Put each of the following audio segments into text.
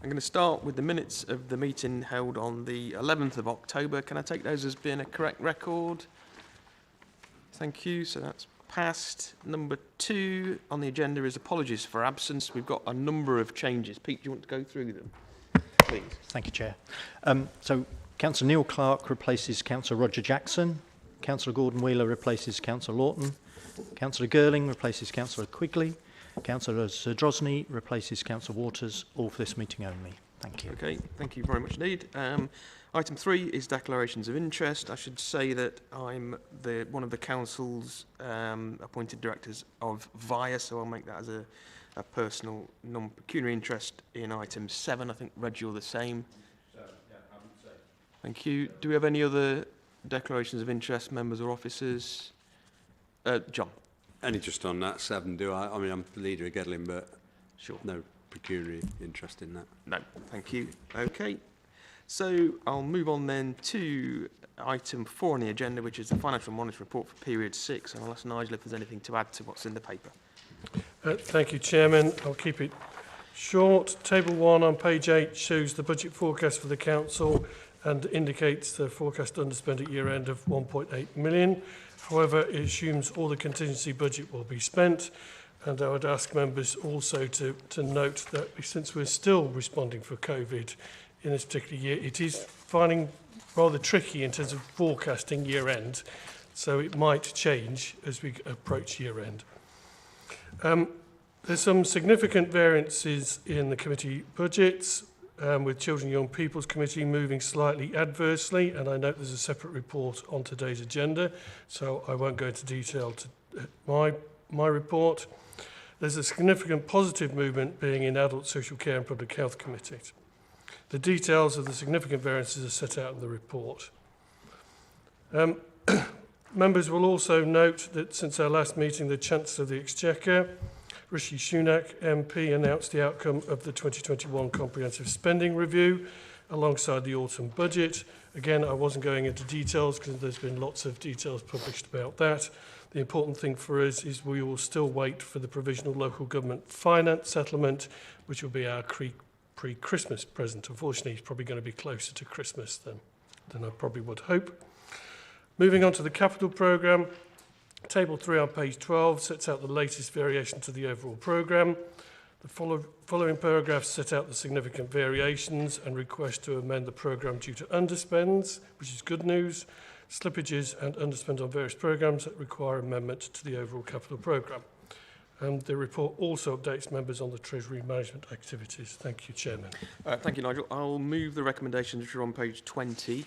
I'm going to start with the minutes of the meeting held on the 11th of October. Can I take those as being a correct record? Thank you. So that's passed. Number 2 on the agenda is apologies for absence. We've got a number of changes. Pete, do you want to go through them, please? Thank you, Chair. So Councillor Neil Clark replaces Councillor Roger Jackson. Councillor Gordon Wheeler replaces Councillor Lawton. Councillor Girling replaces Councillor Quigley. Councillor Zadrozny replaces Councillor Waters, all for this meeting only. Thank you. Okay, thank you very much indeed. Item 3 is declarations of interest. I should say that I'm one of the council's appointed directors of VIA, so I'll make that as a personal non-pecuniary interest in item 7. I think, Reg, you're the same. So, yeah, I would say. Thank you. Do we have any other declarations of interest, members or officers? John. Only just on that 7, do I? I mean, I'm the leader of Gedling, but Sure. no pecuniary interest in that. No, thank you. Okay. So I'll move on then to item 4 on the agenda, which is the financial monitoring report for period 6. And I'll ask Nigel if there's anything to add to what's in the paper. Thank you, Chairman. I'll keep it short. Table 1 on page 8 shows the budget forecast for the council and indicates the forecast underspend at year end of 1.8 million. However, it assumes all the contingency budget will be spent, and I would ask members also to note that since we're still responding for COVID in this particular year, it is finding rather tricky in terms of forecasting year end, so it might change as we approach year end. There's some significant variances in the committee budgets, with Children and Young People's Committee moving slightly adversely, and I note there's a separate report on today's agenda, so I won't go into detail to my report. There's a significant positive movement being in Adult Social Care and Public Health Committees. The details of the significant variances are set out in the report. Members will also note that since our last meeting, the Chancellor of the Exchequer, Rishi Sunak MP, announced the outcome of the 2021 Comprehensive Spending Review alongside the autumn budget. Again, I wasn't going into details because there's been lots of details published about that. The important thing for us is we will still wait for the Provisional Local Government Finance Settlement, which will be our pre-Christmas present. Unfortunately, it's probably going to be closer to Christmas than I probably would hope. Moving on to the capital programme. Table 3 on page 12 sets out the latest variation to the overall programme. The following paragraphs set out the significant variations and request to amend the programme due to underspends, which is good news, slippages and underspend on various programmes that require amendment to the overall capital programme. The report also updates members on the Treasury management activities. Thank you, Chairman. Thank you, Nigel. I'll move the recommendations which are on page 20.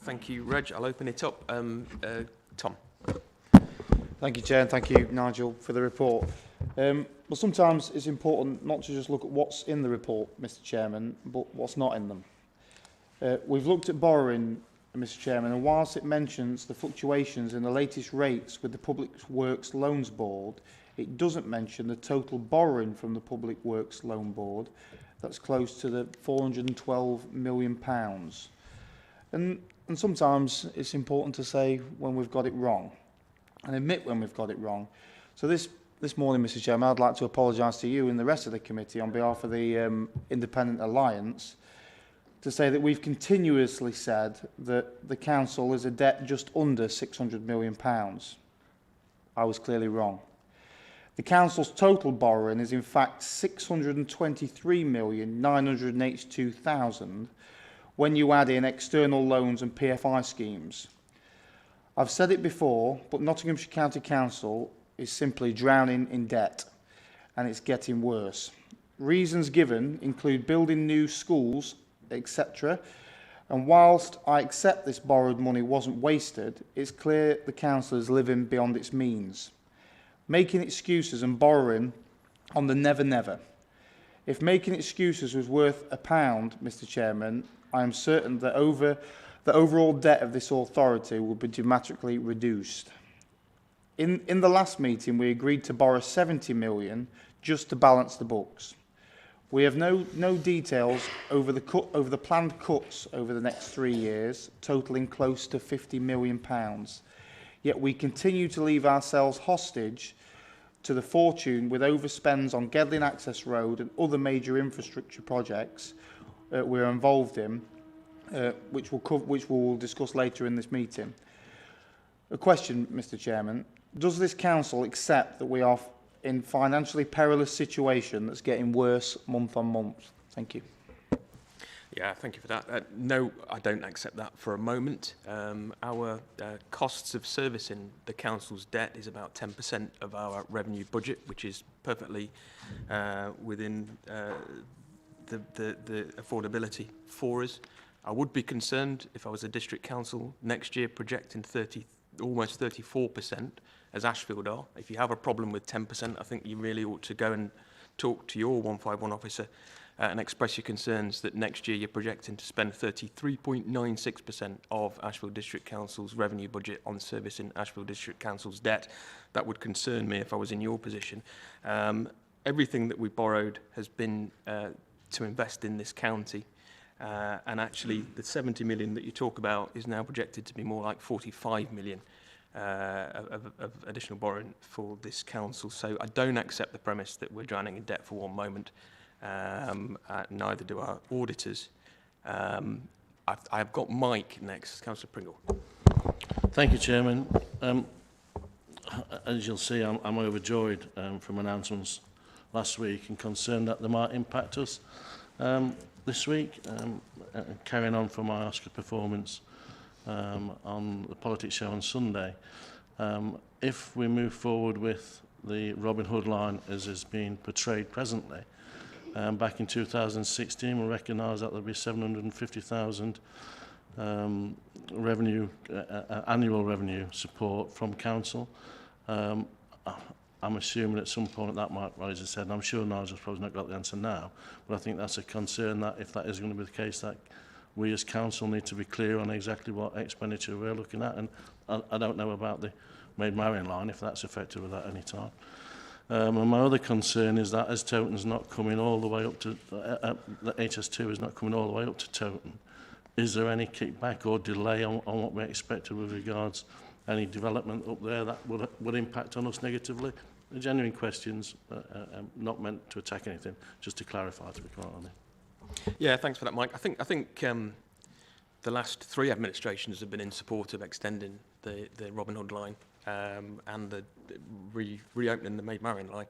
Thank you, Reg. I'll open it up. Tom. Thank you, Chair, and thank you, Nigel, for the report. Well, sometimes it's important not to just look at what's in the report, Mr. Chairman, but what's not in them. We've looked at borrowing, Mr. Chairman, and whilst it mentions the fluctuations in the latest rates with the Public Works Loans Board, it doesn't mention the total borrowing from the Public Works Loan Board. That's close to the £412 million. And sometimes it's important to say when we've got it wrong and admit when we've got it wrong. So this morning, Mr. Chairman, I'd like to apologise to you and the rest of the committee on behalf of the Independent Alliance to say that we've continuously said that the council is a debt just under £600 million. I was clearly wrong. The council's total borrowing is in fact £623,982,000 when you add in external loans and PFI schemes. I've said it before, but Nottinghamshire County Council is simply drowning in debt, and it's getting worse. Reasons given include building new schools, etc. And whilst I accept this borrowed money wasn't wasted, it's clear the council is living beyond its means, making excuses and borrowing on the never never. If making excuses was worth £1, Mr. Chairman, I am certain that the overall debt of this authority will be dramatically reduced. In the last meeting, we agreed to borrow 70 million just to balance the books. We have no details over the planned cuts over the next 3 years, totaling close to £50 million. Yet we continue to leave ourselves hostage to the fortune with overspends on Gedling Access Road and other major infrastructure projects we're involved in, which we'll discuss later in this meeting. A question, Mr. Chairman. Does this council accept that we are in financially perilous situation that's getting worse month on month? Thank you. Yeah, thank you for that. No, I don't accept that for a moment. Our costs of servicing the council's debt is about 10% of our revenue budget, which is perfectly within the affordability for us. I would be concerned if I was a district council next year projecting almost 34%, as Ashfield are. If you have a problem with 10%, I think you really ought to go and talk to your 151 officer and express your concerns that next year you're projecting to spend 33.96% of Ashfield District Council's revenue budget on servicing Ashfield District Council's debt. That would concern me if I was in your position. Everything that we borrowed has been to invest in this county. And actually, the 70 million that you talk about is now projected to be more like 45 million of additional borrowing for this council. So I don't accept the premise that we're drowning in debt for one moment. Neither do our auditors. I've got Mike next. Councillor Pringle. Thank you, Chairman. As you'll see, I'm overjoyed from announcements last week and concerned that they might impact us this week. Carrying on from my Oscar performance on the politics show on Sunday, if we move forward with the Robin Hood line as is being portrayed presently, back in 2016 we recognised that there'll be 750,000 annual revenue support from council. I'm assuming at some point that might raise its head, and I'm sure Nigel's probably not got the answer now, but I think that's a concern that if that is going to be the case, that we as council need to be clear on exactly what expenditure we're looking at, and I don't know about the Maid Marian line, if that's affected with that any time. And my other concern is that as Toton's not coming all the way up to, the HS2 is not coming all the way up to Toton, is there any kickback or delay on what we expected with regards any development up there that would impact on us negatively? The genuine questions, not meant to attack anything, just to clarify, to be quite honest. Yeah, thanks for that, Mike. I think the last 3 administrations have been in support of extending the Robin Hood line and the reopening the Maid Marian line.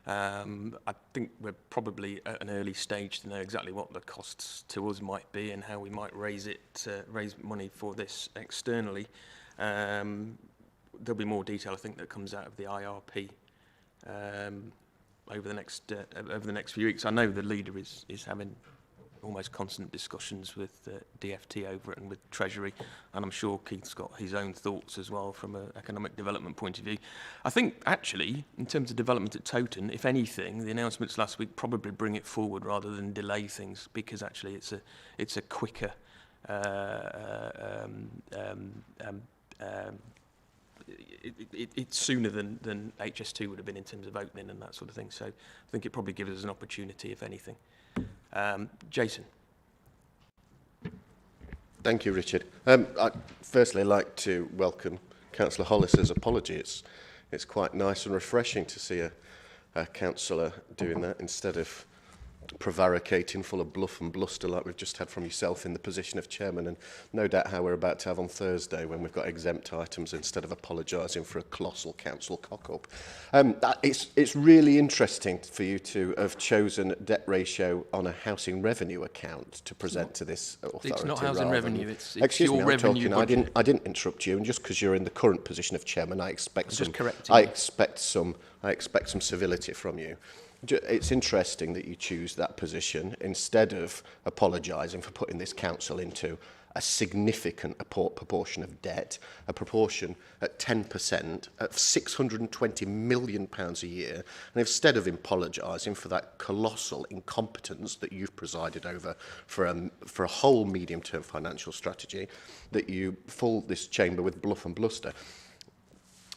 I think we're probably at an early stage to know exactly what the costs to us might be and how we might raise money for this externally. There'll be more detail, I think, that comes out of the IRP over the next few weeks. I know the leader is having almost constant discussions with DFT over it and with Treasury, and I'm sure Keith's got his own thoughts as well from an economic development point of view. I think, actually, in terms of development at Toton, if anything, the announcements last week probably bring it forward rather than delay things, because actually it's a quicker it's sooner than HS2 would have been in terms of opening and that sort of thing. So I think it probably gives us an opportunity, if anything. Jason. Thank you, Richard. I'd firstly like to welcome Councillor Hollis's apology. It's quite nice and refreshing to see a councillor doing that instead of prevaricating full of bluff and bluster like we've just had from yourself in the position of chairman, and no doubt how we're about to have on Thursday when we've got exempt items instead of apologising for a colossal council cock-up. It's really interesting for you to have chosen debt ratio on a housing revenue account to present to this authority. It's not housing revenue, it's Excuse your me, I'm revenue talking. budget. I didn't interrupt you, and just because you're in the current position of chairman, I expect some civility from you. It's interesting that you choose that position instead of apologising for putting this council into a significant proportion of debt, a proportion at 10% of £620 million a year, and instead of apologising for that colossal incompetence that you've presided over for a whole medium-term financial strategy, that you fill this chamber with bluff and bluster.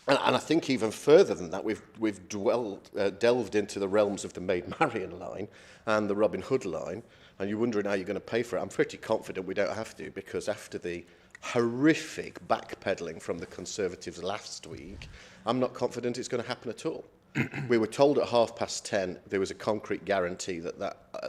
And I think even further than that, we've delved into the realms of the Maid Marian line and the Robin Hood line, and you're wondering how you're going to pay for it. I'm pretty confident we don't have to, because after the horrific backpedalling from the Conservatives last week, I'm not confident it's going to happen at all. We were told at 10:30 there was a concrete guarantee that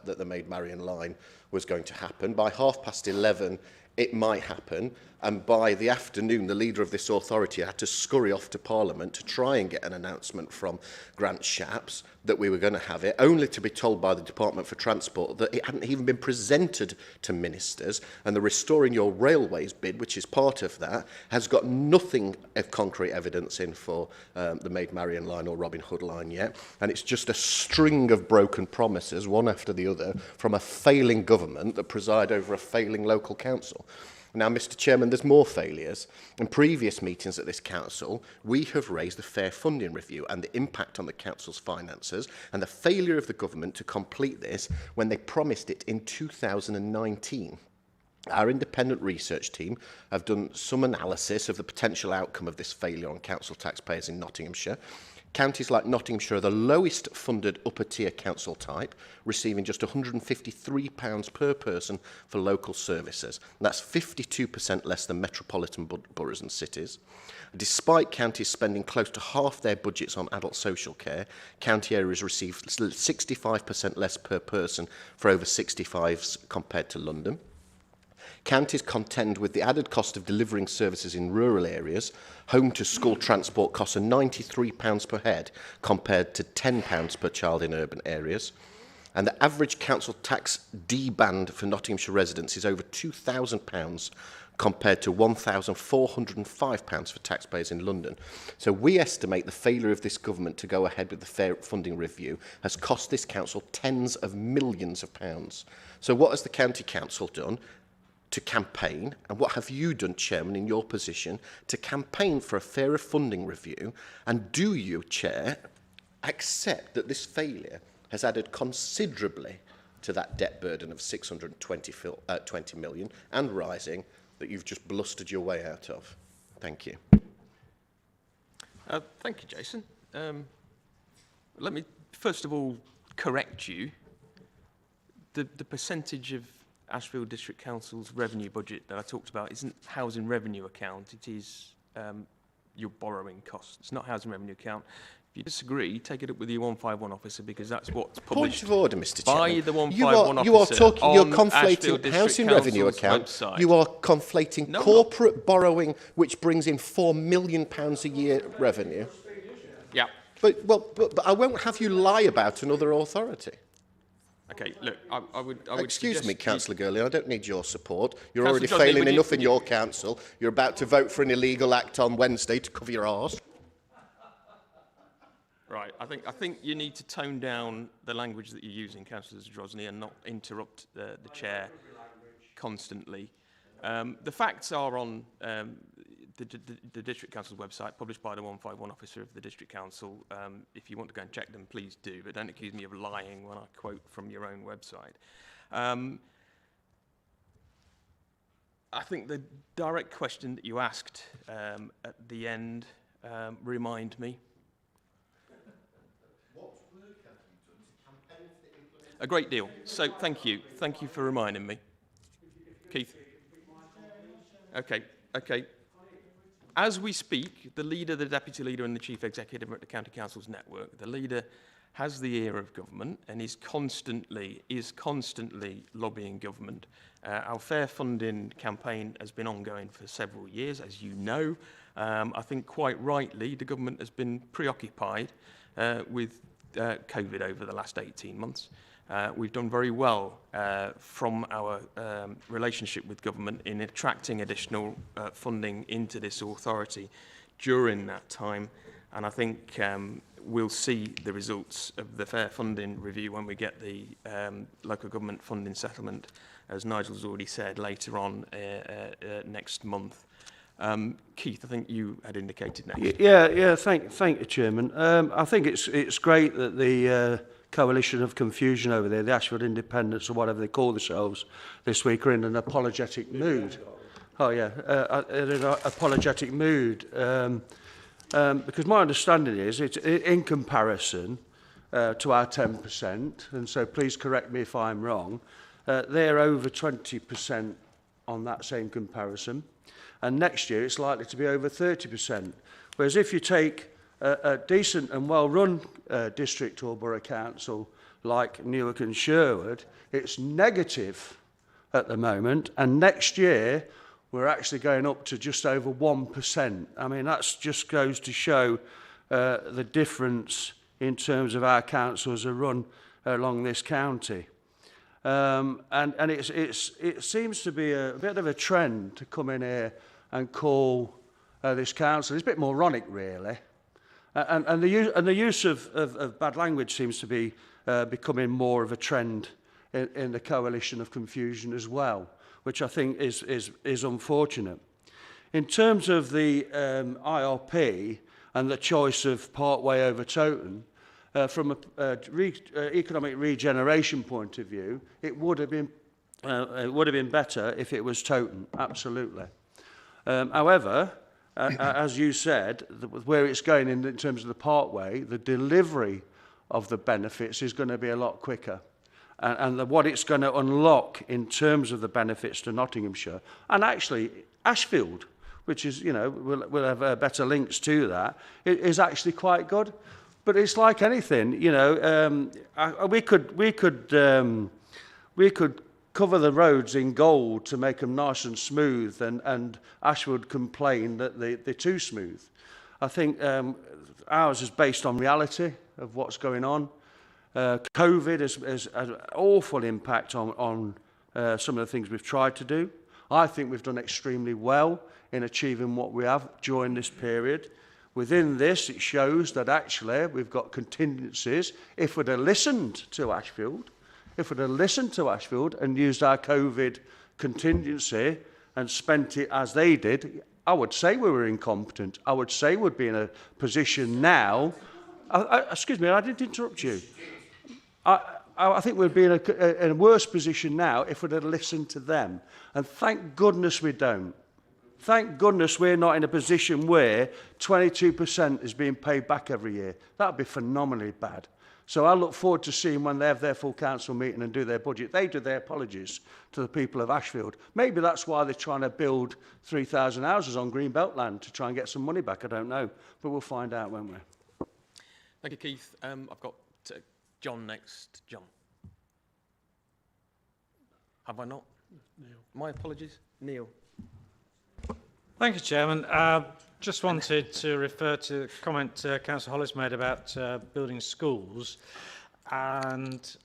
the Maid Marian line was going to happen. By 11:30, it might happen. And by the afternoon, the leader of this authority had to scurry off to Parliament to try and get an announcement from Grant Shapps that we were going to have it, only to be told by the Department for Transport that it hadn't even been presented to ministers, and the Restoring Your Railways bid, which is part of that, has got nothing of concrete evidence in for the Maid Marian line or Robin Hood line yet, and it's just a string of broken promises, one after the other, from a failing government that preside over a failing local council. Now, Mr Chairman, there's more failures. In previous meetings at this council, we have raised the fair funding review and the impact on the council's finances and the failure of the government to complete this when they promised it in 2019. Our independent research team have done some analysis of the potential outcome of this failure on council taxpayers in Nottinghamshire. Counties like Nottinghamshire are the lowest funded upper tier council type, receiving just £153 per person for local services. And that's 52% less than metropolitan boroughs and cities. Despite counties spending close to half their budgets on adult social care, county areas receive 65% less per person for over 65s compared to London. Counties contend with the added cost of delivering services in rural areas. Home to school transport costs are £93 per head compared to £10 per child in urban areas. And the average council tax D-band for Nottinghamshire residents is over £2,000 compared to £1,405 for taxpayers in London. So we estimate the failure of this government to go ahead with the fair funding review has cost this council tens of millions of pounds. So what has the county council done to campaign, and what have you done, Chairman, in your position to campaign for a fairer funding review? And do you, Chair, accept that this failure has added considerably to that debt burden of 620 million and rising that you've just blustered your way out of? Thank you. Thank you, Jason. Let me first of all correct you. The percentage of Ashfield District Council's revenue budget that I talked about isn't housing revenue account, it is your borrowing costs. It's not housing revenue account. If you disagree, take it up with your 151 officer, because that's what's published Point of order, Mr Chairman. by the 151 you are officer. talking, you're on conflating Ashfield District housing Council's revenue account. website. You are conflating corporate borrowing, which brings in £4 million a year revenue. Yeah. But I won't have you lie about another authority. Okay, look, I would Excuse me, suggest Councillor Gurley, I don't need your support. You're Councillor already Johnson, failing would you- enough in your council. You're about to vote for an illegal act on Wednesday to cover your arse. Right, I think you need to tone down the language that you're using, Councillor Zadrozny, and not interrupt the chair constantly. The facts are on the District Council's website, published by the 151 officer of the District Council. If you want to go and check them, please do, but don't accuse me of lying when I quote from your own website. I think the direct question that you asked at the end remind me. A great deal. So thank you. Thank you for reminding me. Keith. Okay. As we speak, the leader, the deputy leader and the chief executive at the County Council's network, the leader has the ear of government and is constantly lobbying government. Our fair funding campaign has been ongoing for several years, as you know. I think quite rightly, the government has been preoccupied with COVID over the last 18 months. We've done very well from our relationship with government in attracting additional funding into this authority during that time. And I think we'll see the results of the fair funding review when we get the local government funding settlement, as Nigel's already said, later on next month. Keith, I think you had indicated next. Yeah. Thank you, Chairman. I think it's great that the coalition of confusion over there, the Ashfield Independents or whatever they call themselves this week, are in an apologetic mood. Oh yeah, in an apologetic mood. Because my understanding is it's in comparison to our 10%, and so please correct me if I'm wrong. They're over 20% on that same comparison, and next year it's likely to be over 30%. Whereas if you take a decent and well-run district or borough council like Newark and Sherwood, it's negative at the moment, and next year we're actually going up to just over 1%. I mean, that just goes to show the difference in terms of our councils are run along this county. And it seems to be a bit of a trend to come in here and call this council. It's a bit moronic, really. And the use of bad language seems to be becoming more of a trend in the coalition of confusion as well, which I think is unfortunate. In terms of the IRP and the choice of Parkway over Towton, from an economic regeneration point of view, it would have been better if it was Towton, absolutely. However, as you said, where it's going in terms of the Parkway, the delivery of the benefits is going to be a lot quicker. And what it's going to unlock in terms of the benefits to Nottinghamshire, and actually Ashfield, which is, you know, we'll have better links to that, it is actually quite good. But it's like anything, you know, we could cover the roads in gold to make them nice and smooth, and Ashwood complain that they're too smooth. I think ours is based on reality of what's going on. COVID has an awful impact on some of the things we've tried to do. I think we've done extremely well in achieving what we have during this period. Within this, it shows that actually we've got contingencies. If we'd have listened to Ashfield, and used our COVID contingency and spent it as they did, I would say we were incompetent. I would say we'd be in a position now. Excuse me, I didn't interrupt you. I think we'd be in a worse position now if we'd have listened to them. And thank goodness we don't. Thank goodness we're not in a position where 22% is being paid back every year. That would be phenomenally bad. So I look forward to seeing when they have their full council meeting and do their budget, they do their apologies to the people of Ashfield. Maybe that's why they're trying to build 3,000 houses on Greenbelt land, to try and get some money back. I don't know. But we'll find out, won't we? Thank you, Keith. I've got John next. John. Have I not? Neil. My apologies. Neil. Thank you, Chairman. Just wanted to refer to the comment Councillor Hollis made about building schools. And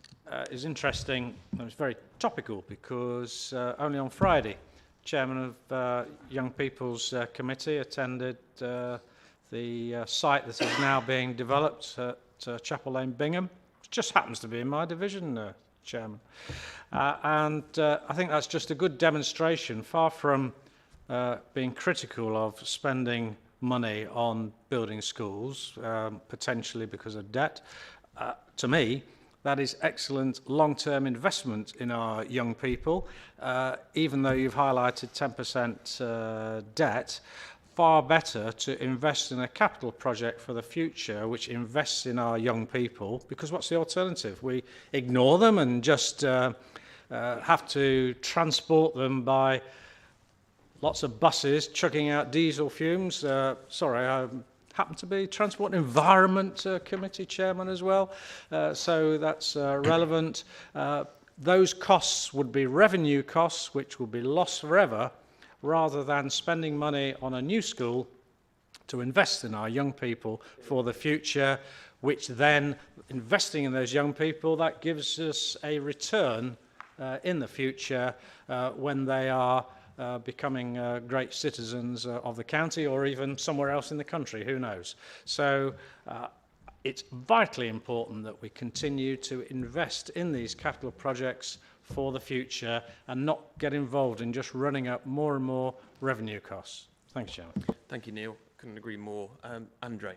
it's interesting, and it's very topical, because only on Friday, Chairman of Young People's Committee attended the site that is now being developed at Chapel Lane, Bingham. It just happens to be in my division, Chairman. And I think that's just a good demonstration, far from being critical of spending money on building schools, potentially because of debt. To me, that is excellent long-term investment in our young people. Even though you've highlighted 10% debt, far better to invest in a capital project for the future, which invests in our young people, because what's the alternative? We ignore them and just have to transport them by lots of buses chugging out diesel fumes. Sorry, I happen to be Transport and Environment Committee Chairman as well, so that's relevant. Those costs would be revenue costs, which would be lost forever, rather than spending money on a new school to invest in our young people for the future, which then, investing in those young people, that gives us a return in the future when they are becoming great citizens of the county, or even somewhere else in the country, who knows. So it's vitally important that we continue to invest in these capital projects for the future and not get involved in just running up more and more revenue costs. Thanks, Chairman. Thank you, Neil. Couldn't agree more. Andre.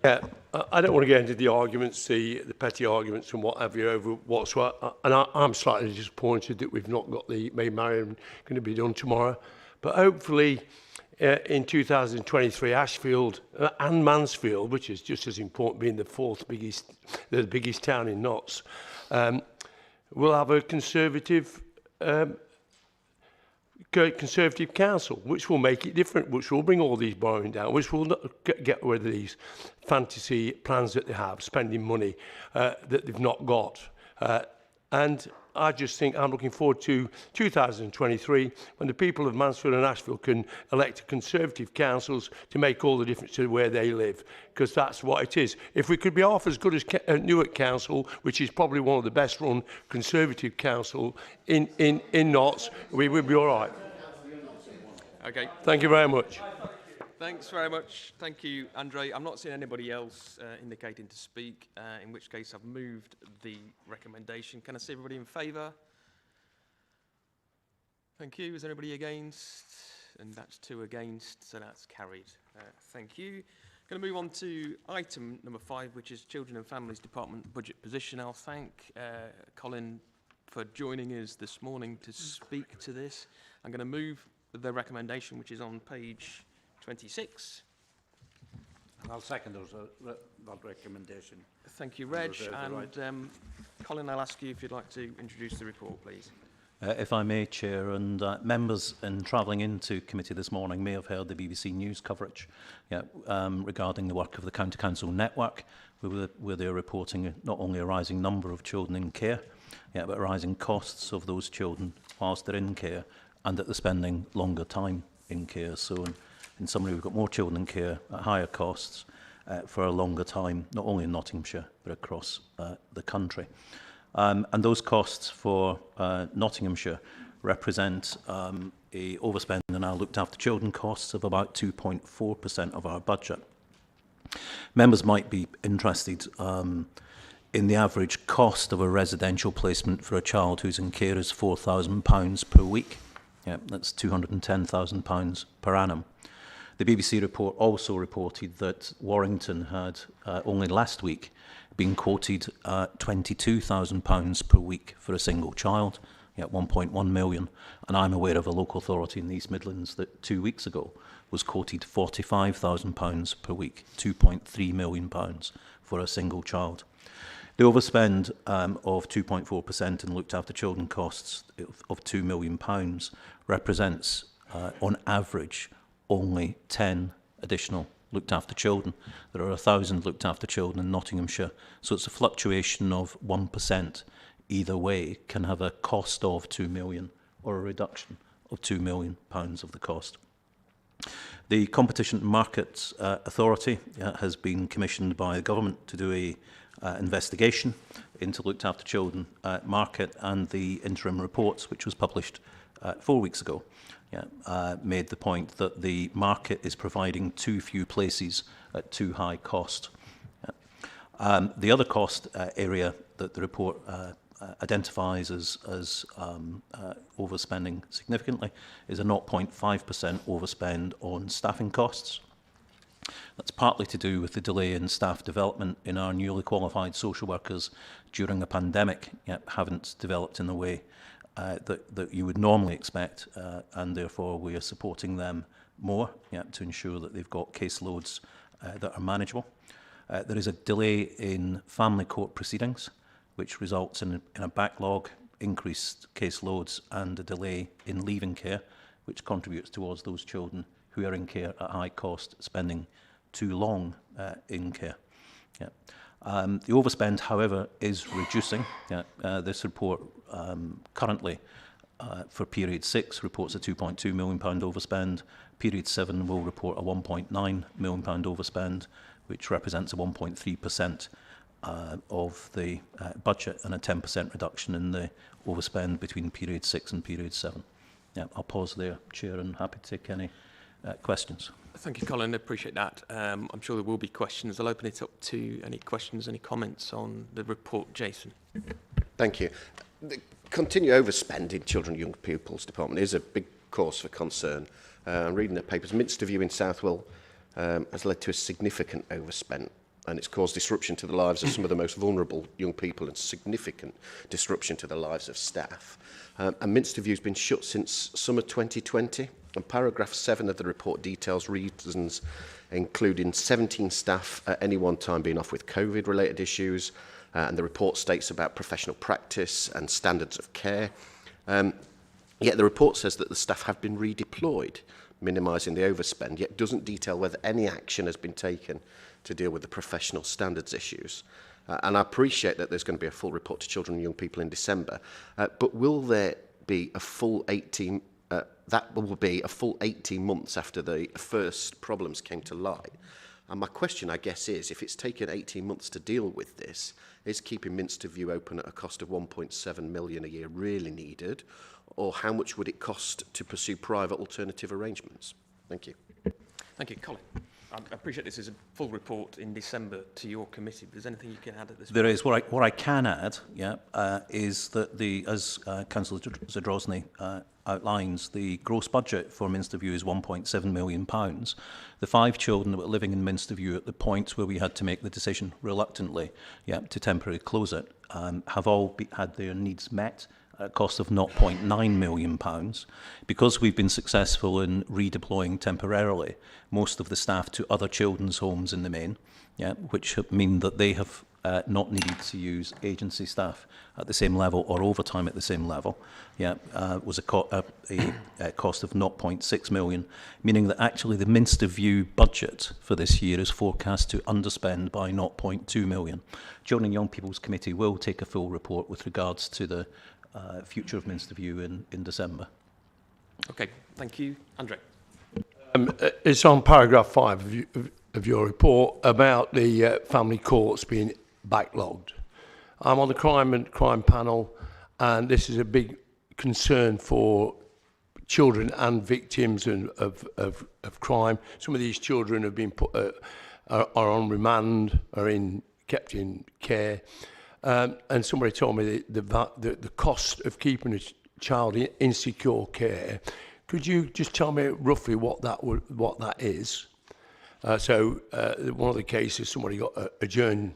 Yeah, I don't want to get into the arguments, the petty arguments and what have you over what's what. And I'm slightly disappointed that we've not got the Maid Marian going to be done tomorrow. But hopefully in 2023, Ashfield and Mansfield, which is just as important, being the biggest town in Notts, will have a Conservative Conservative council, which will make it different, which will bring all these borrowing down, which will not get rid of these fantasy plans that they have, spending money that they've not got. And I just think I'm looking forward to 2023 when the people of Mansfield and Ashfield can elect Conservative councils to make all the difference to where they live, because that's what it is. If we could be half as good as Newark Council, which is probably one of the best run Conservative council in Notts, we would be all right. Okay. Thank you very much. Thanks very much. Thank you, Andre. I'm not seeing anybody else indicating to speak, in which case I've moved the recommendation. Can I see everybody in favour? Thank you. Is anybody against? And that's 2 against, so that's carried. Thank you. Going to move on to item number 5, which is Children and Families Department budget position. I'll thank Colin for joining us this morning to speak to this. I'm going to move the recommendation, which is on page 26. And I'll second that recommendation. Thank you, Reg. And Colin, I'll ask you if you'd like to introduce the report, please. If I may, Chair, and members in travelling into committee this morning may have heard the BBC News coverage regarding the work of the County Council Network, where they're reporting not only a rising number of children in care, but rising costs of those children whilst they're in care, and that they're spending longer time in care. So in summary, we've got more children in care at higher costs for a longer time, not only in Nottinghamshire, but across the country. And those costs for Nottinghamshire represent a overspend in our looked after children costs of about 2.4% of our budget. Members might be interested in the average cost of a residential placement for a child who's in care is £4,000 per week. That's £210,000 per annum. The BBC report also reported that Warrington had only last week been quoted £22,000 per week for a single child, 1.1 million. And I'm aware of a local authority in the East Midlands that 2 weeks ago was quoted £45,000 per week, £2.3 million for a single child. The overspend of 2.4% in looked after children costs of £2 million represents, on average, only 10 additional looked after children. There are 1,000 looked after children in Nottinghamshire, so it's a fluctuation of 1% either way can have a cost of 2 million or a reduction of £2 million of the cost. The Competition and Markets Authority has been commissioned by the government to do a investigation into looked after children market, and the interim reports, which was published 4 weeks ago, made the point that the market is providing too few places at too high cost. The other cost area that the report identifies as overspending significantly is a 0.5% overspend on staffing costs. That's partly to do with the delay in staff development in our newly qualified social workers during a pandemic, haven't developed in the way that you would normally expect, and therefore we are supporting them more to ensure that they've got caseloads that are manageable. There is a delay in family court proceedings, which results in a backlog, increased caseloads, and a delay in leaving care, which contributes towards those children who are in care at high cost, spending too long in care. The overspend, however, is reducing. This report currently, for period 6, reports a £2.2 million overspend. Period 7 will report a £1.9 million overspend, which represents a 1.3% of the budget and a 10% reduction in the overspend between period 6 and period 7. I'll pause there, Chair, and happy to take any questions. Thank you, Colin. I appreciate that. I'm sure there will be questions. I'll open it up to any questions, any comments on the report. Jason. Thank you. The continued overspend in Children and Young People's Department is a big cause for concern. I'm reading the papers. Minster View in Southwell has led to a significant overspend, and it's caused disruption to the lives of some of the most vulnerable young people and significant disruption to the lives of staff. And Minster View's been shut since summer 2020. And paragraph 7 of the report details reasons including 17 staff at any one time being off with COVID-related issues, and the report states about professional practice and standards of care. Yet the report says that the staff have been redeployed, minimising the overspend, yet doesn't detail whether any action has been taken to deal with the professional standards issues. And I appreciate that there's going to be a full report to children and young people in December, but will there be a full 18 that will be a full 18 months after the first problems came to light? And my question, I guess, is if it's taken 18 months to deal with this, is keeping Minster View open at a cost of 1.7 million a year really needed? Or how much would it cost to pursue private alternative arrangements? Thank you. Thank you. Colin, I appreciate this is a full report in December to your committee. If there's anything you can add at this point? There is. What I can add, is that as Councillor Zadrozny outlines, the gross budget for Minster View is £1.7 million. The 5 children that were living in Minster View at the point where we had to make the decision reluctantly to temporarily close it have all had their needs met at a cost of £0.9 million. Because we've been successful in redeploying temporarily most of the staff to other children's homes in the main, which mean that they have not needed to use agency staff at the same level or overtime at the same level, was a cost of 0.6 million, meaning that actually the Minster View budget for this year is forecast to underspend by 0.2 million. Children and Young People's Committee will take a full report with regards to the future of Minster View in December. Okay, thank you. Andre. It's on paragraph 5 of your report about the family courts being backlogged. I'm on the crime panel, and this is a big concern for children and victims of crime. Some of these children have been put are on remand, are kept in care, and somebody told me the cost of keeping a child in insecure care. Could you just tell me roughly what that is? So one of the cases, somebody got adjourned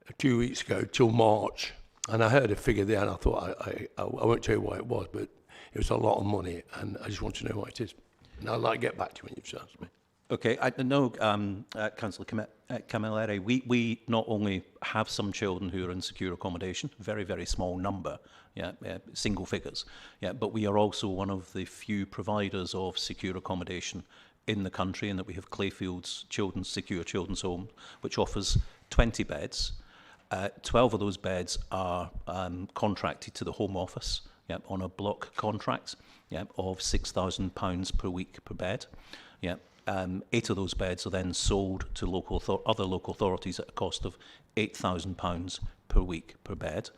a few weeks ago till March, and I heard a figure there, and I thought I won't tell you what it was, but it was a lot of money, and I just want to know what it is. And I'd like to get back to you when you've asked me. Okay, I know, Councillor Camilleri, we not only have some children who are in secure accommodation, very, very small number, single figures, but we are also one of the few providers of secure accommodation in the country, in that we have Clayfield's Secure Children's Home, which offers 20 beds. 12 of those beds are contracted to the Home Office on a block contract of £6,000 per week per bed. 8 of those beds are then sold to other local authorities at a cost of £8,000 per week per bed.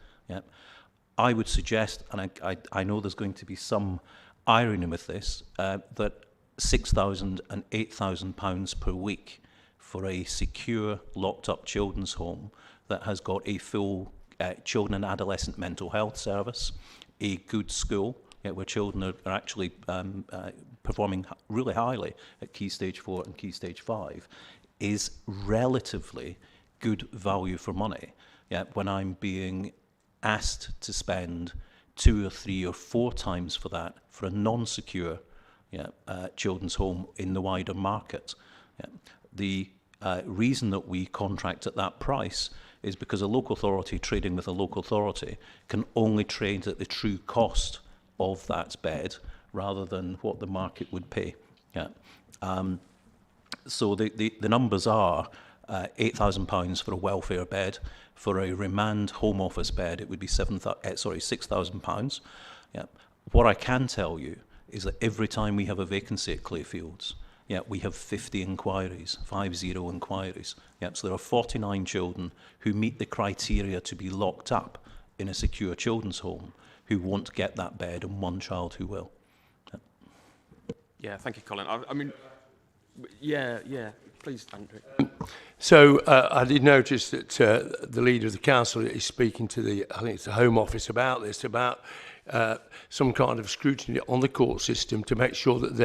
I would suggest, and I know there's going to be some irony with this, that £6,000 and £8,000 per week for a secure, locked-up children's home that has got a full children and adolescent mental health service, a good school, where children are actually performing really highly at Key Stage 4 and Key Stage 5, is relatively good value for money. When I'm being asked to spend 2 or 3 or 4 times for that for a non-secure children's home in the wider market. The reason that we contract at that price is because a local authority trading with a local authority can only trade at the true cost of that bed rather than what the market would pay. So the numbers are £8,000 for a welfare bed. For a remand Home Office bed, it would be £6,000. What I can tell you is that every time we have a vacancy at Clayfields, we have 50 inquiries, 50 inquiries. So there are 49 children who meet the criteria to be locked up in a secure children's home who won't get that bed, and 1 child who will. Yeah, thank you, Colin. I mean, please, Andrew. So I did notice that the leader of the council is speaking to I think it's the Home Office about this, about some kind of scrutiny on the court system to make sure that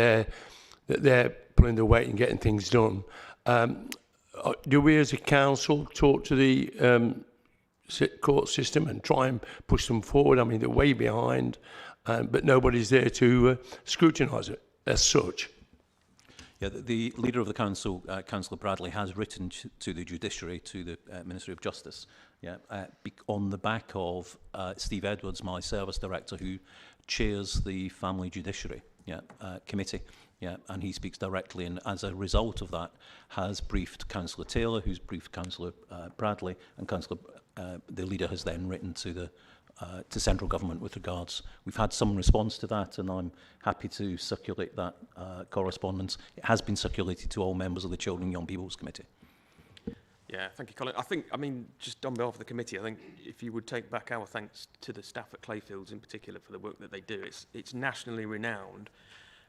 they're pulling their weight and getting things done. Do we as a council talk to the court system and try and push them forward? I mean, they're way behind, but nobody's there to scrutinise it as such. Yeah, the leader of the council, Councillor Bradley, has written to the judiciary, to the Ministry of Justice, on the back of Steve Edwards, my service director, who chairs the Family Judiciary Committee. And he speaks directly, and as a result of that, has briefed Councillor Taylor, who's briefed Councillor Bradley, and the leader has then written to central government with regards. We've had some response to that, and I'm happy to circulate that correspondence. It has been circulated to all members of the Children and Young People's Committee. Yeah, thank you, Colin. I mean, just on behalf of the committee, I think if you would take back our thanks to the staff at Clayfields in particular for the work that they do. It's nationally renowned.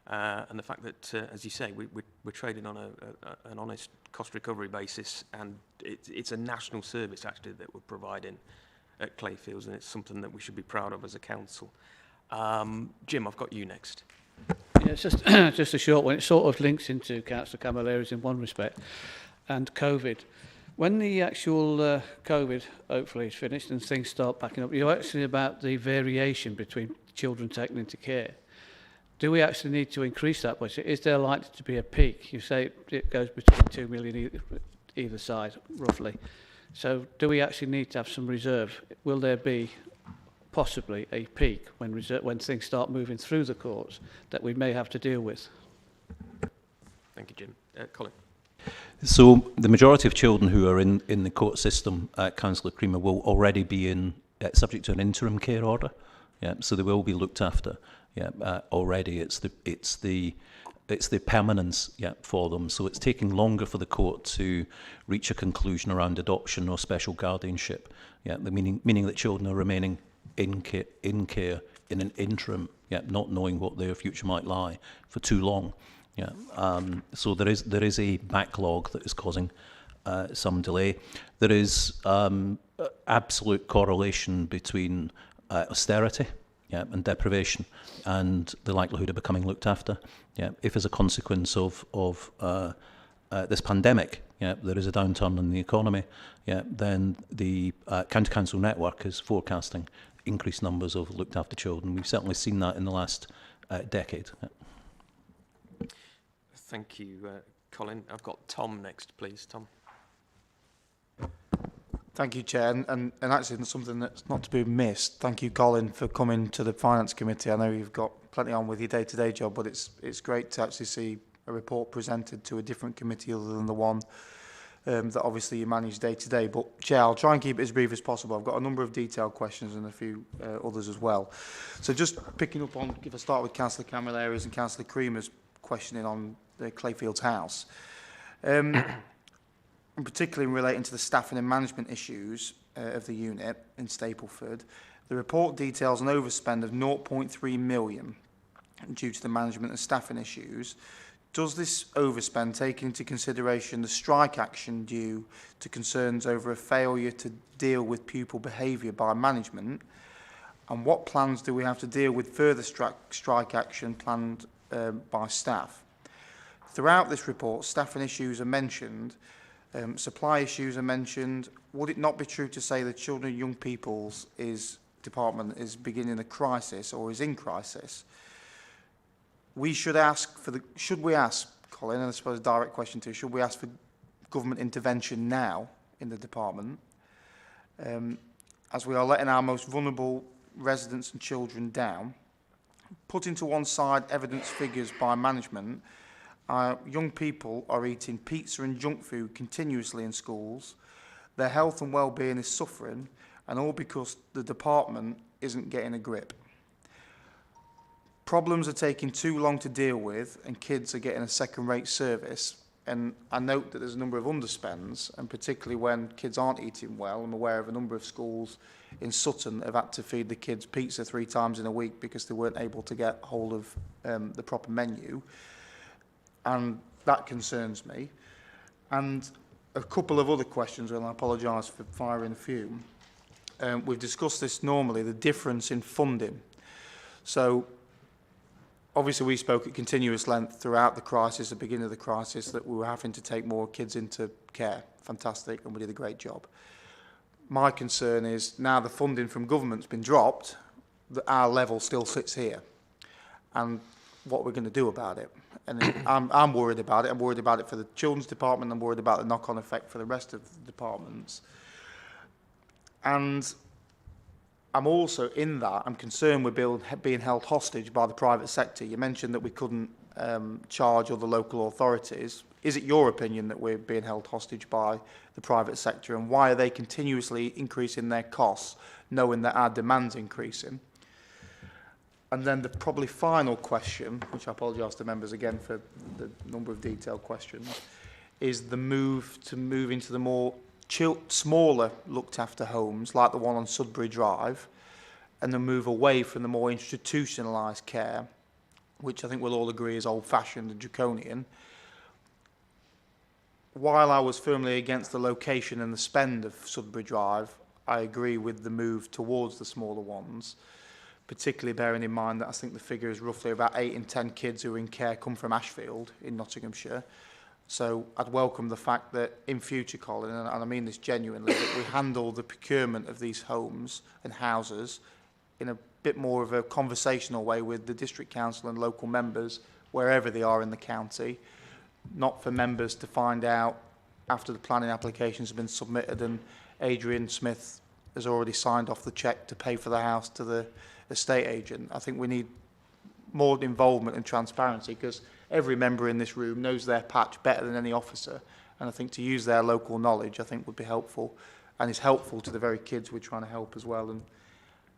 And the fact that, as you say, we're trading on an honest cost recovery basis, and it's a national service actually that we're providing at Clayfields, and it's something that we should be proud of as a council. Jim, I've got you next. Yeah, it's just just a short one. It sort of links into Councillor Camilleri's in one respect, and COVID. When the actual COVID hopefully is finished and things start packing up, you're actually about the variation between children taken into care. Do we actually need to increase that budget? Is there likely to be a peak? You say it goes between 2 million either side, roughly. So do we actually need to have some reserve? Will there be possibly a peak when things start moving through the courts that we may have to deal with? Thank you, Jim. Colin. So the majority of children who are in the court system, Councillor Creamer, will already be subject to an interim care order. So they will be looked after. Already it's the permanence for them. So it's taking longer for the court to reach a conclusion around adoption or special guardianship. The meaning that children are remaining in care in an interim, not knowing what their future might lie for too long. So there is a backlog that is causing some delay. There is absolute correlation between austerity and deprivation and the likelihood of becoming looked after. If as a consequence of this pandemic, there is a downturn in the economy, then the county council network is forecasting increased numbers of looked after children. We've certainly seen that in the last decade. Thank you, Colin. I've got Tom next, please. Tom. Thank you, Chair. And actually, something that's not to be missed. Thank you, Colin, for coming to the Finance Committee. I know you've got plenty on with your day-to-day job, but it's great to actually see a report presented to a different committee other than the one that obviously you manage day-to-day. But, Chair, I'll try and keep it as brief as possible. I've got a number of detailed questions and a few others as well. So just picking up on, if I start with Councillor Camilleri's and Councillor Creamer's questioning on the Clayfields house. And particularly relating to the staffing and management issues of the unit in Stapleford, the report details an overspend of 0.3 million due to the management and staffing issues. Does this overspend take into consideration the strike action due to concerns over a failure to deal with pupil behaviour by management? And what plans do we have to deal with further strike action planned by staff? Throughout this report, staffing issues are mentioned, supply issues are mentioned. Would it not be true to say the Children and Young People's department is beginning a crisis or is in crisis? We should ask for should we ask, Colin, and I suppose a direct question to you, should we ask for government intervention now in the department? As we are letting our most vulnerable residents and children down, putting to one side evidence figures by management, young people are eating pizza and junk food continuously in schools. Their health and well-being is suffering, and all because the department isn't getting a grip. Problems are taking too long to deal with, and kids are getting a second-rate service. And I note that there's a number of underspends, and particularly when kids aren't eating well. I'm aware of a number of schools in Sutton that have had to feed the kids pizza 3 times in a week because they weren't able to get hold of the proper menu. And that concerns me. And a couple of other questions, and I apologise for firing a few. We've discussed this normally, the difference in funding. So, obviously we spoke at continuous length throughout the crisis, the beginning of the crisis, that we were having to take more kids into care. Fantastic, and we did a great job. My concern is, now the funding from government's been dropped, that our level still sits here. And what we're going to do about it. And I'm worried about it. I'm worried about it for the children's department. I'm worried about the knock-on effect for the rest of the departments. And I'm also, in that, I'm concerned we're being held hostage by the private sector. You mentioned that we couldn't charge other local authorities. Is it your opinion that we're being held hostage by the private sector, and why are they continuously increasing their costs, knowing that our demand's increasing? And then the probably final question, which I apologise to members again for the number of detailed questions, is the move into the more smaller looked after homes like the one on Sudbury Drive, and the move away from the more institutionalised care, which I think we'll all agree is old-fashioned and draconian. While I was firmly against the location and the spend of Sudbury Drive, I agree with the move towards the smaller ones, particularly bearing in mind that I think the figure is roughly about 8 in 10 kids who are in care come from Ashfield in Nottinghamshire. So I'd welcome the fact that in future, Colin, and I mean this genuinely, that we handle the procurement of these homes and houses in a bit more of a conversational way with the district council and local members, wherever they are in the county, not for members to find out after the planning applications have been submitted and Adrian Smith has already signed off the cheque to pay for the house to the estate agent. I think we need more involvement and transparency, because every member in this room knows their patch better than any officer, and I think to use their local knowledge I think would be helpful, and is helpful to the very kids we're trying to help as well, and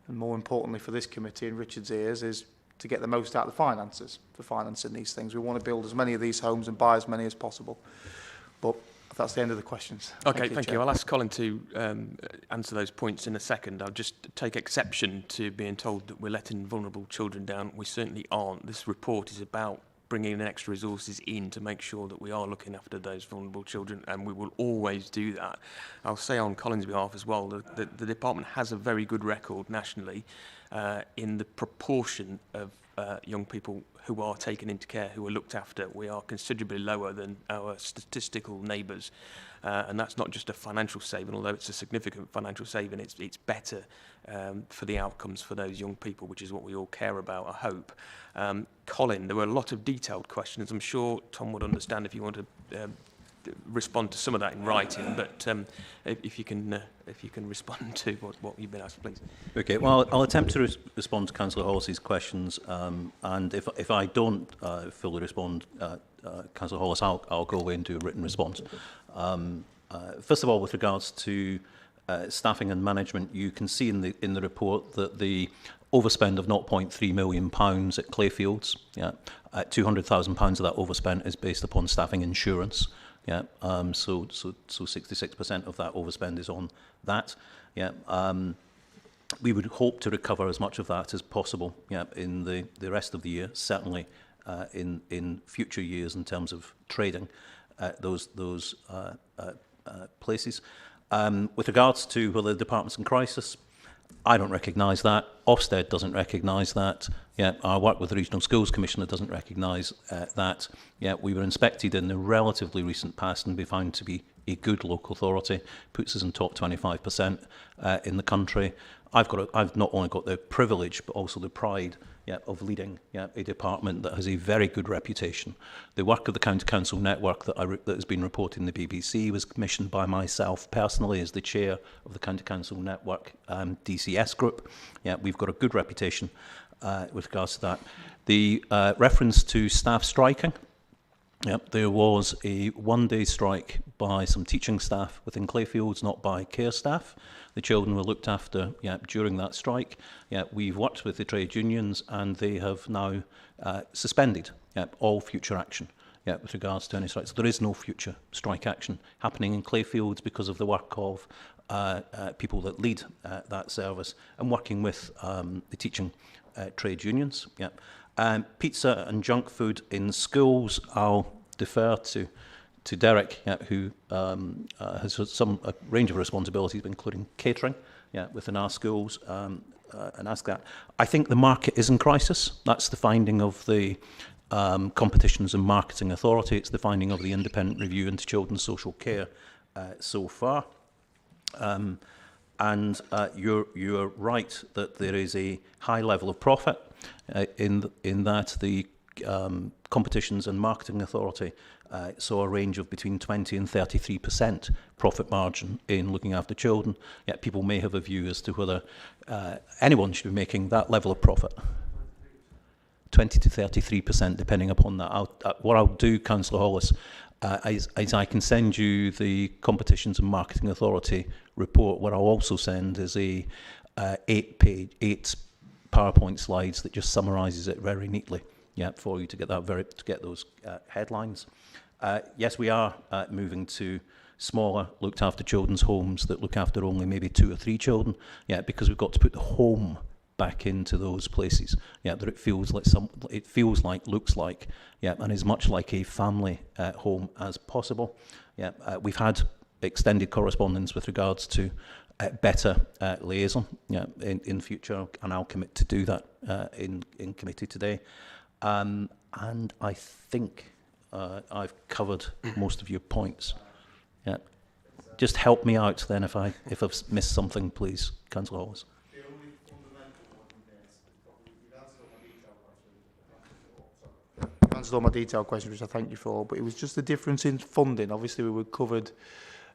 more importantly for this committee and Richard's ears is to get the most out of the finances for financing these things. We want to build as many of these homes and buy as many as possible. But that's the end of the questions. Okay, thank you. I'll ask Colin to answer those points in a second. I'll just take exception to being told that we're letting vulnerable children down. We certainly aren't. This report is about bringing in extra resources in to make sure that we are looking after those vulnerable children, and we will always do that. I'll say on Colin's behalf as well that the department has a very good record nationally in the proportion of young people who are taken into care, who are looked after. We are considerably lower than our statistical neighbours, and that's not just a financial saving, although it's a significant financial saving. It's better for the outcomes for those young people, which is what we all care about, I hope. Colin, there were a lot of detailed questions. I'm sure Tom would understand if you want to respond to some of that in writing, but if you can respond to what you've been asked, please. Okay, well, I'll attempt to respond to Councillor Hollis's questions, and if I don't fully respond, Councillor Hollis, I'll go away and do a written response. First of all, with regards to staffing and management, you can see in the report that the overspend of £0.3 million at Clayfields, £200,000 of that overspend is based upon staffing insurance. Yeah, so 66% of that overspend is on that. Yeah, we would hope to recover as much of that as possible. Yeah, in the rest of the year, certainly in future years in terms of trading those places. With regards to whether the department's in crisis, I don't recognise that. Ofsted doesn't recognise that. Yeah, our work with the Regional Schools Commissioner doesn't recognise that. Yeah, we were inspected in the relatively recent past and be found to be a good local authority. Puts us in top 25% in the country. I've not only got the privilege but also the pride of leading a department that has a very good reputation. The work of the County Council network that has been reported in the BBC was commissioned by myself personally as the chair of the County Council network DCS group. Yeah, we've got a good reputation with regards to that. The reference to staff striking. Yep, there was a one-day strike by some teaching staff within Clayfields, not by care staff. The children were looked after during that strike. We've worked with the trade unions and they have now suspended all future action with regards to any strikes. So there is no future strike action happening in Clayfields because of the work of people that lead that service and working with the teaching trade unions. Pizza and junk food in schools, I'll defer to Derek, who has a range of responsibilities, including catering within our schools, and ask that. I think the market is in crisis. That's the finding of the Competitions and Marketing Authority. It's the finding of the Independent Review into Children's Social Care so far. And you're right that there is a high level of profit in that the Competitions and Marketing Authority saw a range of between 20 and 33% profit margin in looking after children. Yet people may have a view as to whether anyone should be making that level of profit. 20 to 33%, depending upon that. What I'll do, Councillor Hollis, is I can send you the Competitions and Marketing Authority report. What I'll also send is a 8 PowerPoint slides that just summarises it very neatly. Yeah, for you to get that to get those headlines. Yes, we are moving to smaller looked after children's homes that look after only maybe 2 or 3 children. Yeah, because we've got to put the home back into those places. Yeah, that it feels like, looks like, yeah, and is much like a family home as possible. Yeah, we've had extended correspondence with regards to better liaison. Yeah, in future, and I'll commit to do that in committee today. And I think I've covered most of your points. Yeah, just help me out then if I've missed something, please, Councillor Hollis. Answered all my detailed questions, which I thank you for, but it was just the difference in funding. Obviously, we were covered,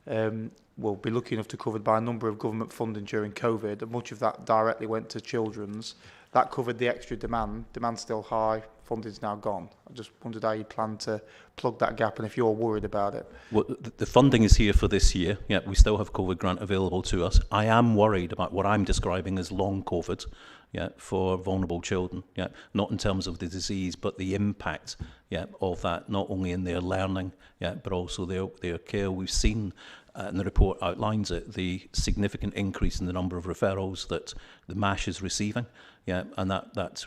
we'll be lucky enough to be covered by a number of government funding during COVID, and much of that directly went to children's. That covered the extra demand. Demand's still high, funding's now gone. I just wondered how you plan to plug that gap and if you're worried about it. Well, the funding is here for this year. Yeah, we still have COVID grant available to us. I am worried about what I'm describing as long COVID, yeah, for vulnerable children. Yeah, not in terms of the disease, but the impact, yeah, of that, not only in their learning, yeah, but also their care. We've seen, and the report outlines it, the significant increase in the number of referrals that the MASH is receiving. Yeah, and that's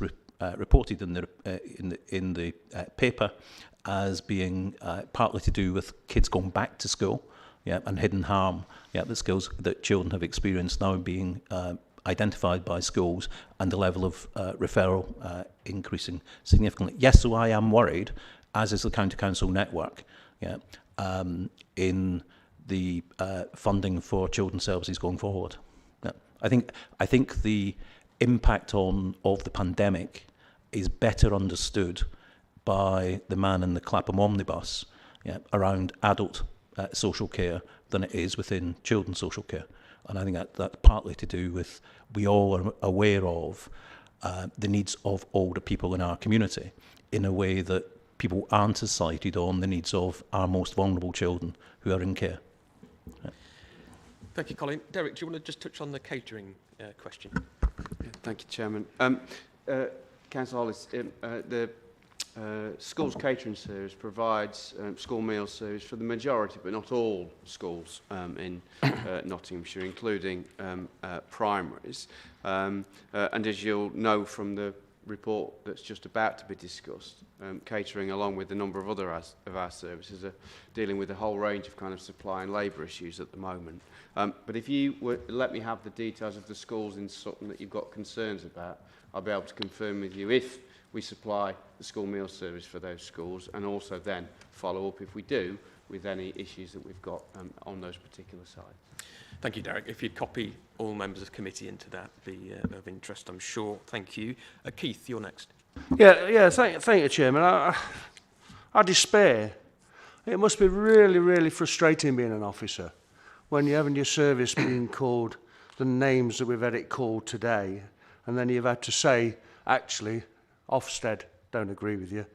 reported in the paper as being partly to do with kids going back to school, yeah, and hidden harm, yeah, the skills that children have experienced now being identified by schools, and the level of referral increasing significantly. Yes, so I am worried, as is the County Council network, yeah, in the funding for children's services going forward. Yeah. I think the impact of the pandemic is better understood by the man in the Clapham omnibus, yeah, around adult social care than it is within children's social care. And I think that's partly to do with, we all are aware of the needs of older people in our community in a way that people aren't as sighted on the needs of our most vulnerable children who are in care. Yeah. Thank you, Colin. Derek, do you want to just touch on the catering question? Yeah, thank you, Chairman. Councillor Hollis, the schools catering service provides school meal service for the majority, but not all schools in Nottinghamshire, including primaries. And as you'll know from the report that's just about to be discussed, catering, along with a number of other of our services, are dealing with a whole range of kind of supply and labour issues at the moment. But if you would let me have the details of the schools in Sutton that you've got concerns about, I'll be able to confirm with you if we supply the school meal service for those schools, and also then follow up, if we do, with any issues that we've got on those particular sites. Thank you, Derek. If you'd copy all members of committee into that, be of interest, I'm sure. Thank you. Keith, you're next. Yeah. Thank you, Chairman. I despair. It must be really, really frustrating being an officer when you're having your service being called the names that we've had it called today, and then you've had to say, actually, Ofsted don't agree with you,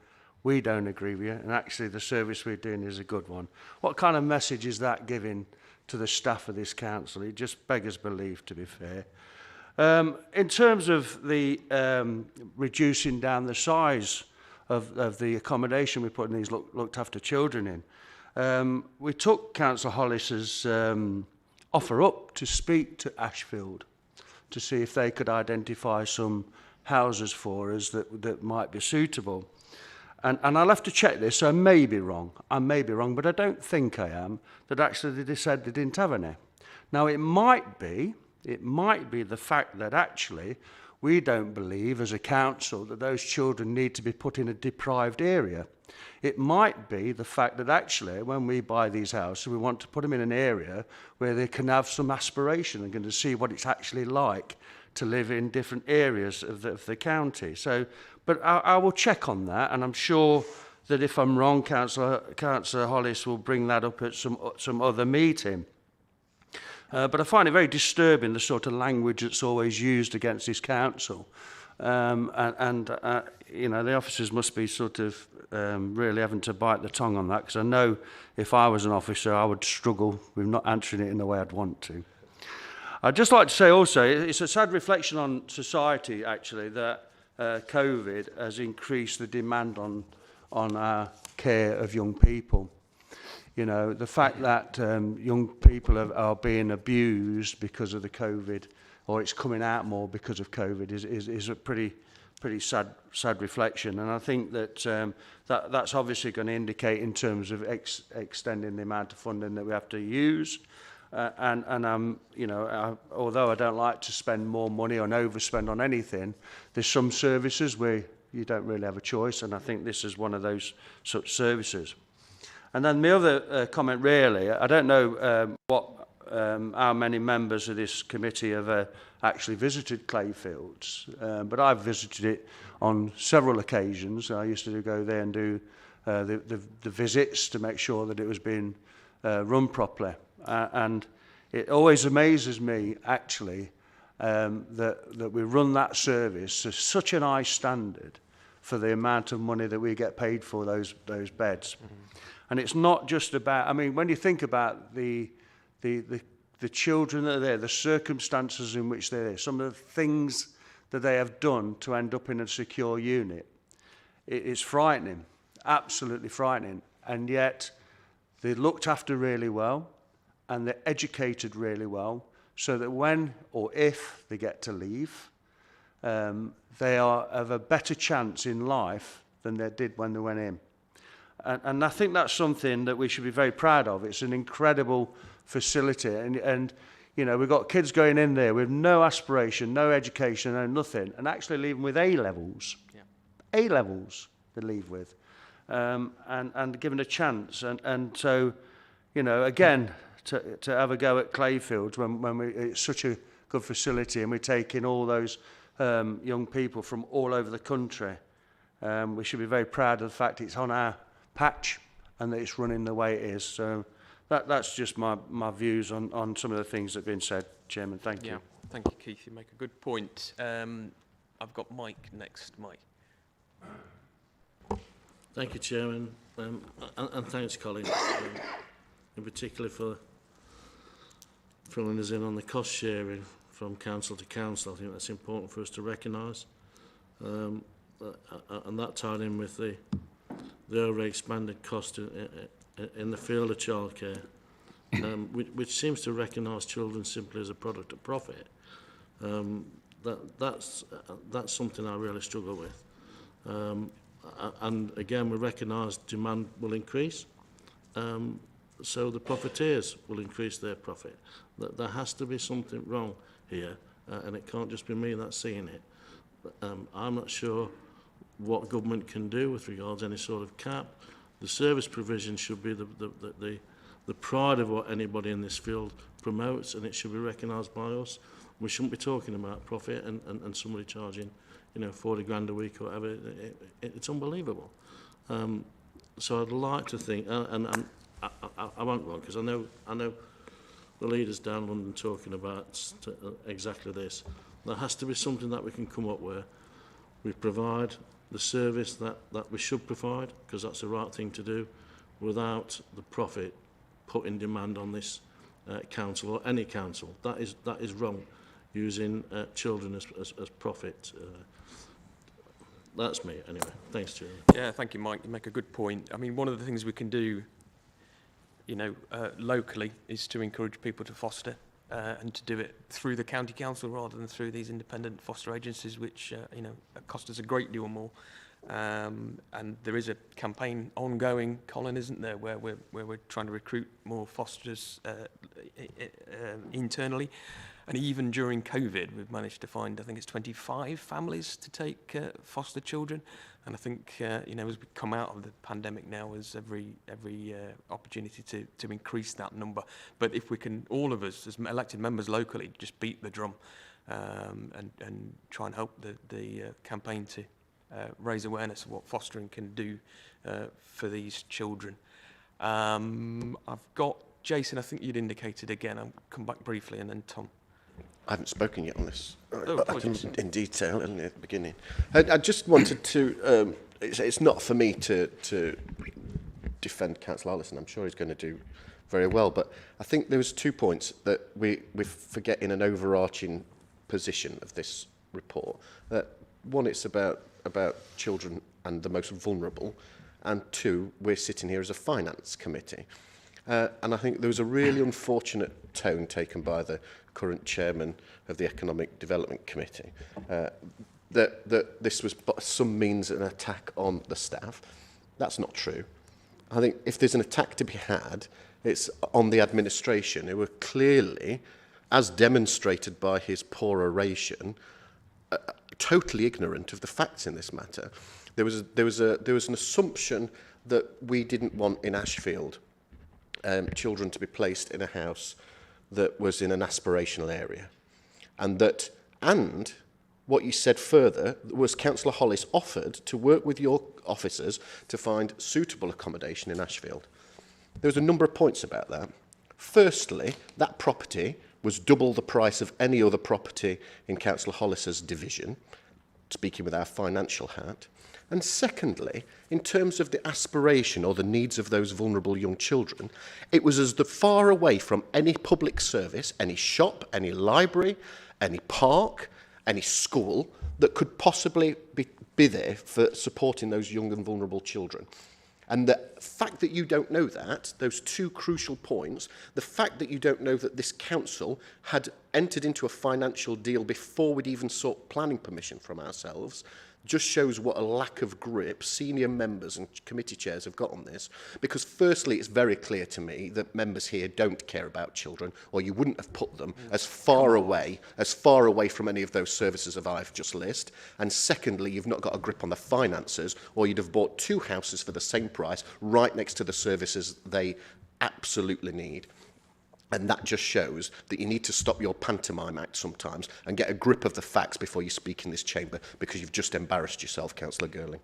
we don't agree with you, and actually the service we're doing is a good one. What kind of message is that giving to the staff of this council? It just beggars belief, to be fair. In terms of the reducing down the size of the accommodation we put in these looked after children in, we took Councillor Hollis's offer up to speak to Ashfield to see if they could identify some houses for us that might be suitable. And I'll have to check this, so I may be wrong, but I don't think I am, that actually they said they didn't have any. Now, it might be the fact that actually we don't believe as a council that those children need to be put in a deprived area. It might be the fact that actually when we buy these houses, we want to put them in an area where they can have some aspiration and going to see what it's actually like to live in different areas of the county. So, but I will check on that, and I'm sure that if I'm wrong, Councillor Hollis will bring that up at some other meeting. But I find it very disturbing, the sort of language that's always used against this council. You know, the officers must be sort of really having to bite the tongue on that, because I know if I was an officer, I would struggle with not answering it in the way I'd want to. I'd just like to say also, it's a sad reflection on society, actually, that COVID has increased the demand on our care of young people. You know, the fact that young people are being abused because of the COVID, or it's coming out more because of COVID, is a pretty sad reflection. And I think that that's obviously going to indicate in terms of extending the amount of funding that we have to use. You know, although I don't like to spend more money or overspend on anything, there's some services where you don't really have a choice, and I think this is one of those such services. And then the other comment, really, I don't know how many members of this committee have actually visited Clayfields, but I've visited it on several occasions. I used to go there and do the visits to make sure that it was being run properly. And it always amazes me, actually, that we run that service to such an high standard for the amount of money that we get paid for those beds. Mm-hmm. And it's not just about, I mean, when you think about the children that are there, the circumstances in which they're there, some of the things that they have done to end up in a secure unit, it's frightening, absolutely frightening. And yet they're looked after really well, and they're educated really well, so that when or if they get to leave, they have a better chance in life than they did when they went in. And I think that's something that we should be very proud of. It's an incredible facility. And you know, we've got kids going in there with no aspiration, no education, no nothing, and actually leaving with A-levels. Yeah. A-levels they leave with. And given a chance. And so, you know, again, to have a go at Clayfields when it's such a good facility and we're taking all those young people from all over the country, we should be very proud of the fact it's on our patch and that it's running the way it is. So that's just my views on some of the things that have been said, Chairman. Thank you. Yeah, thank you, Keith. You make a good point. I've got Mike next. Mike. Thank you, Chairman, and thanks, Colin, in particular for filling us in on the cost sharing from council to council. I think that's important for us to recognise, and that tied in with the over expanded cost in the field of childcare, which seems to recognise children simply as a product of profit. That's something I really struggle with. And again, we recognise demand will increase, so the profiteers will increase their profit. There has to be something wrong here, and it can't just be me that's seeing it. I'm not sure what government can do with regards to any sort of cap. The service provision should be the pride of what anybody in this field promotes, and it should be recognised by us. We shouldn't be talking about profit and somebody charging, you know, 40 grand a week or whatever. It's unbelievable. So I'd like to think, and I won't wrong, because I know the leaders down London talking about exactly this. There has to be something that we can come up with. We provide the service that we should provide, because that's the right thing to do, without the profit putting demand on this council or any council. That is wrong, using children as profit. That's me, anyway. Thanks, Chair. Yeah, thank you, Mike. You make a good point. I mean, one of the things we can do, you know, locally is to encourage people to foster and to do it through the county council rather than through these independent foster agencies, which, you know, cost us a great deal more. And there is a campaign ongoing, Colin, isn't there, where we're trying to recruit more fosters internally. And even during COVID, we've managed to find, I think it's 25 families to take foster children. And I think, you know, as we come out of the pandemic now, there's every opportunity to increase that number. But if we can, all of us, as elected members locally, just beat the drum and try and help the campaign to raise awareness of what fostering can do for these children. I've got Jason, I think you'd indicated again. I'll come back briefly, and then Tom. I haven't spoken yet on this Oh, in detail at the beginning. I just wanted to, it's not for me to defend Councillor Allison. I'm sure he's going to do very well, but I think there was 2 points that we forget in an overarching position of this report. One, it's about children and the most vulnerable, and 2, we're sitting here as a finance committee. And I think there was a really unfortunate tone taken by the current chairman of the Economic Development Committee, that this was by some means an attack on the staff. That's not true. I think if there's an attack to be had, it's on the administration, who were clearly, as demonstrated by his poor oration, totally ignorant of the facts in this matter. There was an assumption that we didn't want in Ashfield children to be placed in a house that was in an aspirational area, and what you said further was Councillor Hollis offered to work with your officers to find suitable accommodation in Ashfield. There was a number of points about that. Firstly, that property was double the price of any other property in Councillor Hollis's division, speaking with our financial hat. And secondly, in terms of the aspiration or the needs of those vulnerable young children, it was as far away from any public service, any shop, any library, any park, any school that could possibly be there for supporting those young and vulnerable children. And the fact that you don't know that, those 2 crucial points, the fact that you don't know that this council had entered into a financial deal before we'd even sought planning permission from ourselves, just shows what a lack of grip senior members and committee chairs have got on this. Because firstly, it's very clear to me that members here don't care about children, or you wouldn't have put them as far away from any of those services as I've just listed. And secondly, you've not got a grip on the finances, or you'd have bought 2 houses for the same price right next to the services they absolutely need. And that just shows that you need to stop your pantomime act sometimes and get a grip of the facts before you speak in this chamber, because you've just embarrassed yourself, Councillor Girling.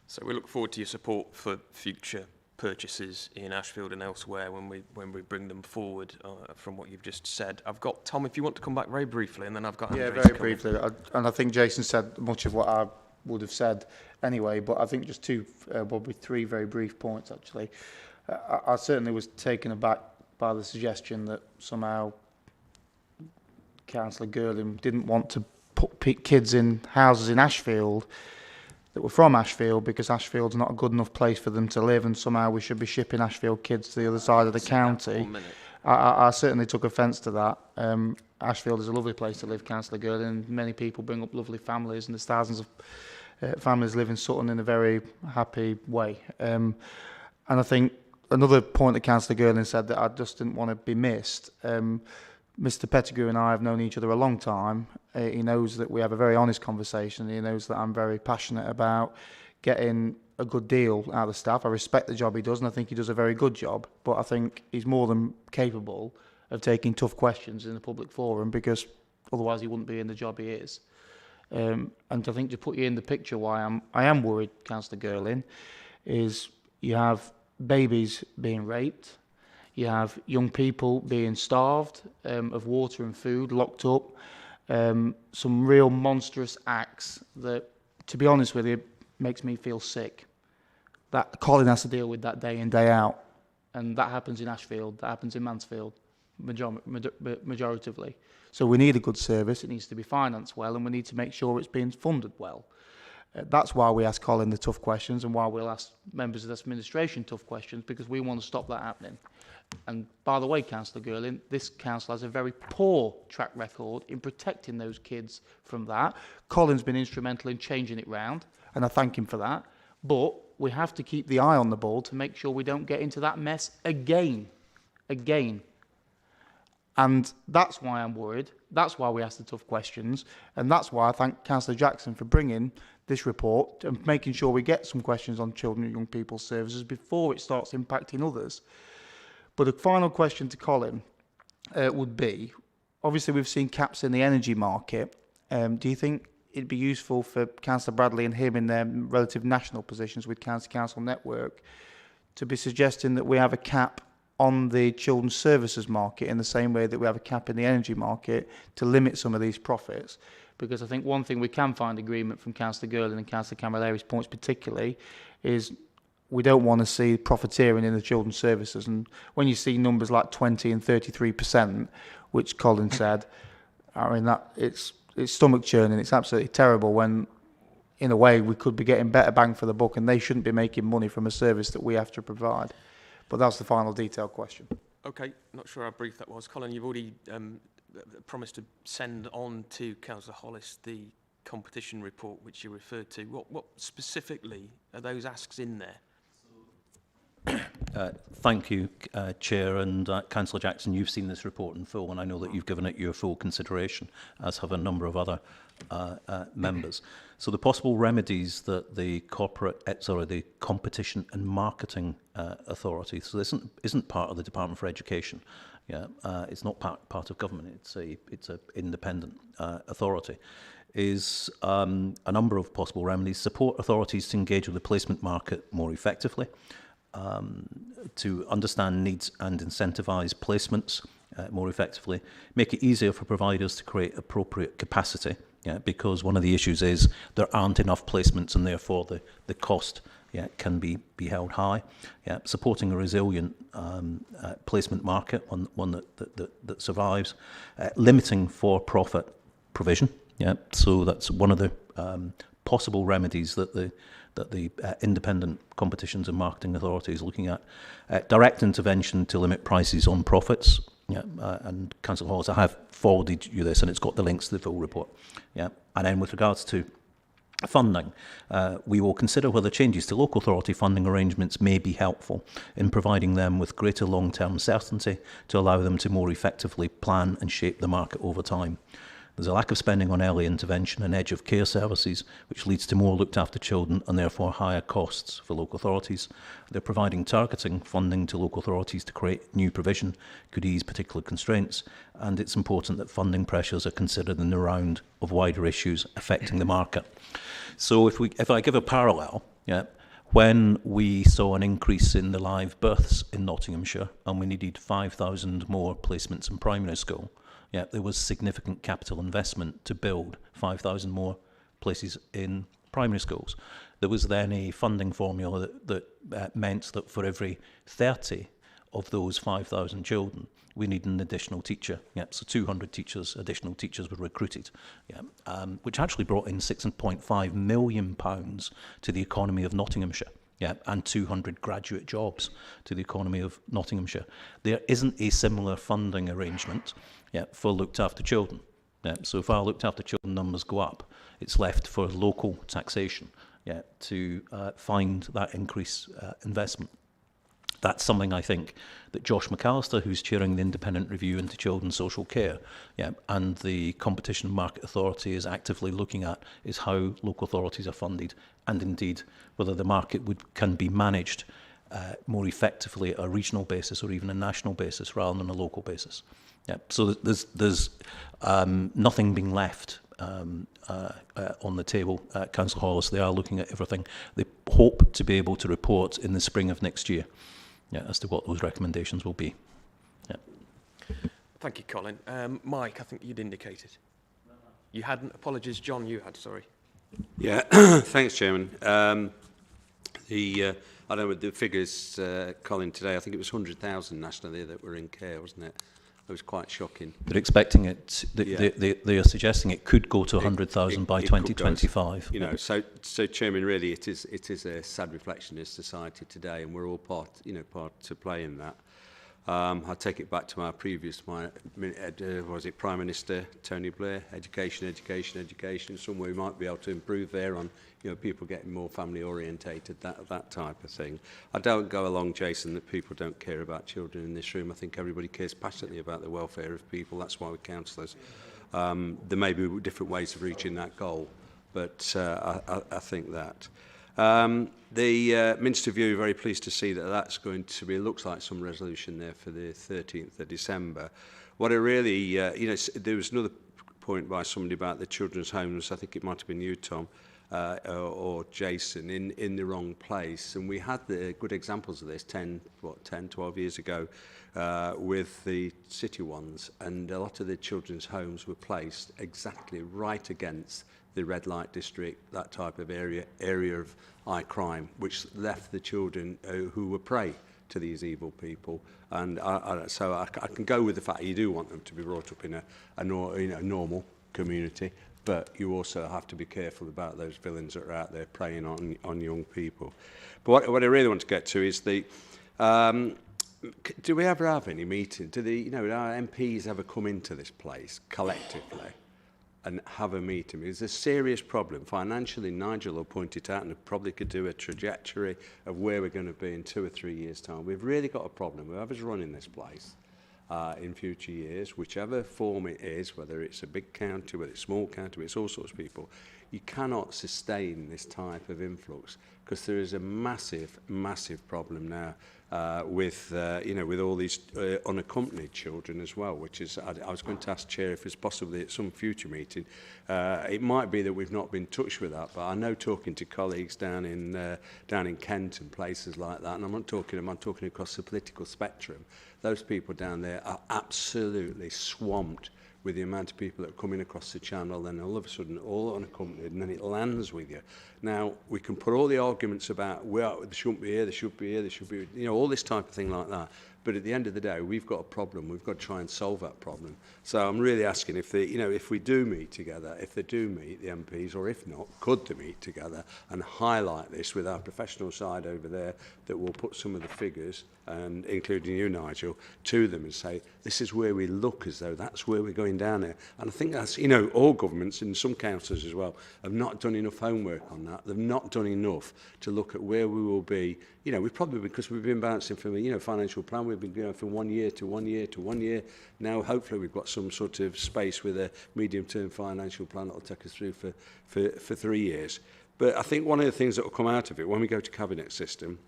So we look forward to your support for future purchases in Ashfield and elsewhere when we bring them forward from what you've just said. I've got Tom, if you want to come back very briefly, and then I've got Andrew. Yeah, very briefly. And I think Jason said much of what I would have said anyway, but I think just 2, probably 3 very brief points actually. I certainly was taken aback by the suggestion that somehow Councillor Girling didn't want to put kids in houses in Ashfield that were from Ashfield because Ashfield's not a good enough place for them to live, and somehow we should be shipping Ashfield kids to the other side of the county. I certainly took offence to that. Ashfield is a lovely place to live, Councillor Girling, and many people bring up lovely families, and there's thousands of families live in Sutton in a very happy way. And I think another point that Councillor Girling said that I just didn't want to be missed. Mr Pettigrew and I have known each other a long time. He knows that we have a very honest conversation. He knows that I'm very passionate about getting a good deal out of the staff. I respect the job he does, and I think he does a very good job. But I think he's more than capable of taking tough questions in the public forum, because otherwise he wouldn't be in the job he is. And I think to put you in the picture why I am worried, Councillor Girling, is you have babies being raped, you have young people being starved of water and food, locked up, some real monstrous acts that, to be honest with you, makes me feel sick. That Colin has to deal with that day in, day out. And that happens in Ashfield, that happens in Mansfield, majoritively. So we need a good service, it needs to be financed well, and we need to make sure it's being funded well. That's why we ask Colin the tough questions, and why we'll ask members of this administration tough questions, because we want to stop that happening. And by the way, Councillor Girling, this council has a very poor track record in protecting those kids from that. Colin's been instrumental in changing it round, and I thank him for that. But we have to keep the eye on the ball to make sure we don't get into that mess again. And that's why I'm worried. That's why we ask the tough questions. And that's why I thank Councillor Jackson for bringing this report and making sure we get some questions on children and young people's services before it starts impacting others. But a final question to Colin would be, obviously we've seen caps in the energy market. Do you think it'd be useful for Councillor Bradley and him in their relative national positions with County Council Network to be suggesting that we have a cap on the children's services market in the same way that we have a cap in the energy market to limit some of these profits? Because I think one thing we can find agreement from Councillor Girling and Councillor Camilleri's points particularly is we don't want to see profiteering in the children's services. And when you see numbers like 20 and 33%, which Colin said, I mean, that it's stomach churning. It's absolutely terrible when, in a way, we could be getting better bang for the buck and they shouldn't be making money from a service that we have to provide. But that's the final detailed question. Okay, not sure how brief that was. Colin, you've already promised to send on to Councillor Hollis the competition report which you referred to. What specifically are those asks in there? Thank you, Chair, and Councillor Jackson, you've seen this report in full, and I know that you've given it your full consideration, as have a number of other members. So the possible remedies that the the Competition and Marketing Authority, so this isn't part of the Department for Education, yeah, it's not part of government, it's a independent authority, is a number of possible remedies. Support authorities to engage with the placement market more effectively, to understand needs and incentivise placements more effectively, make it easier for providers to create appropriate capacity, yeah, because one of the issues is there aren't enough placements and therefore the cost, yeah, can be held high. Yeah, supporting a resilient placement market, one that survives, limiting for-profit provision. Yeah, so that's one of the possible remedies that the independent competitions and marketing authority is looking at. Direct intervention to limit prices on profits. Yeah, and Councillor Hollis, I have forwarded you this and it's got the links to the full report. Yeah, and then with regards to funding, we will consider whether changes to local authority funding arrangements may be helpful in providing them with greater long-term certainty to allow them to more effectively plan and shape the market over time. There's a lack of spending on early intervention and edge of care services, which leads to more looked after children and therefore higher costs for local authorities. They're providing targeting funding to local authorities to create new provision, could ease particular constraints, and it's important that funding pressures are considered in the round of wider issues affecting the market. So if I give a parallel, yeah, when we saw an increase in the live births in Nottinghamshire and we needed 5,000 more placements in primary school, yeah, there was significant capital investment to build 5,000 more places in primary schools. There was then a funding formula that meant that for every 30 of those 5,000 children, we need an additional teacher. Yeah, so 200 additional teachers were recruited, yeah, which actually brought in £6.5 million to the economy of Nottinghamshire. Yeah, and 200 graduate jobs to the economy of Nottinghamshire. There isn't a similar funding arrangement, yeah, for looked after children. Yeah, so if our looked after children numbers go up, it's left for local taxation, yeah, to find that increased investment. That's something I think that Josh McAllister, who's chairing the independent review into children's social care, yeah, and the Competition and Market Authority is actively looking at, is how local authorities are funded, and indeed whether the market can be managed more effectively at a regional basis or even a national basis rather than a local basis. Yeah, so there's nothing being left on the table. Councillor Hollis, they are looking at everything. They hope to be able to report in the spring of next year, yeah, as to what those recommendations will be. Yeah. Thank you, Colin. Mike, I think you'd indicated. You hadn't. Apologies, John, you had, sorry. Yeah, thanks, Chairman. I don't know the figures, Colin, today. I think it was 100,000 nationally that were in care, wasn't it? It was quite shocking. They're expecting it. They are suggesting it could go to 100,000 by 2025. You know, so Chairman, really, it is a sad reflection of society today, and we're all part to play in that. I take it back to my previous, was it Prime Minister Tony Blair? Education. Somewhere we might be able to improve there on, people getting more family orientated, that type of thing. I don't go along, Jason, that people don't care about children in this room. I think everybody cares passionately about the welfare of people. That's why we're councillors. There may be different ways of reaching that goal, but I think that. The Minster View, very pleased to see that that's going to be, looks like some resolution there for the 13th of December. what I really, there was another point by somebody about the children's homes. I think it might have been you, Tom, or Jason, in the wrong place. And we had the good examples of this 10, 12 years ago with the city ones. And a lot of the children's homes were placed exactly right against the red light district, that type of area of high crime, which left the children who were prey to these evil people. And so I can go with the fact you do want them to be brought up in a normal community, but you also have to be careful about those villains that are out there preying on young people. But what I really want to get to is the do we ever have any meeting? Do our MPs ever come into this place collectively and have a meeting? Because there's a serious problem. Financially, Nigel will point it out, and probably could do a trajectory of where we're going to be in 2 or 3 years' time. We've really got a problem. Whoever's running this place in future years, whichever form it is, whether it's a big county, whether it's a small county, whether it's all sorts of people, you cannot sustain this type of influx, because there is a massive, massive problem now with all these unaccompanied children as well, which is, I was going to ask Chair if it's possibly at some future meeting. It might be that we've not been in touch with that, but I know, talking to colleagues down in Kent and places like that, and I'm talking across the political spectrum, those people down there are absolutely swamped with the amount of people that are coming across the channel, and all of a sudden all unaccompanied, and then it lands with you. Now, we can put all the arguments about, well, they shouldn't be here, they should be here, they should be, all this type of thing like that. But at the end of the day, we've got a problem. We've got to try and solve that problem. So I'm really asking if if we do meet together, if they do meet, the MPs, or if not, could they meet together and highlight this with our professional side over there, that will put some of the figures, and including you, Nigel, to them and say, this is where we look as though that's where we're going down there. And I think that's, all governments and some councils as well have not done enough homework on that. They've not done enough to look at where we will be. We've probably, because we've been bouncing from a financial plan, we've been going from 1 year to 1 year to 1 year. Now, hopefully, we've got some sort of space with a medium-term financial plan that will take us through for 3 years. But I think one of the things that will come out of it, when we go to cabinet system,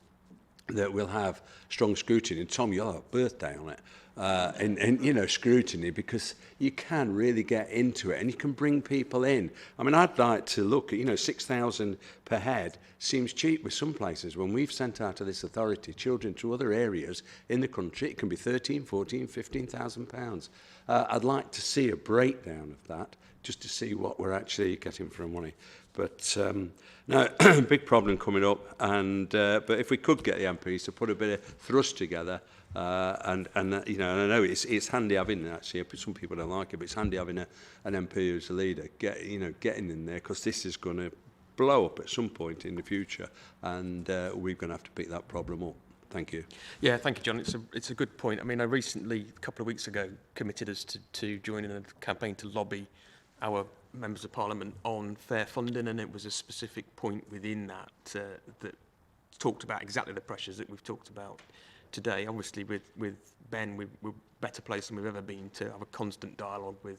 that we'll have strong scrutiny. And Tom, you'll have a birthday on it. And scrutiny, because you can really get into it and you can bring people in. I mean, I'd like to look at, 6,000 per head seems cheap with some places. When we've sent out of this authority children to other areas in the country, it can be 13, 14, 15,000 pounds. I'd like to see a breakdown of that, just to see what we're actually getting for our money. But no, big problem coming up. And but if we could get the MPs to put a bit of thrust together, and I know it's handy having, actually, some people don't like it, but it's handy having an MP who's a leader, getting in there, because this is going to blow up at some point in the future, and we're going to have to pick that problem up. Thank you. Yeah, thank you, John. It's a good point. I mean, I recently, a couple of weeks ago, committed us to join in a campaign to lobby our members of Parliament on fair funding, and it was a specific point within that that talked about exactly the pressures that we've talked about today. Obviously, with Ben, we're better placed than we've ever been to have a constant dialogue with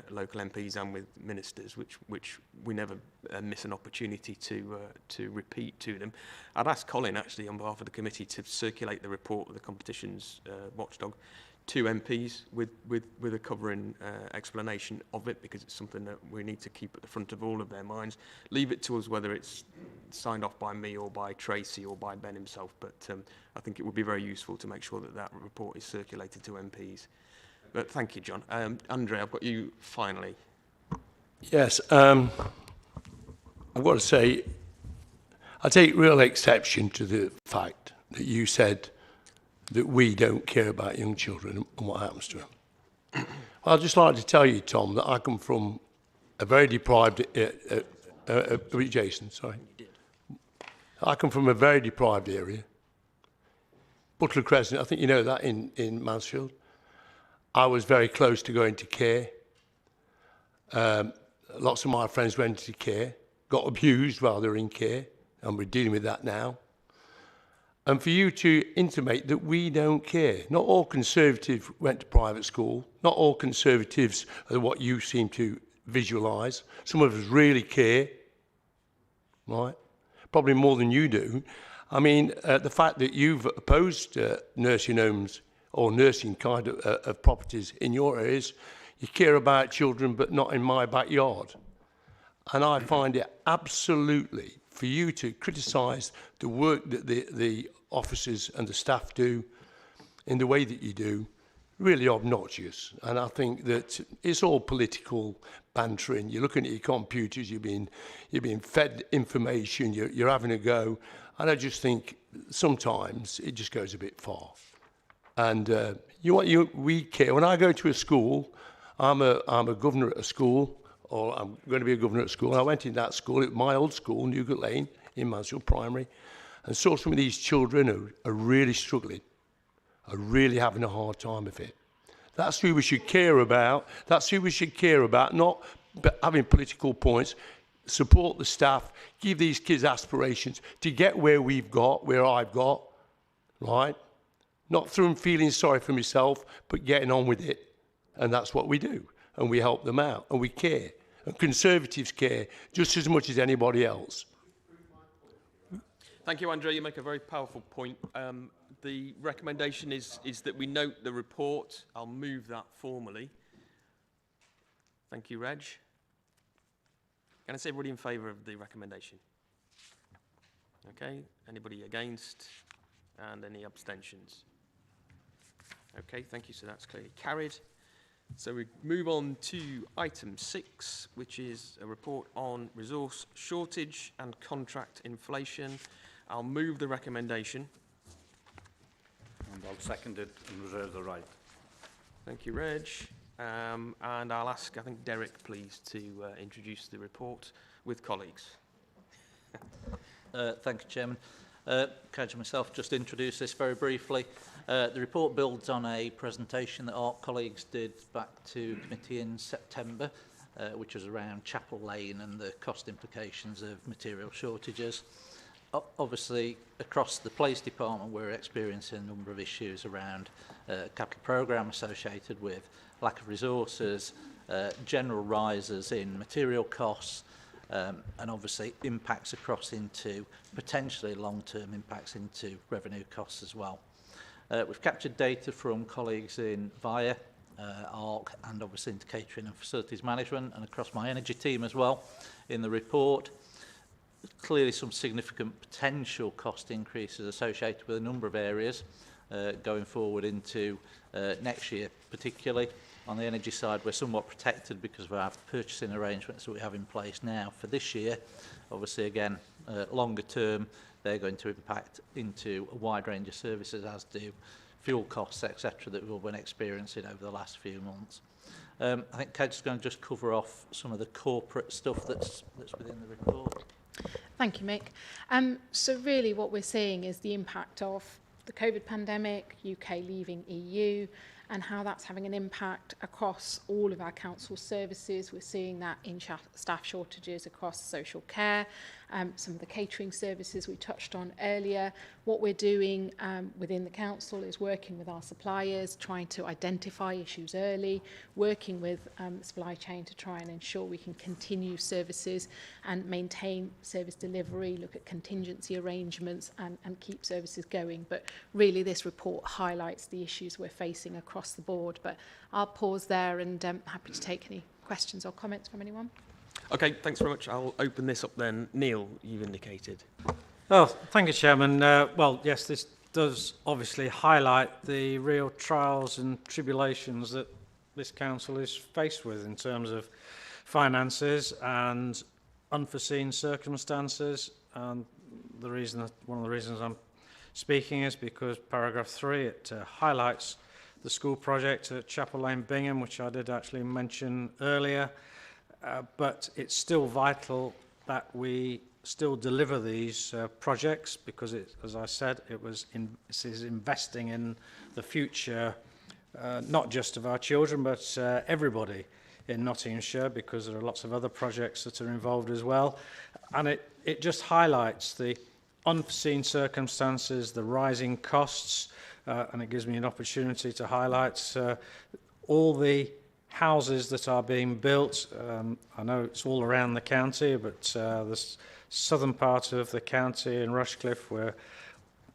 local MPs and with ministers, which we never miss an opportunity to repeat to them. I'd ask Colin, actually, on behalf of the committee, to circulate the report of the competitions watchdog to MPs with a covering explanation of it, because it's something that we need to keep at the front of all of their minds. Leave it to us whether it's signed off by me or by Tracy or by Ben himself, but I think it would be very useful to make sure that report is circulated to MPs. But thank you, John. Andre, I've got you finally. Yes, I've got to say, I take real exception to the fact that you said that we don't care about young children and what happens to them. I'd just like to tell you, Tom, that I come from a very deprived, Jason, sorry. I come from a very deprived area. Butler Crescent, I think you know that, in Mansfield. I was very close to going to care. Lots of my friends went to care, got abused while they were in care, and we're dealing with that now. And for you to intimate that we don't care. Not all Conservatives went to private school. Not all Conservatives are what you seem to visualise. Some of us really care, right? Probably more than you do. I mean, the fact that you've opposed nursing homes or nursing kind of properties in your areas. You care about children, but not in my backyard. And I find it absolutely, for you to criticise the work that the officers and the staff do in the way that you do, really obnoxious. And I think that it's all political bantering. You're looking at your computers, you're being fed information, you're having a go. And I just think sometimes it just goes a bit far. And we care. When I go to a school, I'm a governor at a school, or I'm going to be a governor at a school. I went in that school, it was my old school, Newgate Lane, in Mansfield Primary, and saw some of these children who are really struggling, are really having a hard time of it. That's who we should care about. That's who we should care about, not having political points. Support the staff, give these kids aspirations to get where we've got, where I've got, right? Not through them feeling sorry for myself, but getting on with it. And that's what we do. And we help them out, and we care. And Conservatives care just as much as anybody else. Thank you, Andrea. You make a very powerful point. The recommendation is that we note the report. I'll move that formally. Thank you, Reg. Can I say everybody in favour of the recommendation? Okay. Anybody against? And any abstentions? Okay, thank you. So that's clearly carried. So we move on to item 6, which is a report on resource shortage and contract inflation. I'll move the recommendation. And I'll second it and reserve the right. Thank you, Reg. And I'll ask, I think, Derek, please, to introduce the report with colleagues. Thank you, Chairman. Can I myself just introduce this very briefly? The report builds on a presentation that our colleagues did back to committee in September, which was around Chapel Lane and the cost implications of material shortages. Obviously, across the police department, we're experiencing a number of issues around capital programme associated with lack of resources, general rises in material costs, and obviously impacts across into potentially long-term impacts into revenue costs as well. We've captured data from colleagues in VIA, ARC, and obviously into catering and facilities management, and across my energy team as well in the report. Clearly some significant potential cost increases associated with a number of areas going forward into next year, particularly. On the energy side, we're somewhat protected because of our purchasing arrangements that we have in place now for this year. Obviously, again, longer term, they're going to impact into a wide range of services, as do fuel costs, etc., that we've been experiencing over the last few months. I think Kate's going to just cover off some of the corporate stuff that's within the report. Thank you, Mick. So really what we're seeing is the impact of the COVID pandemic, UK leaving EU, and how that's having an impact across all of our council services. We're seeing that in staff shortages across social care, some of the catering services we touched on earlier. What we're doing within the council is working with our suppliers, trying to identify issues early, working with the supply chain to try and ensure we can continue services and maintain service delivery, look at contingency arrangements and keep services going. But really this report highlights the issues we're facing across the board. But I'll pause there and happy to take any questions or comments from anyone. Okay, thanks very much. I'll open this up then. Neil, you've indicated. Oh, thank you, Chairman. Well, yes, this does obviously highlight the real trials and tribulations that this council is faced with in terms of finances and unforeseen circumstances. And one of the reasons I'm speaking is because paragraph 3, it highlights the school project at Chapel Lane, Bingham, which I did actually mention earlier. But it's still vital that we still deliver these projects because, as I said, it is investing in the future, not just of our children, but everybody in Nottinghamshire, because there are lots of other projects that are involved as well. And it just highlights the unforeseen circumstances, the rising costs, and it gives me an opportunity to highlight all the houses that are being built. I know it's all around the county, but the southern part of the county in Rushcliffe, we're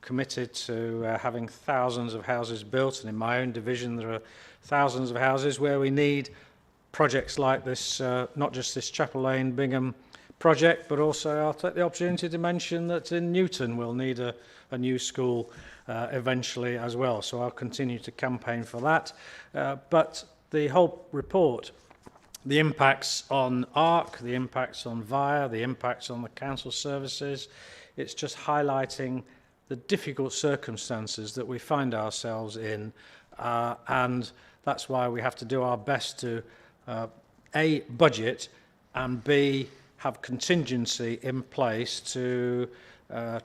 committed to having thousands of houses built, and in my own division there are thousands of houses where we need projects like this, not just this Chapel Lane Bingham project, but also I'll take the opportunity to mention that in Newton we'll need a new school eventually as well. So I'll continue to campaign for that. But the whole report, the impacts on ARC, the impacts on VIA, the impacts on the council services, it's just highlighting the difficult circumstances that we find ourselves in, and that's why we have to do our best to A, budget, and B, have contingency in place to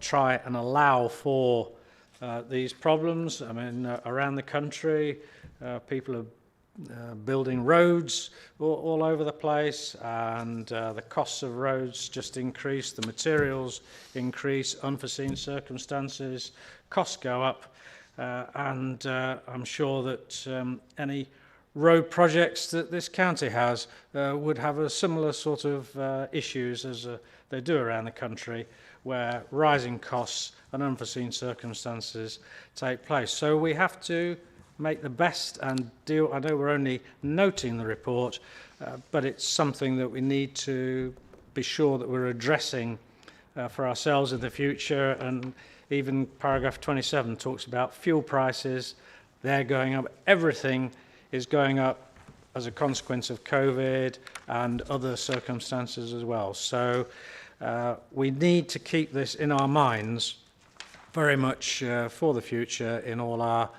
try and allow for these problems. I mean, around the country, people are building roads all over the place, and the costs of roads just increase, the materials increase, unforeseen circumstances, costs go up, and I'm sure that any road projects that this county has would have a similar sort of issues as they do around the country, where rising costs and unforeseen circumstances take place. So we have to make the best and deal. I know we're only noting the report, but it's something that we need to be sure that we're addressing for ourselves in the future. And even paragraph 27 talks about fuel prices. They're going up. Everything is going up as a consequence of COVID and other circumstances as well. So we need to keep this in our minds very much for the future in all our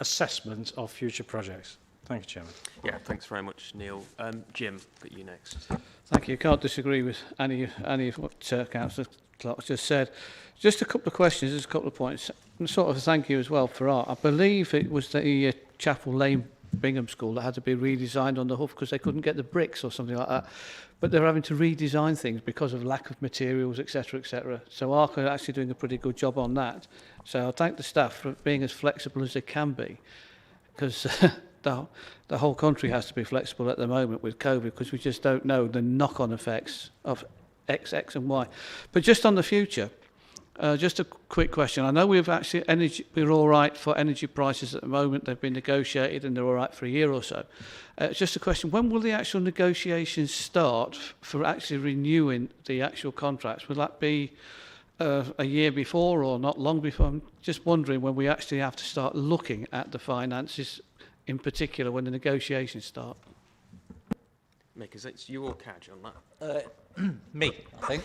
assessment of future projects. Thank you, Chairman. Yeah, thanks very much, Neil. Jim, got you next. Thank you. Can't disagree with any of what Councillor Clark just said. Just a couple of questions, just a couple of points. And sort of a thank you as well for art. I believe it was the Chapel Lane Bingham School that had to be redesigned on the hoof because they couldn't get the bricks or something like that. But they're having to redesign things because of lack of materials, etc., etc. So ARC are actually doing a pretty good job on that. So I thank the staff for being as flexible as they can be, because the whole country has to be flexible at the moment with COVID, because we just don't know the knock-on effects of X, X and Y. But just on the future, just a quick question. I know we're all right for energy prices at the moment. They've been negotiated and they're all right for a year or so. Just a question, when will the actual negotiations start for actually renewing the actual contracts? Will that be a year before or not long before? I'm just wondering when we actually have to start looking at the finances, in particular when the negotiations start. Mick, is it you or Kaj on that? Me, I think.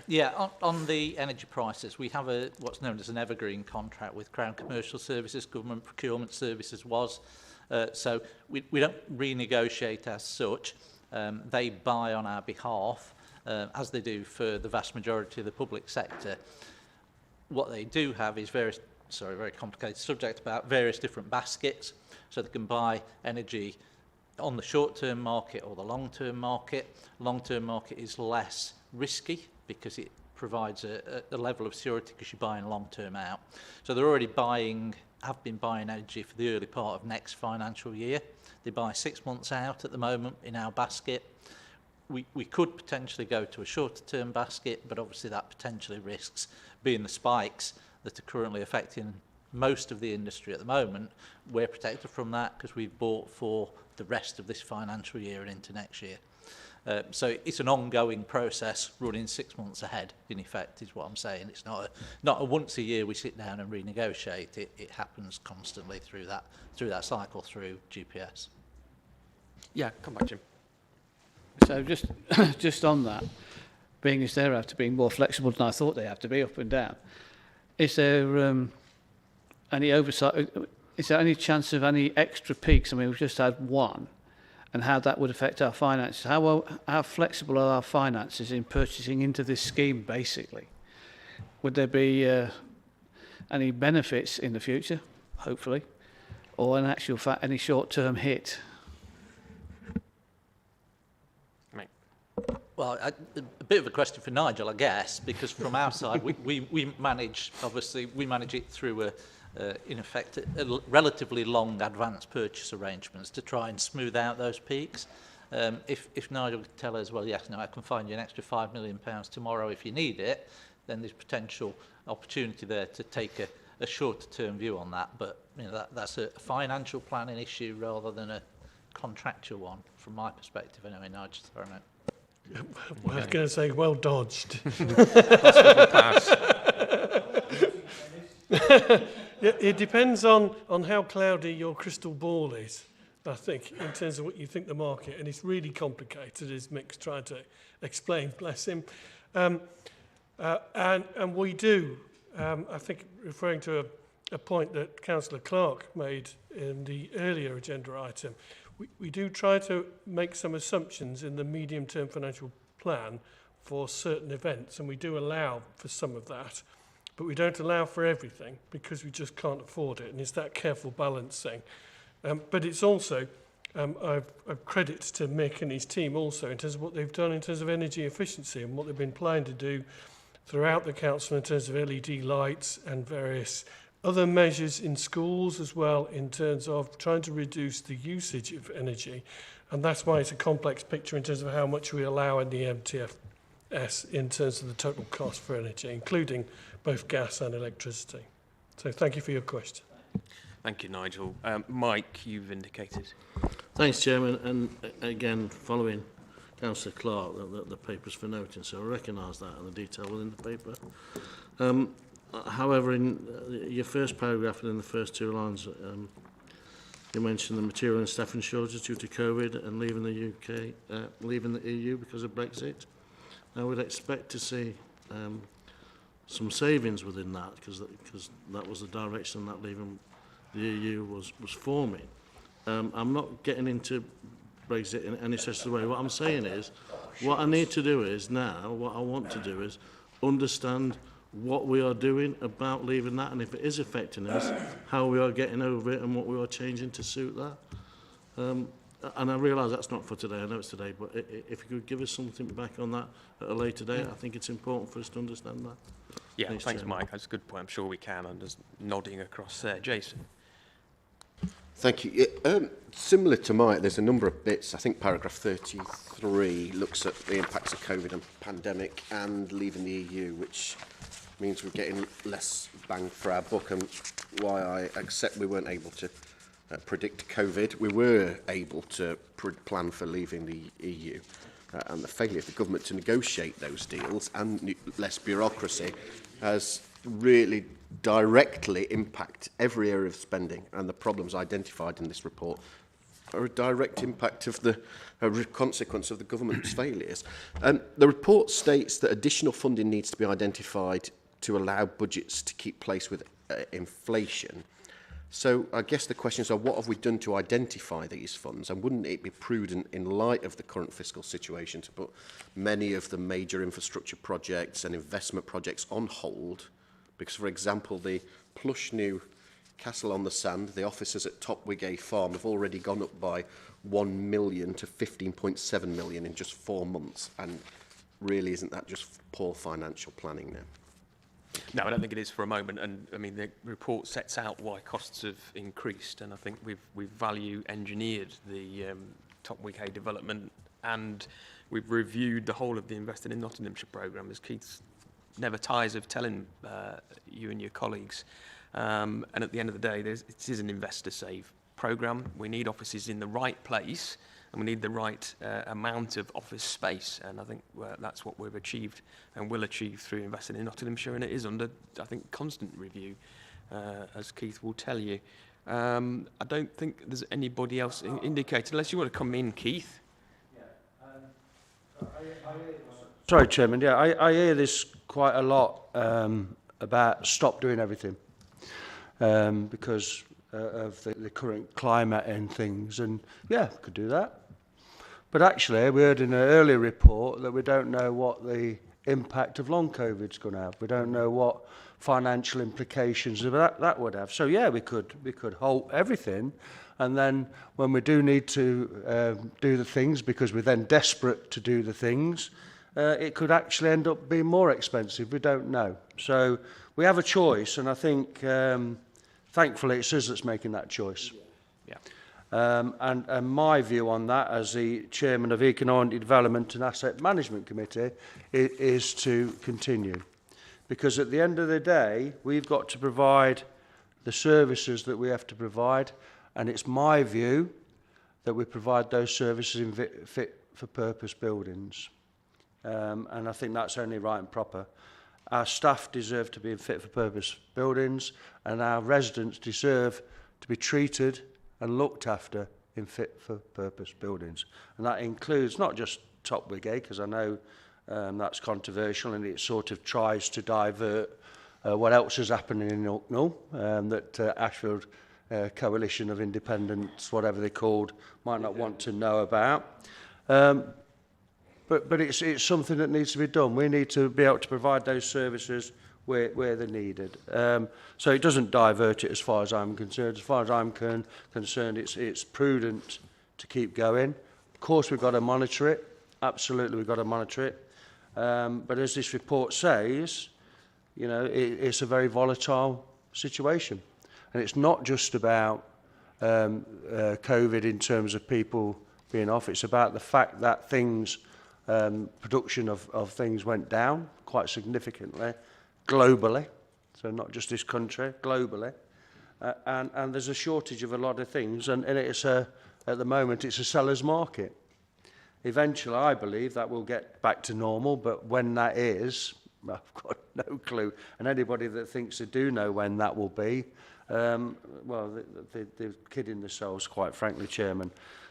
Yeah, on the energy prices, we have what's known as an evergreen contract with Crown Commercial Services, Government Procurement Services was. So we don't renegotiate as such. They buy on our behalf, as they do for the vast majority of the public sector. What they do have is very complicated subject about various different baskets. So they can buy energy on the short-term market or the long-term market. Long-term market is less risky because it provides a level of surety because you're buying long-term out. So they're already have been buying energy for the early part of next financial year. They buy 6 months out at the moment in our basket. We could potentially go to a shorter-term basket, but obviously that potentially risks being the spikes that are currently affecting most of the industry at the moment. We're protected from that because we've bought for the rest of this financial year and into next year. So it's an ongoing process running 6 months ahead, in effect, is what I'm saying. It's not a once a year we sit down and renegotiate. It happens constantly through that cycle through GPS. Yeah, come back, Jim. So just on that, being as they have to be more flexible than I thought they have to be up and down, is there any oversight? Is there any chance of any extra peaks? I mean, we've just had one, and how that would affect our finances. How flexible are our finances in purchasing into this scheme, basically? Would there be any benefits in the future, hopefully, or in actual fact, any short-term hit? Well, a bit of a question for Nigel, I guess, because from our side, we manage it through in effect, a relatively long advance purchase arrangements to try and smooth out those peaks. If Nigel could tell us, well, yes, no, I can find you an extra £5 million tomorrow if you need it, then there's potential opportunity there to take a shorter-term view on that. But you know, that's a financial planning issue rather than a contractual one, from my perspective. Anyway, Nigel, sorry, mate. Well, I was going to say, well dodged. Yeah, it depends on how cloudy your crystal ball is, I think, in terms of what you think the market, and it's really complicated, as Mick's tried to explain, bless him. And we do, I think, referring to a point that Councillor Clark made in the earlier agenda item, we do try to make some assumptions in the medium-term financial plan for certain events, and we do allow for some of that. But we don't allow for everything because we just can't afford it, and it's that careful balancing. But it's also, I've credit to Mick and his team also in terms of what they've done in terms of energy efficiency and what they've been planning to do throughout the council in terms of LED lights and various other measures in schools as well in terms of trying to reduce the usage of energy. And that's why it's a complex picture in terms of how much we allow in the MTFS in terms of the total cost for energy, including both gas and electricity. So thank you for your question. Thank you, Nigel. Mike, you've indicated. Thanks, Chairman. And again, following Councillor Clark, the paper's for noting, so I recognise that and the detail within the paper. However, in your first paragraph and in the first two lines, you mentioned the material and staffing shortages due to COVID and leaving the UK, leaving the EU because of Brexit. I would expect to see some savings within that because that was the direction that leaving the EU was forming. I'm not getting into Brexit in any such way. What I'm saying is, what I need to do is now, what I want to do is understand what we are doing about leaving that, and if it is affecting us, how we are getting over it and what we are changing to suit that. And I realise that's not for today, I know it's today, but if you could give us something back on that at a later date, I think it's important for us to understand that. Yeah, thanks, Mike. That's a good point. I'm sure we can. I'm just nodding across there. Jason. Thank you. Similar to Mike, there's a number of bits. I think paragraph 33 looks at the impacts of COVID and pandemic and leaving the EU, which means we're getting less bang for our buck, and why I accept we weren't able to predict COVID. We were able to plan for leaving the EU, and the failure of the government to negotiate those deals and less bureaucracy has really directly impact every area of spending, and the problems identified in this report are a direct impact of the consequence of the government's failures. The report states that additional funding needs to be identified to allow budgets to keep pace with inflation. So I guess the questions are, what have we done to identify these funds, and wouldn't it be prudent in light of the current fiscal situation to put many of the major infrastructure projects and investment projects on hold? Because, for example, the plush new Castle on the Sand, the offices at Topwigay Farm have already gone up by 1 million to 15.7 million in just 4 months. And really, isn't that just poor financial planning now? No, I don't think it is for a moment. And I mean, the report sets out why costs have increased. And I think we've value engineered the Topwigay development, and we've reviewed the whole of the Invested in Nottinghamshire programme, as Keith's never tires of telling you and your colleagues. And at the end of the day, it is an investor-save programme. We need offices in the right place, and we need the right amount of office space. And I think that's what we've achieved and will achieve through Investing in Nottinghamshire. And it is under, I think, constant review, as Keith will tell you. I don't think there's anybody else indicated, unless you want to come in, Keith. Sorry, Chairman. Yeah, I hear this quite a lot about stop doing everything because of the current climate and things. And yeah, we could do that. But actually, we heard in an earlier report that we don't know what the impact of long COVID's going to have. We don't know what financial implications of that would have. So yeah, we could halt everything. And then when we do need to do the things, because we're then desperate to do the things, it could actually end up being more expensive. We don't know. So we have a choice, and I think, thankfully, it's us that's making that choice. Yeah. And my view on that, as the Chairman of Economic Development and Asset Management Committee, is to continue. Because at the end of the day, we've got to provide the services that we have to provide, and it's my view that we provide those services in fit-for-purpose buildings. And I think that's only right and proper. Our staff deserve to be in fit-for-purpose buildings, and our residents deserve to be treated and looked after in fit-for-purpose buildings. And that includes not just Topwigate, because I know that's controversial, and it sort of tries to divert what else is happening in Hucknall, that Ashfield Coalition of Independents, whatever they're called, might not want to know about. But it's something that needs to be done. We need to be able to provide those services where they're needed. So it doesn't divert it as far as I'm concerned. As far as I'm concerned, it's prudent to keep going. Of course, we've got to monitor it. Absolutely, we've got to monitor it. But as this report says, you know, it's a very volatile situation. And it's not just about COVID in terms of people being off. It's about the fact that production of things went down quite significantly, globally. So not just this country, globally. And there's a shortage of a lot of things. And it's at the moment, it's a seller's market. Eventually, I believe that will get back to normal, but when that is, I've got no clue. And anybody that thinks they do know when that will be, well, they're kidding themselves, quite frankly, Chairman.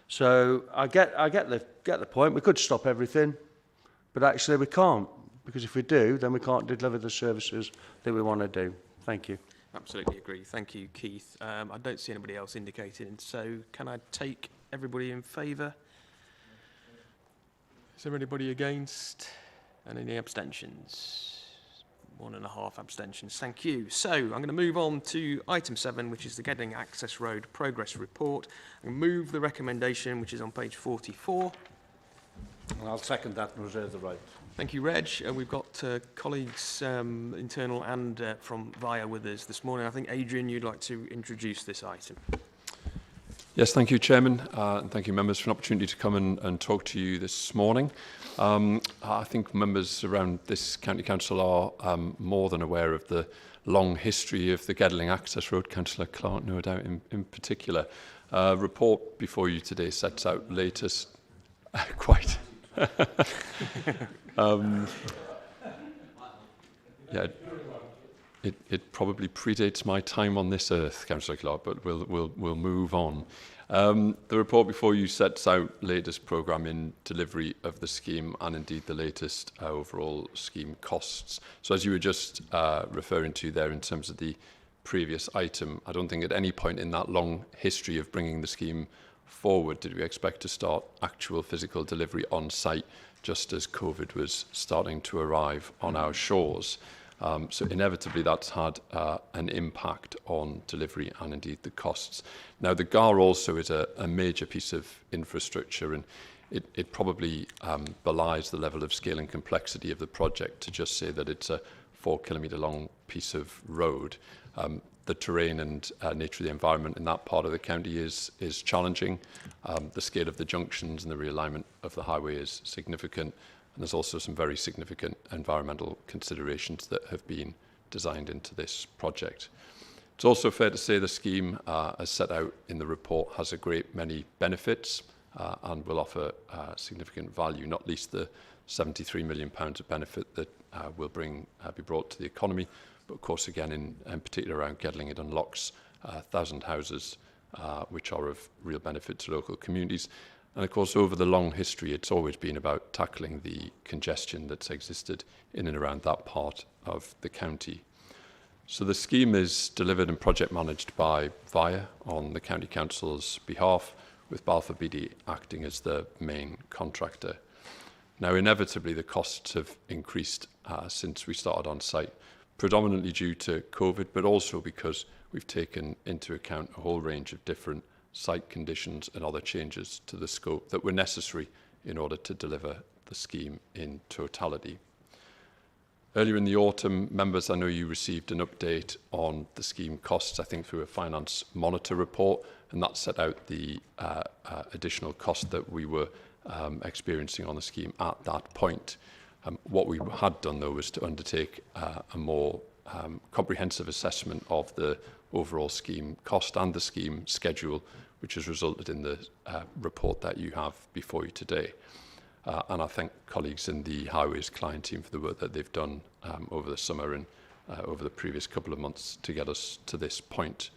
So I get the point. We could stop everything, but actually we can't, because if we do, then we can't deliver the services that we want to do. Thank you. Absolutely agree. Thank you, Keith. I don't see anybody else indicating, so can I take everybody in favour? Is there anybody against? And any abstentions? 1.5 abstentions. Thank you. So I'm going to move on to item 7, which is the Gedling Access Road Progress Report. I'm going to move the recommendation, which is on page 44. And I'll second that and reserve the right. Thank you, Reg. We've got colleagues, internal and from VIA with us this morning. I think, Adrian, you'd like to introduce this item. Yes, thank you, Chairman, and thank you, members, for an opportunity to come and talk to you this morning. I think members around this county council are more than aware of the long history of the Gedling Access Road. Councillor Clark, no doubt, in particular. Report before you today sets out latest, quite. Yeah. It probably predates my time on this earth, Councillor Clark, but we'll move on. The report before you sets out latest programme in delivery of the scheme and indeed the latest overall scheme costs. So as you were just referring to there in terms of the previous item, I don't think at any point in that long history of bringing the scheme forward did we expect to start actual physical delivery on site just as COVID was starting to arrive on our shores. So inevitably that's had an impact on delivery and indeed the costs. Now the GAR also is a major piece of infrastructure, and it probably belies the level of scale and complexity of the project to just say that it's a 4 kilometre long piece of road. The terrain and nature of the environment in that part of the county is challenging. The scale of the junctions and the realignment of the highway is significant. And there's also some very significant environmental considerations that have been designed into this project. It's also fair to say the scheme, as set out in the report, has a great many benefits and will offer significant value, not least the £73 million of benefit that will be brought to the economy. But of course, again, in particular around Gedling, it unlocks 1,000 houses, which are of real benefit to local communities. And of course, over the long history, it's always been about tackling the congestion that's existed in and around that part of the county. So the scheme is delivered and project managed by VIA on the County Council's behalf, with Balfour Beatty acting as the main contractor. Now, inevitably, the costs have increased since we started on site, predominantly due to COVID, but also because we've taken into account a whole range of different site conditions and other changes to the scope that were necessary in order to deliver the scheme in totality. Earlier in the autumn, members, I know you received an update on the scheme costs, I think through a Finance Monitor report, and that set out the additional cost that we were experiencing on the scheme at that point. What we had done, though, was to undertake a more comprehensive assessment of the overall scheme cost and the scheme schedule, which has resulted in the report that you have before you today. And I thank colleagues in the Highways client team for the work that they've done over the summer and over the previous couple of months to get us to this point.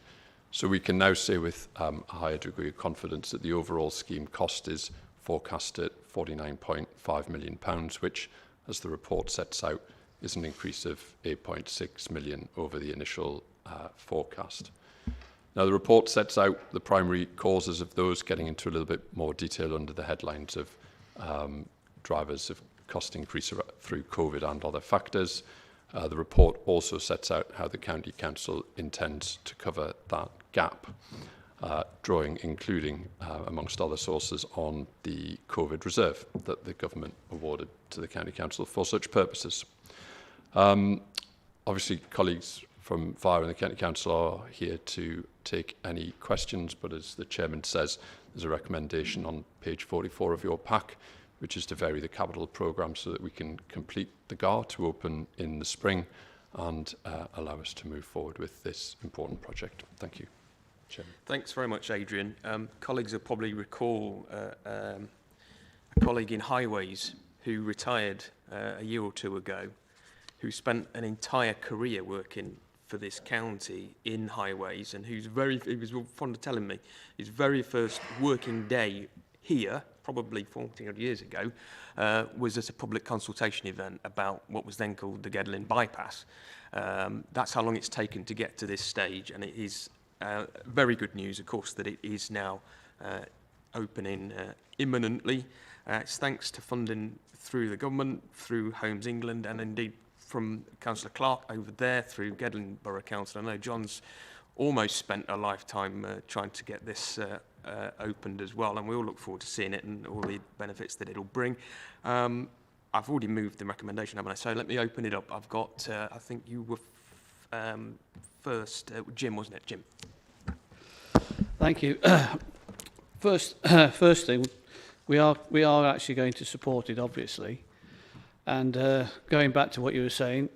So we can now say with a higher degree of confidence that the overall scheme cost is forecast at £49.5 million, which, as the report sets out, is an increase of £8.6 million over the initial forecast. Now, the report sets out the primary causes of those, getting into a little bit more detail under the headlines of drivers of cost increase through COVID and other factors. The report also sets out how the County Council intends to cover that gap, including, amongst other sources, on the COVID reserve that the government awarded to the County Council for such purposes. Obviously, colleagues from Fire and the County Council are here to take any questions, but as the Chairman says, there's a recommendation on page 44 of your pack, which is to vary the capital programme so that we can complete the GAR to open in the spring and allow us to move forward with this important project. Thank you, Chairman. Thanks very much, Adrian. Colleagues will probably recall a colleague in Highways who retired a year or two ago, who spent an entire career working for this county in Highways, and he was fond of telling me his very first working day here, probably 40 odd years ago, was at a public consultation event about what was then called the Gedling bypass. That's how long it's taken to get to this stage, and it is very good news, of course, that it is now opening imminently. It's thanks to funding through the government, through Homes England, and indeed from Councillor Clark over there through Gedling Borough Council. I know John's almost spent a lifetime trying to get this opened as well, and we all look forward to seeing it and all the benefits that it'll bring. I've already moved the recommendation, haven't I? So let me open it up. I've got, I think you were first, Jim, wasn't it? Jim. Thank you. First thing, we are actually going to support it, obviously. And going back to what you were saying,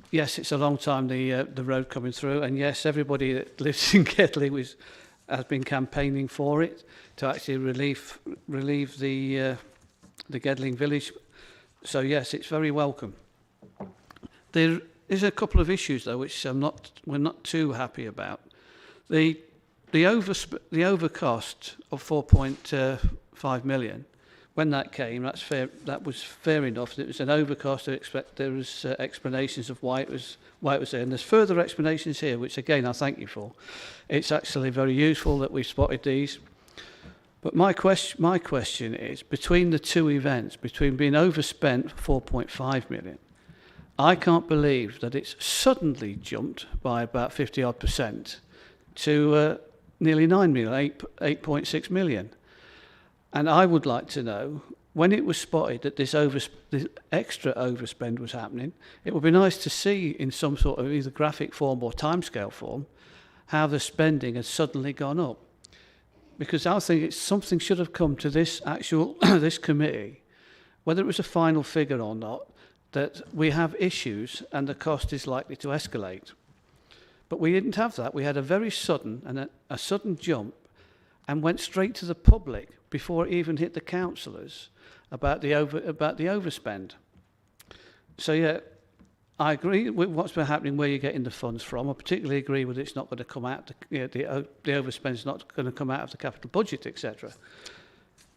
yes, it's a long time, the road coming through, and yes, everybody that lives in Gedling has been campaigning for it to actually relieve the Gedling village. So yes, it's very welcome. There is a couple of issues though which we're not too happy about. The overcost of 4.5 million. When that came, that was fair enough. It was an overcost. There was explanations of why it was there, and there's further explanations here, which again I thank you for. It's actually very useful that we've spotted these. But my question is, between the two events, between being overspent for 4.5 million, I can't believe that it's suddenly jumped by about 50% to nearly 9 million, 8.6 million. And I would like to know, when it was spotted that this extra overspend was happening, it would be nice to see in some sort of either graphic form or timescale form how the spending has suddenly gone up. Because I think something should have come to this this committee, whether it was a final figure or not, that we have issues and the cost is likely to escalate. But we didn't have that. We had a very sudden and a sudden jump, and went straight to the public before it even hit the councillors about the overspend. So yeah, I agree with what's been happening, where you're getting the funds from. I particularly agree with it's not going to come out, the overspend is not going to come out of the capital budget, etc.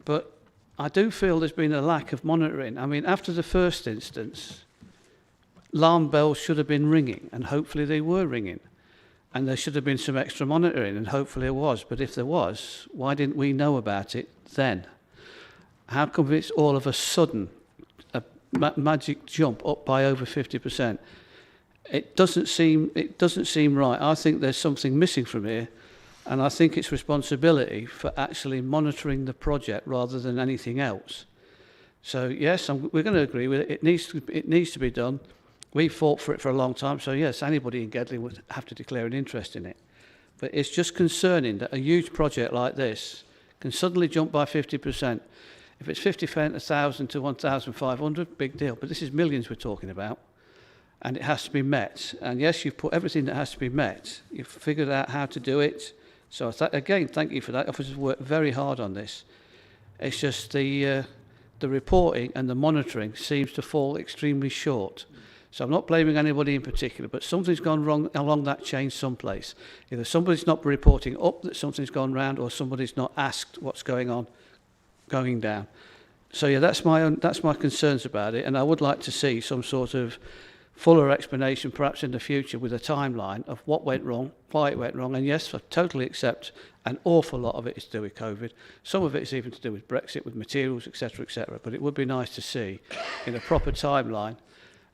But I do feel there's been a lack of monitoring. I mean, after the first instance, alarm bells should have been ringing, and hopefully they were ringing. And there should have been some extra monitoring, and hopefully there was. But if there was, why didn't we know about it then? How come it's all of a sudden a magic jump up by over 50%? It doesn't seem right. I think there's something missing from here, and I think it's responsibility for actually monitoring the project rather than anything else. So yes, we're going to agree with it. It needs to be done. We fought for it for a long time, so yes, anybody in Gedling would have to declare an interest in it. But it's just concerning that a huge project like this can suddenly jump by 50%. If it's 50 cent, 1,000 to 1,500, big deal. But this is millions we're talking about, and it has to be met. And yes, you've put everything that has to be met. You've figured out how to do it. So again, thank you for that. Officers worked very hard on this. It's just the reporting and the monitoring seems to fall extremely short. So I'm not blaming anybody in particular, but something's gone wrong along that chain someplace. Either somebody's not reporting up that something's gone round, or somebody's not asked what's going on, going down. So yeah, that's my concerns about it, and I would like to see some sort of fuller explanation, perhaps in the future, with a timeline of what went wrong, why it went wrong. And yes, I totally accept an awful lot of it is to do with COVID. Some of it is even to do with Brexit, with materials, etc., etc. But it would be nice to see in a proper timeline,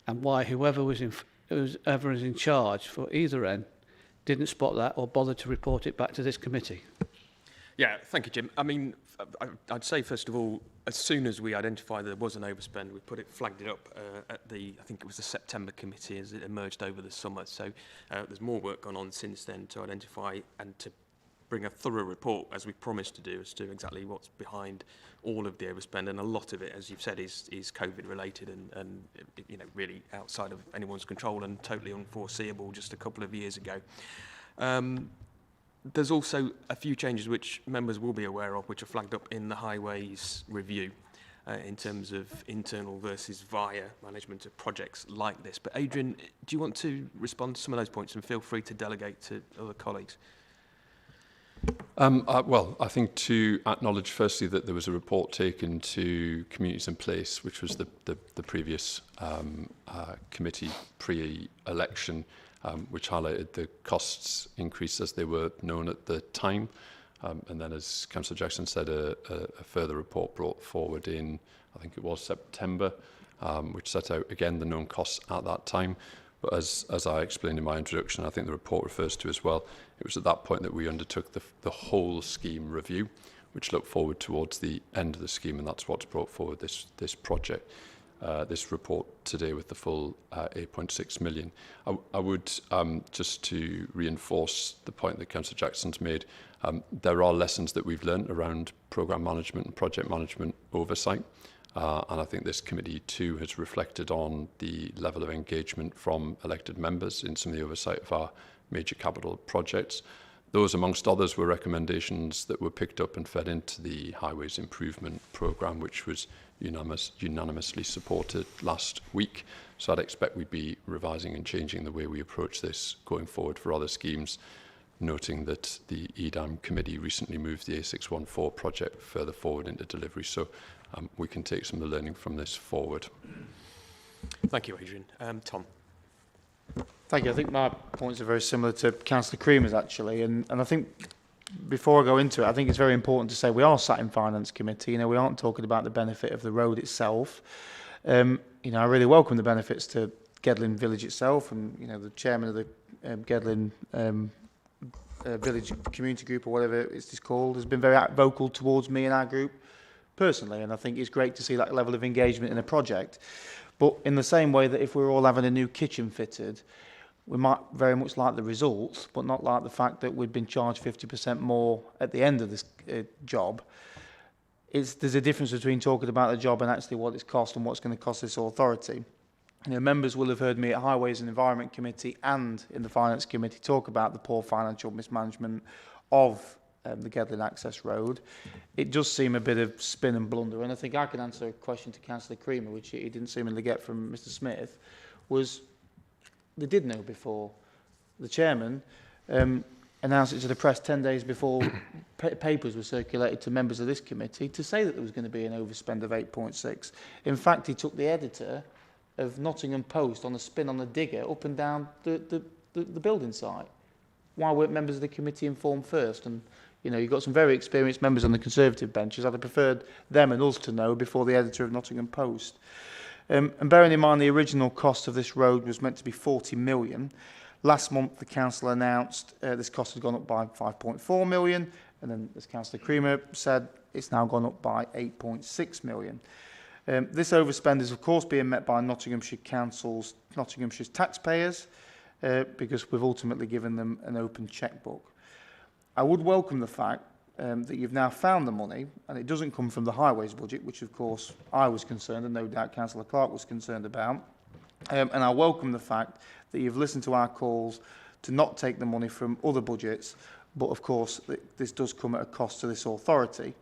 and why whoever was ever is in charge for either end didn't spot that or bother to report it back to this committee. Yeah, thank you, Jim. I mean, I'd say, first of all, as soon as we identified there was an overspend, we flagged it up at I think it was the September committee as it emerged over the summer. So there's more work gone on since then to identify and to bring a thorough report, as we promised to do, as to exactly what's behind all of the overspend. And a lot of it, as you've said, is COVID related and you know, really outside of anyone's control and totally unforeseeable just a couple of years ago. There's also a few changes which members will be aware of, which are flagged up in the Highways review in terms of internal versus via management of projects like this. But Adrian, do you want to respond to some of those points, and feel free to delegate to other colleagues? Well, I think to acknowledge firstly that there was a report taken to Communities in Place, which was the previous committee pre-election, which highlighted the costs increase as they were known at the time. And then, as Councillor Jackson said, a further report brought forward in, I think it was September, which set out again the known costs at that time. But as I explained in my introduction, I think the report refers to as well, it was at that point that we undertook the whole scheme review, which looked forward towards the end of the scheme, and that's what's brought forward this project. This report today with the full 8.6 million. I would, just to reinforce the point that Councillor Jackson's made, there are lessons that we've learned around programme management and project management oversight. And I think this committee too has reflected on the level of engagement from elected members in some of the oversight of our major capital projects. Those, amongst others, were recommendations that were picked up and fed into the Highways Improvement Programme, which was unanimously supported last week. So I'd expect we'd be revising and changing the way we approach this going forward for other schemes, noting that the EDAM committee recently moved the A614 project further forward into delivery. So we can take some of the learning from this forward. Thank you, Adrian. Tom. Thank you. I think my points are very similar to Councillor Creamer's actually, and I think before I go into it, I think it's very important to say we are sat in Finance Committee. You know, we aren't talking about the benefit of the road itself. You know, I really welcome the benefits to Gedlin Village itself, and you know, the chairman of the Gedlin Village Community Group, or whatever it's called, has been very vocal towards me and our group personally, and I think it's great to see that level of engagement in a project. But in the same way that if we were all having a new kitchen fitted, we might very much like the results, but not like the fact that we'd been charged 50% more at the end of this job. There's a difference between talking about the job and actually what it's cost and what's going to cost this authority. You know, members will have heard me at Highways and Environment Committee and in the Finance Committee talk about the poor financial mismanagement of the Gedlin Access Road. It does seem a bit of spin and blunder, and I think I can answer a question to Councillor Creamer, which he didn't seemingly get from Mr Smith, was they did know before. The chairman announced it to the press 10 days before papers were circulated to members of this committee to say that there was going to be an overspend of 8.6. In fact, he took the editor of Nottingham Post on a spin on the digger up and down the building site. Why weren't members of the committee informed first? And you know, you've got some very experienced members on the Conservative benches. I'd have preferred them and us to know before the editor of Nottingham Post. And bearing in mind the original cost of this road was meant to be 40 million. Last month, the council announced this cost had gone up by 5.4 million. And then, as Councillor Creamer said, it's now gone up by 8.6 million. This overspend is, of course, being met by Nottinghamshire Nottinghamshire's taxpayers, because we've ultimately given them an open chequebook. I would welcome the fact, that you've now found the money, and it doesn't come from the highways budget, which of course I was concerned, and no doubt Councillor Clark was concerned about. And I welcome the fact that you've listened to our calls to not take the money from other budgets, but of course this does come at a cost to this authority.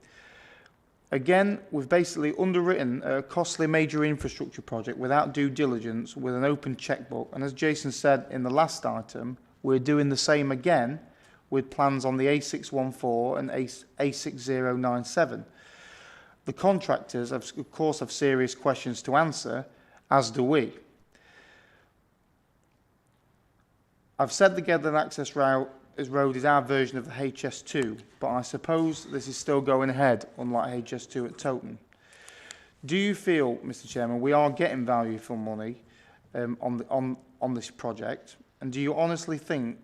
Again, we've basically underwritten a costly major infrastructure project without due diligence with an open chequebook. And as Jason said in the last item, we're doing the same again with plans on the A614 and A6097. The contractors, of course, have serious questions to answer, as do we. I've said the Gedling Access Road is our version of the HS2, but I suppose this is still going ahead, unlike HS2 at Towton. Do you feel, Mr. Chairman, we are getting value for money on this project? And do you honestly think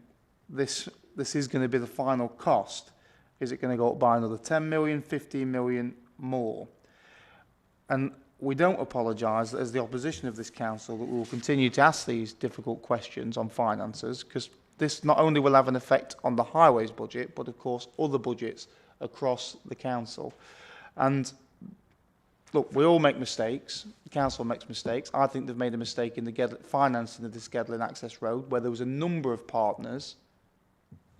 this is going to be the final cost? Is it going to go up by another 10 million, 15 million more? And we don't apologise as the opposition of this council that we will continue to ask these difficult questions on finances, because this not only will have an effect on the highways budget, but of course other budgets across the council. And look, we all make mistakes. The council makes mistakes. I think they've made a mistake in the financing of this Gedling Access Road, where there was a number of partners,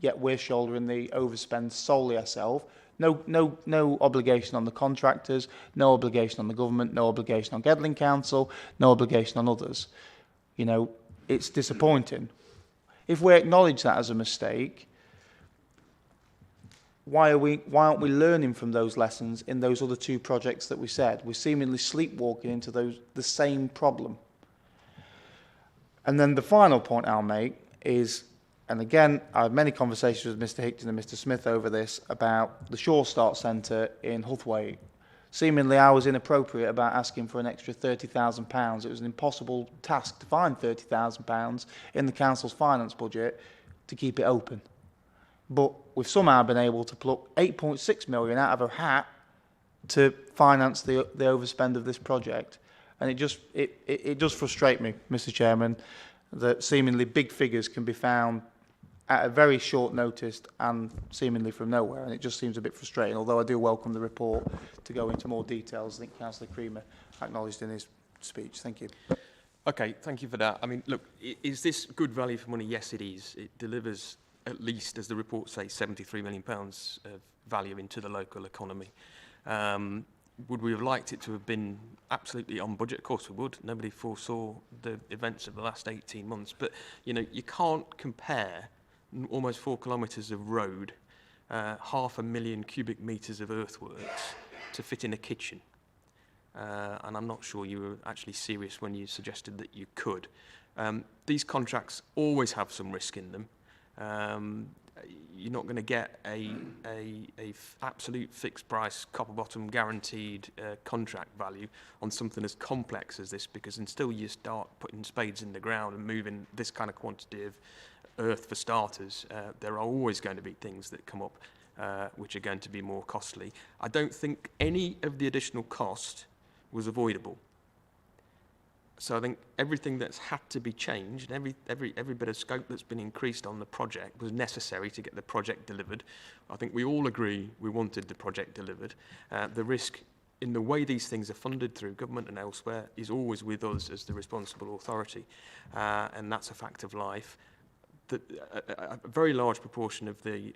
yet we're shouldering the overspend solely ourselves. No obligation on the contractors, no obligation on the government, no obligation on Gedling Council, no obligation on others. You know, it's disappointing. If we acknowledge that as a mistake, why aren't we learning from those lessons in those other two projects that we said? We're seemingly sleepwalking into the same problem. And then the final point I'll make is, and again, I had many conversations with Mr. Hickton and Mr. Smith over this, about the Shore Start Centre in Huthwaite. Seemingly, I was inappropriate about asking for an extra £30,000. It was an impossible task to find £30,000 in the council's finance budget to keep it open. But we've somehow been able to pluck 8.6 million out of a hat to finance the overspend of this project. And it does frustrate me, Mr. Chairman, that seemingly big figures can be found at a very short notice and seemingly from nowhere, and it just seems a bit frustrating, although I do welcome the report to go into more details. I think Councillor Creamer acknowledged in his speech. Thank you. Okay, thank you for that. I mean, look, is this good value for money? Yes, it is. It delivers at least, as the report says, £73 million of value into the local economy. Would we have liked it to have been absolutely on budget? Of course we would. Nobody foresaw the events of the last 18 months. But, you know, you can't compare almost 4 kilometres of road, 500,000 cubic metres of earthworks to fit in a kitchen. And I'm not sure you were actually serious when you suggested that you could. These contracts always have some risk in them. You're not going to get a absolute fixed price, copper bottom guaranteed contract value on something as complex as this, because until you start putting spades in the ground and moving this kind of quantity of earth for starters, there are always going to be things that come up which are going to be more costly. I don't think any of the additional cost was avoidable. So I think everything that's had to be changed, every bit of scope that's been increased on the project was necessary to get the project delivered. I think we all agree we wanted the project delivered. The risk in the way these things are funded through government and elsewhere is always with us as the responsible authority, and that's a fact of life. A very large proportion of the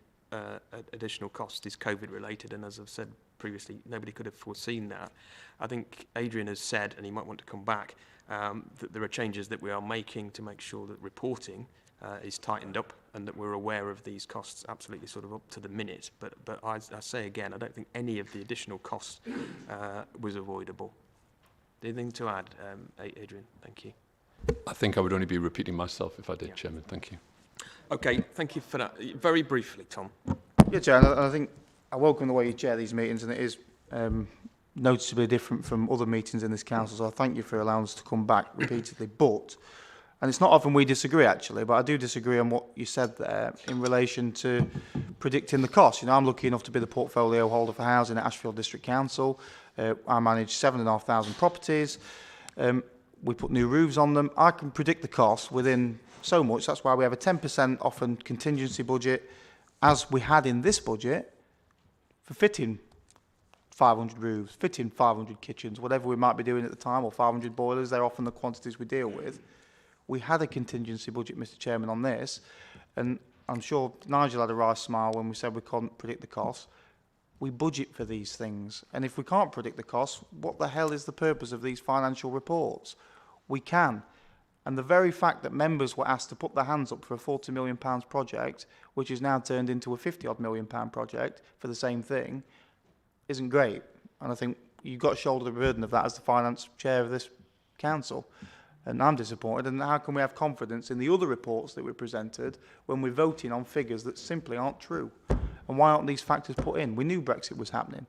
additional cost is COVID related, and as I've said previously, nobody could have foreseen that. I think Adrian has said, and he might want to come back, that there are changes that we are making to make sure that reporting is tightened up and that we're aware of these costs absolutely sort of up to the minute. But I say again, I don't think any of the additional costs was avoidable. Anything to add, Adrian? Thank you. I think I would only be repeating myself if I did, Chairman. Thank you. Okay, thank you for that. Very briefly, Tom. Yeah, Chair, and I think I welcome the way you chair these meetings, and it is noticeably different from other meetings in this council, so I thank you for allowing us to come back repeatedly. But, and it's not often we disagree actually, but I do disagree on what you said there in relation to predicting the cost. You know, I'm lucky enough to be the portfolio holder for housing at Ashfield District Council. I manage 7,500 properties. We put new roofs on them. I can predict the cost within so much. That's why we have a 10% often contingency budget, as we had in this budget, for fitting 500 roofs, fitting 500 kitchens, whatever we might be doing at the time, or 500 boilers. They're often the quantities we deal with. We had a contingency budget, Mr. Chairman, on this, and I'm sure Nigel had a wry smile when we said we couldn't predict the costs. We budget for these things, and if we can't predict the costs, what the hell is the purpose of these financial reports? We can. And the very fact that members were asked to put their hands up for a £40 million project, which is now turned into a £50-odd million project for the same thing, isn't great. And I think you've got to shoulder the burden of that as the finance chair of this council. And I'm disappointed. And how can we have confidence in the other reports that we presented when we're voting on figures that simply aren't true? And why aren't these factors put in? We knew Brexit was happening.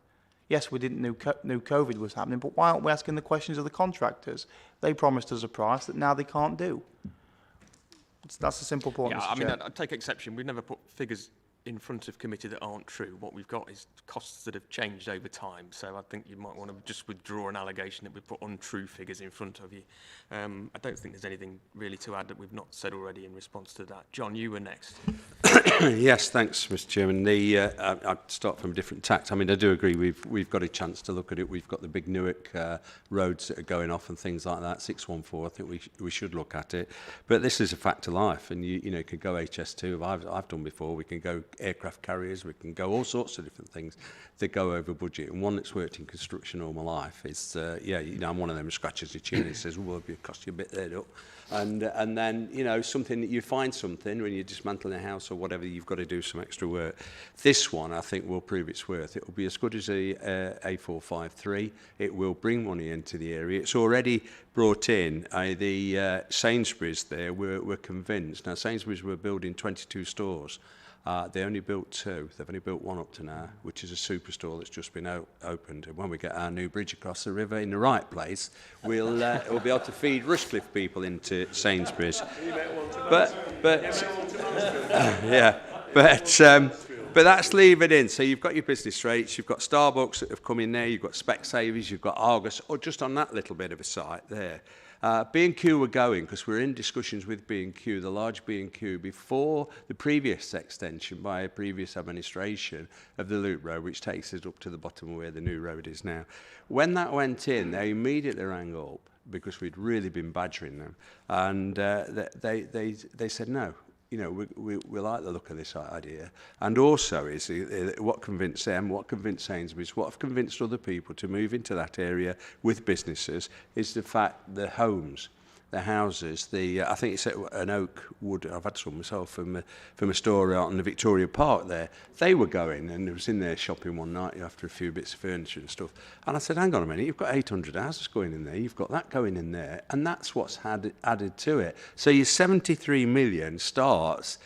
Yes, we didn't know COVID was happening, but why aren't we asking the questions of the contractors? They promised us a price that now they can't do. That's a simple point, Yeah, Mr. I mean, Chair. I take exception. We've never put figures in front of committee that aren't true. What we've got is costs that have changed over time. So I think you might want to just withdraw an allegation that we've put untrue figures in front of you. I don't think there's anything really to add that we've not said already in response to that. John, you were next. Yes, thanks, Mr. Chairman. I'd start from a different tact. I mean, I do agree we've got a chance to look at it. We've got the big Newark roads that are going off and things like that. 614. I think we should look at it. But this is a fact of life, and you know, could go HS2. I've done before. We can go aircraft carriers. We can go all sorts of different things that go over budget. And one that's worked in construction all my life is, yeah, you know, I'm one of them who scratches the chin and says, well, it'll cost you a bit there, and then, you know, something that you find something when you're dismantling a house or whatever, you've got to do some extra work. This one, I think, will prove its worth. It will be as good as a A453. It will bring money into the area. It's already brought in the Sainsbury's there. We're convinced. Now, Sainsbury's were building 22 stores. They only built 2. They've only built 1 up to now, which is a superstore that's just been opened. And when we get our new bridge across the river in the right place, we'll be able to feed Rushcliffe people into Sainsbury's. But that's leaving in. So you've got your business rates, you've got Starbucks that have come in there, you've got Specsavers, you've got Argos, or just on that little bit of a site there. B&Q were going, because we're in discussions with B&Q, the large B&Q, before the previous extension by a previous administration of the Loop Road, which takes us up to the bottom of where the new road is now. When that went in, they immediately rang up, because we'd really been badgering them, and they said no. You know, we like the look of this idea. And also is what convinced them, what convinced Sainsbury's, what have convinced other people to move into that area with businesses is the fact the homes, the houses, I think it's an oak wood, I've had some myself from a store out in the Victoria Park there. They were going, and I was in there shopping one night after a few bits of furniture and stuff. And I said, hang on a minute, you've got 800 houses going in there, you've got that going in there, and that's what's added to it. So your 73 million starts,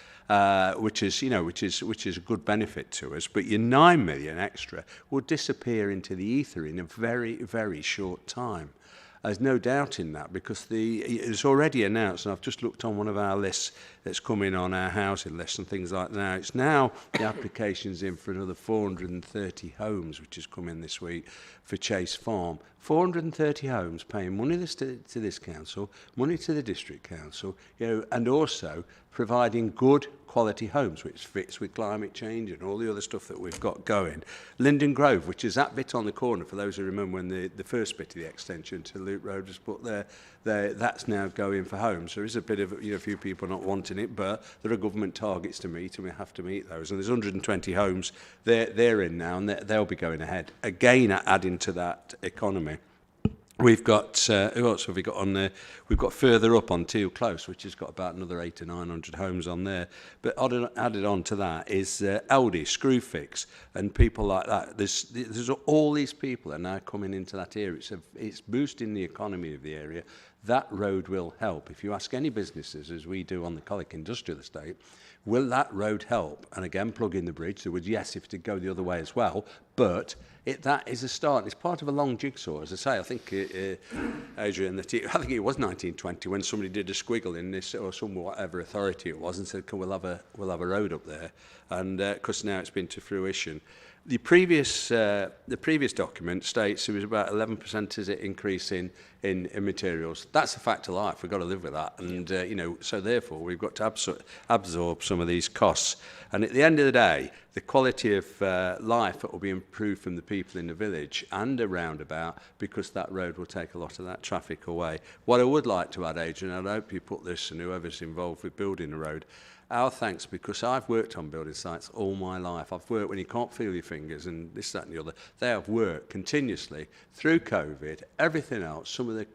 which is a good benefit to us, but your 9 million extra will disappear into the ether in a very, very short time. There's no doubt in that, because it's already announced, and I've just looked on one of our lists that's coming on our housing list and things like that. It's now the application's in for another 430 homes, which has come in this week for Chase Farm. 430 homes paying money to this council, money to the district council, you know, and also providing good quality homes, which fits with climate change and all the other stuff that we've got going. Linden Grove, which is that bit on the corner, for those who remember when the first bit of the extension to Loop Road was put there, that's now going for homes. There is a bit of, you know, a few people not wanting it, but there are government targets to meet, and we have to meet those. And there's 120 homes they're in now, and they'll be going ahead. Again, adding to that economy. We've got, who else have we got on there? We've got further up on Teal Close, which has got about another 800 to 900 homes on there. But added on to that is Aldi, Screwfix, and people like that. There's all these people are now coming into that area. It's boosting the economy of the area. That road will help. If you ask any businesses, as we do on the Collick Industrial Estate, will that road help? And again, plug in the bridge. There would, yes, if it did go the other way as well, but that is a start. It's part of a long jigsaw, as I say. I think, Adrian, I think it was 1920 when somebody did a squiggle in this, or some whatever authority it was, and said, we'll have a road up there. And because now it's been to fruition. The previous document states there was about 11% is it increase in materials. That's a fact of life. We've got to live with that, and you know, so therefore we've got to absorb some of these costs. And at the end of the day, the quality of life that will be improved from the people in the village and around about, because that road will take a lot of that traffic away. What I would like to add, Adrian, and I hope you put this and whoever's involved with building the road, our thanks, because I've worked on building sites all my life. I've worked when you can't feel your fingers and this, that and the other. They have worked continuously through COVID, everything else, some of the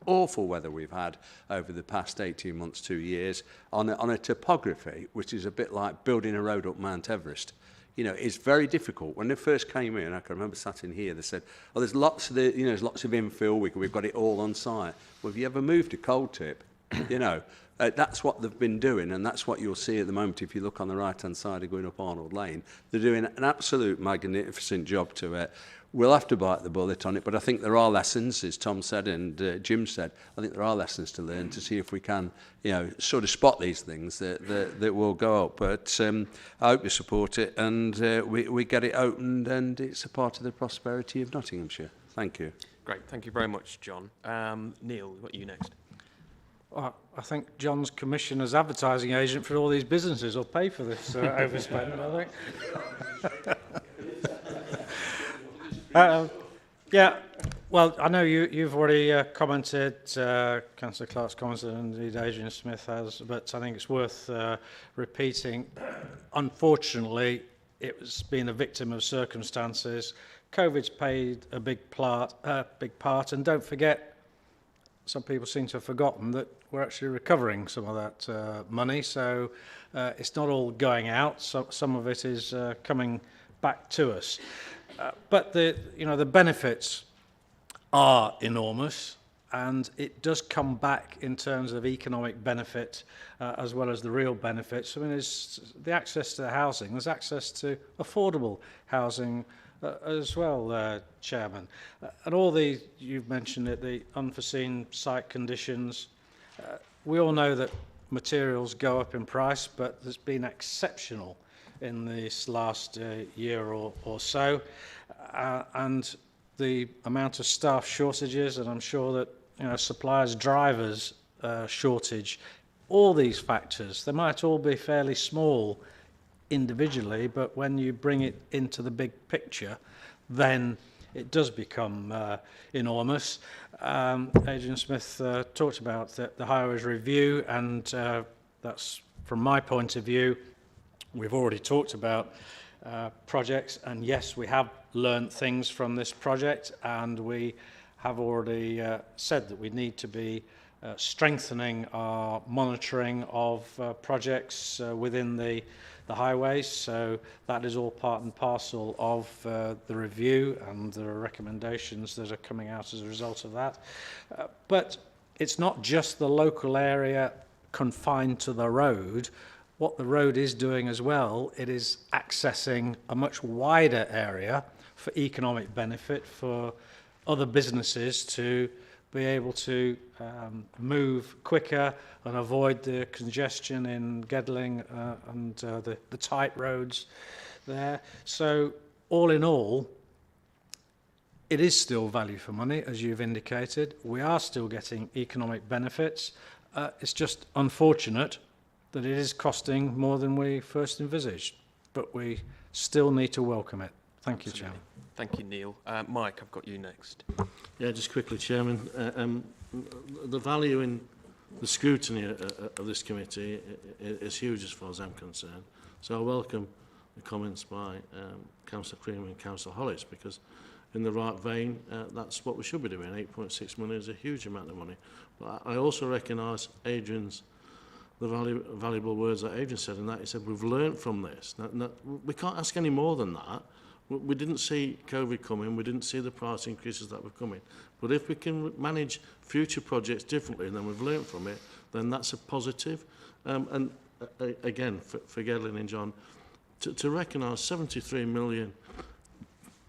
awful weather we've had over the past 18 months, 2 years, on a topography which is a bit like building a road up Mount Everest. You know, it's very difficult. When they first came in, I can remember sat in here, they said, oh, there's lots of there's lots of infill, we've got it all on site. Well, have you ever moved to Cold Tip? You know, that's what they've been doing, and that's what you'll see at the moment if you look on the right-hand side of going up Arnold Lane. They're doing an absolute magnificent job to it. We'll have to bite the bullet on it, but I think there are lessons, as Tom said and Jim said. I think there are lessons to learn to see if we can, you know, sort of spot these things that will go up. But I hope you support it, and we get it opened, and it's a part of the prosperity of Nottinghamshire. Thank you. Great, thank you very much, John. Neil, we've got you next. Well, I think John's commission as advertising agent for all these businesses will pay for this overspend, I think. Yeah, well, I know you've already commented, Councillor Clark's commented, and indeed Adrian Smith has, but I think it's worth repeating. Unfortunately, it's been a victim of circumstances. COVID's played a big part, and don't forget, some people seem to have forgotten that we're actually recovering some of that money, so it's not all going out. So some of it is coming back to us. But the benefits are enormous, and it does come back in terms of economic benefit as well as the real benefits. I mean, there's the access to housing, there's access to affordable housing as well, Chairman. And all you've mentioned it, the unforeseen site conditions. We all know that materials go up in price, but there's been exceptional in this last year or so. And the amount of staff shortages, and I'm sure that suppliers, drivers shortage, all these factors, they might all be fairly small individually, but when you bring it into the big picture, then it does become enormous. Adrian Smith talked about the Highways Review, and that's, from my point of view, we've already talked about projects, and yes, we have learnt things from this project, and we have already said that we need to be strengthening our monitoring of projects within the highways. So that is all part and parcel of the review, and there are recommendations that are coming out as a result of that. But it's not just the local area confined to the road. What the road is doing as well, it is accessing a much wider area for economic benefit for other businesses to be able to move quicker and avoid the congestion in Gedling and the tight roads there. So all in all, it is still value for money, as you've indicated. We are still getting economic benefits. It's just unfortunate that it is costing more than we first envisaged, but we still need to welcome it. Thank you, Chairman. Thank you, Neil. Mike, I've got you next. Yeah, just quickly, Chairman. The value in the scrutiny of this committee is huge as far as I'm concerned. So I welcome the comments by Councillor Cream and Councillor Hollis, because in the right vein, that's what we should be doing. 8.6 million is a huge amount of money. But I also recognise the valuable words that Adrian said, and that he said, we've learnt from this. Now, we can't ask any more than that. We didn't see COVID coming, we didn't see the price increases that were coming. But if we can manage future projects differently and then we've learnt from it, then that's a positive. And again, for Gedling and John, to recognise 73 million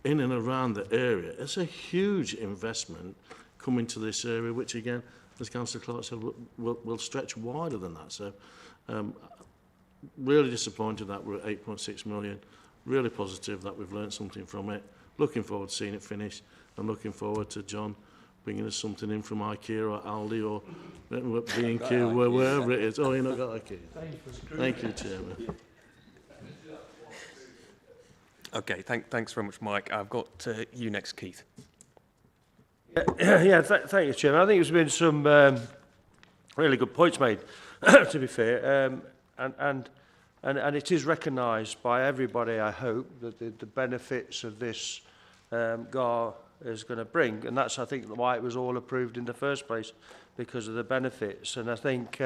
in and around the area, it's a huge investment coming to this area, which again, as Councillor Clark said, will stretch wider than that. So really disappointed that we're at 8.6 million. really positive that we've learnt something from it. Looking forward to seeing it finish. I'm looking forward to John bringing us something in from IKEA or Aldi or B&Q, wherever it is. Oh, you've not got IKEA. Thank you, Chairman. Okay, thanks very much, Mike. I've got you next, Keith. Thank you, Chairman. I think there's been some really good points made, to be fair, and it is recognised by everybody, I hope, that the benefits of this GAR is going to bring, and that's, I think, why it was all approved in the first place, because of the benefits. And I think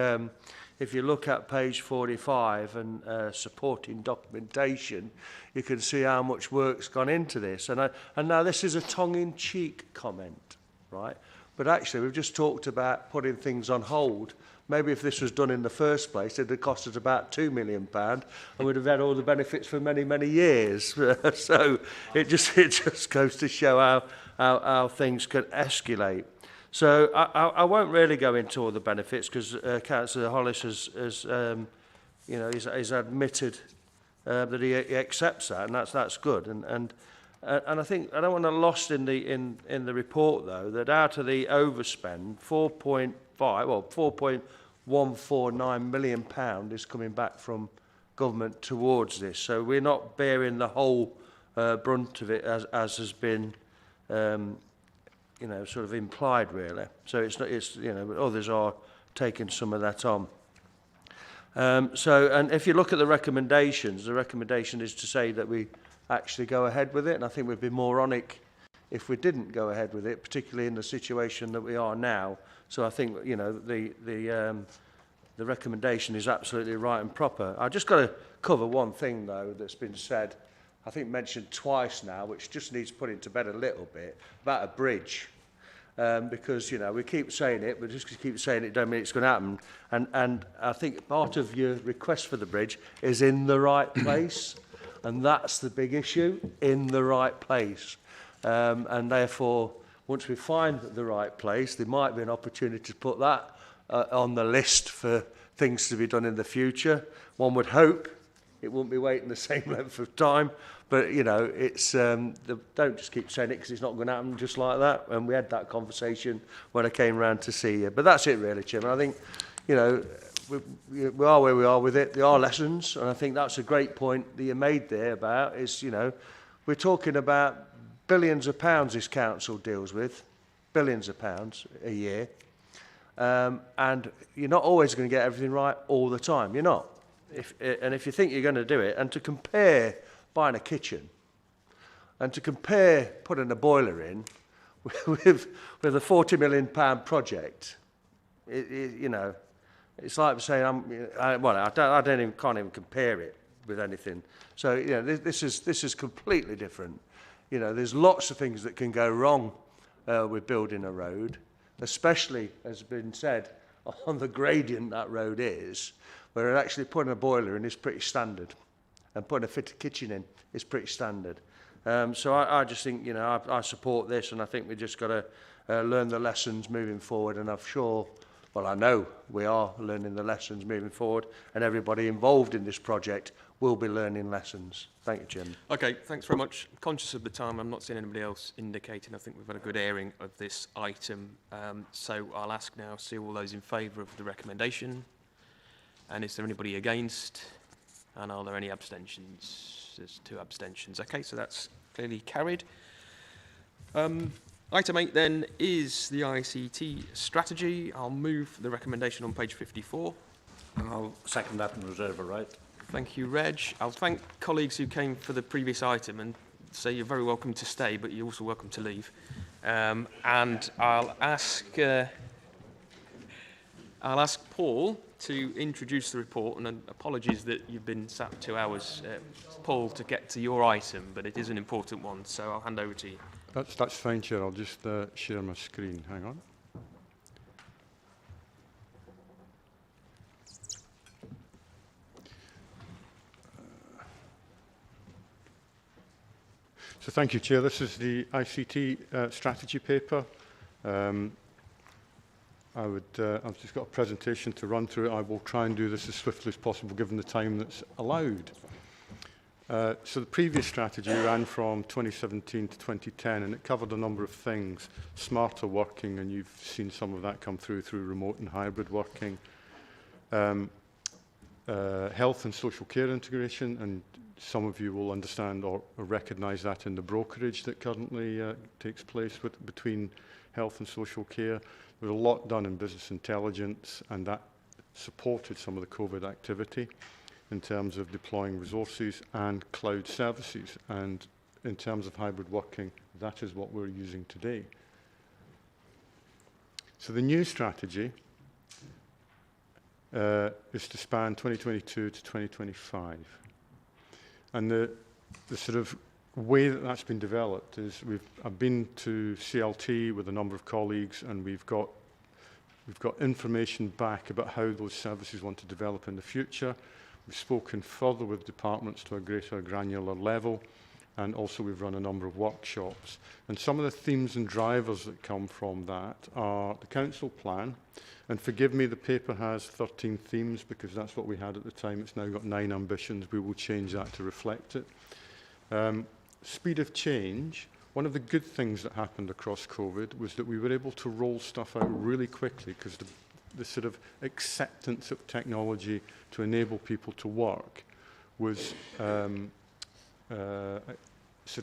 if you look at page 45 and supporting documentation, you can see how much work's gone into this. And now this is a tongue-in-cheek comment, right? But actually, we've just talked about putting things on hold. Maybe if this was done in the first place, it'd have cost us about £2 million, and we'd have had all the benefits for many, many years. So it just goes to show how things can escalate. So I won't really go into all the benefits, because Councillor Hollis has he's admitted that he accepts that, and that's good. And I think I don't want to lost in the report, though, that out of the overspend, 4.149 million pound is coming back from government towards this. So we're not bearing the whole brunt of it as has been sort of implied, really. So others are taking some of that on. And if you look at the recommendation is to say that we actually go ahead with it, and I think we'd be moronic if we didn't go ahead with it, particularly in the situation that we are now. So I think the recommendation is absolutely right and proper. I've just got to cover one thing, though, that's been said, I think mentioned twice now, which just needs putting to bed a little bit, about a bridge. Because, we keep saying it, but just keep saying it don't mean it's going to happen. And I think part of your request for the bridge is in the right place, and that's the big issue, in the right place. And therefore, once we find the right place, there might be an opportunity to put that on the list for things to be done in the future. One would hope it won't be waiting the same length of time, but it's don't just keep saying it, because it's not going to happen just like that. And we had that conversation when I came round to see you. But that's it, really, Chairman. I think we are where we are with it. There are lessons, and I think that's a great point that you made there about is we're talking about billions of pounds this council deals with, billions of pounds a year, and you're not always going to get everything right all the time. You're not. If you think you're going to do it, and to compare buying a kitchen, and to compare putting a boiler in with a £40 million project, it's like saying I can't even compare it with anything. So this is completely different. There's lots of things that can go wrong with building a road, especially, as has been said, on the gradient that road is, where actually putting a boiler in is pretty standard, and putting a fitted kitchen in is pretty standard. So I just think, I support this, and I think we've just got to learn the lessons moving forward, and I know we are learning the lessons moving forward, and everybody involved in this project will be learning lessons. Thank you, Chairman. Okay, thanks very much. Conscious of the time, I'm not seeing anybody else indicating. I think we've had a good airing of this item. So I'll ask now, see all those in favour of the recommendation. And is there anybody against? And are there any abstentions? There's 2 abstentions. Okay, so that's clearly carried. Item 8 then is the ICT strategy. I'll move the recommendation on page 54. And I'll second that and reserve a right. Thank you, Reg. I'll thank colleagues who came for the previous item and say you're very welcome to stay, but you're also welcome to leave. And I'll ask Paul to introduce the report, and apologies that you've been sat 2 hours, Paul, to get to your item, but it is an important one, so I'll hand over to you. That's fine, Chair. I'll just share my screen. Hang on. So thank you, Chair. This is the ICT strategy paper. I've just got a presentation to run through. I will try and do this as swiftly as possible, given the time that's allowed. So the previous strategy ran from 2017 to 2010, and it covered a number of things. Smarter working, and you've seen some of that come through remote and hybrid working. Health and social care integration, and some of you will understand or recognise that in the brokerage that currently takes place between health and social care. There was a lot done in business intelligence, and that supported some of the COVID activity in terms of deploying resources and cloud services. And in terms of hybrid working, that is what we're using today. So the new strategy is to span 2022 to 2025. And the sort of way that that's been developed is I've been to CLT with a number of colleagues, and we've got information back about how those services want to develop in the future. We've spoken further with departments to a greater granular level, and also we've run a number of workshops. And some of the themes and drivers that come from that are the council plan. And forgive me, the paper has 13 themes because that's what we had at the time. It's now got 9 ambitions. We will change that to reflect it. Speed of change. One of the good things that happened across COVID was that we were able to roll stuff out really quickly because the sort of acceptance of technology to enable people to work was sort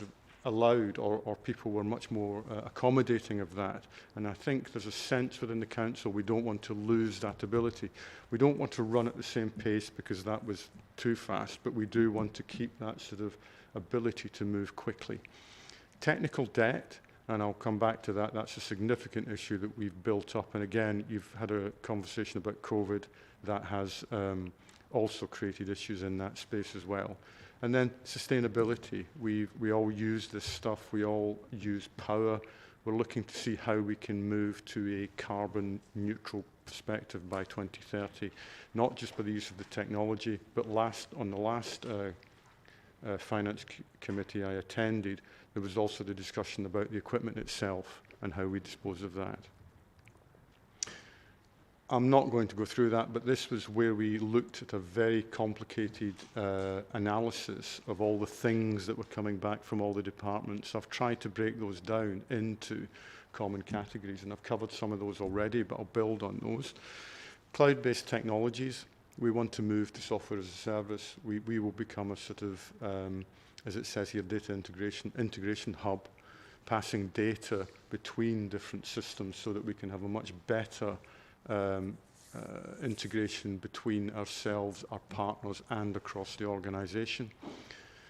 of allowed, or people were much more accommodating of that. And I think there's a sense within the council we don't want to lose that ability. We don't want to run at the same pace because that was too fast, but we do want to keep that sort of ability to move quickly. Technical debt, and I'll come back to that, that's a significant issue that we've built up. And again, you've had a conversation about COVID that has also created issues in that space as well. And then sustainability. We all use this stuff. We all use power. We're looking to see how we can move to a carbon neutral perspective by 2030, not just by the use of the technology, but on the last Finance Committee I attended, there was also the discussion about the equipment itself and how we dispose of that. I'm not going to go through that, but this was where we looked at a very complicated analysis of all the things that were coming back from all the departments. I've tried to break those down into common categories, and I've covered some of those already, but I'll build on those. Cloud-based technologies. We want to move to software as a service. We will become a sort of, as it says here, data integration hub, passing data between different systems so that we can have a much better integration between ourselves, our partners, and across the organisation.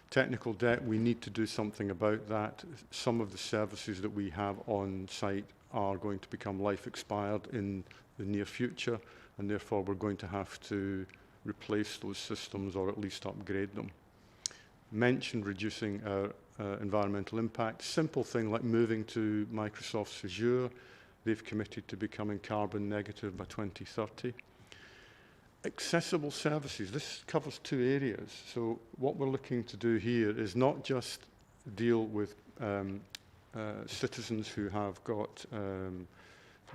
Technical debt, we need to do something about that. Some of the services that we have on site are going to become life expired in the near future, and therefore we're going to have to replace those systems or at least upgrade them. Mentioned reducing our environmental impact. Simple thing like moving to Microsoft's Azure. They've committed to becoming carbon negative by 2030. Accessible services. This covers 2 areas. So what we're looking to do here is not just deal with citizens who have got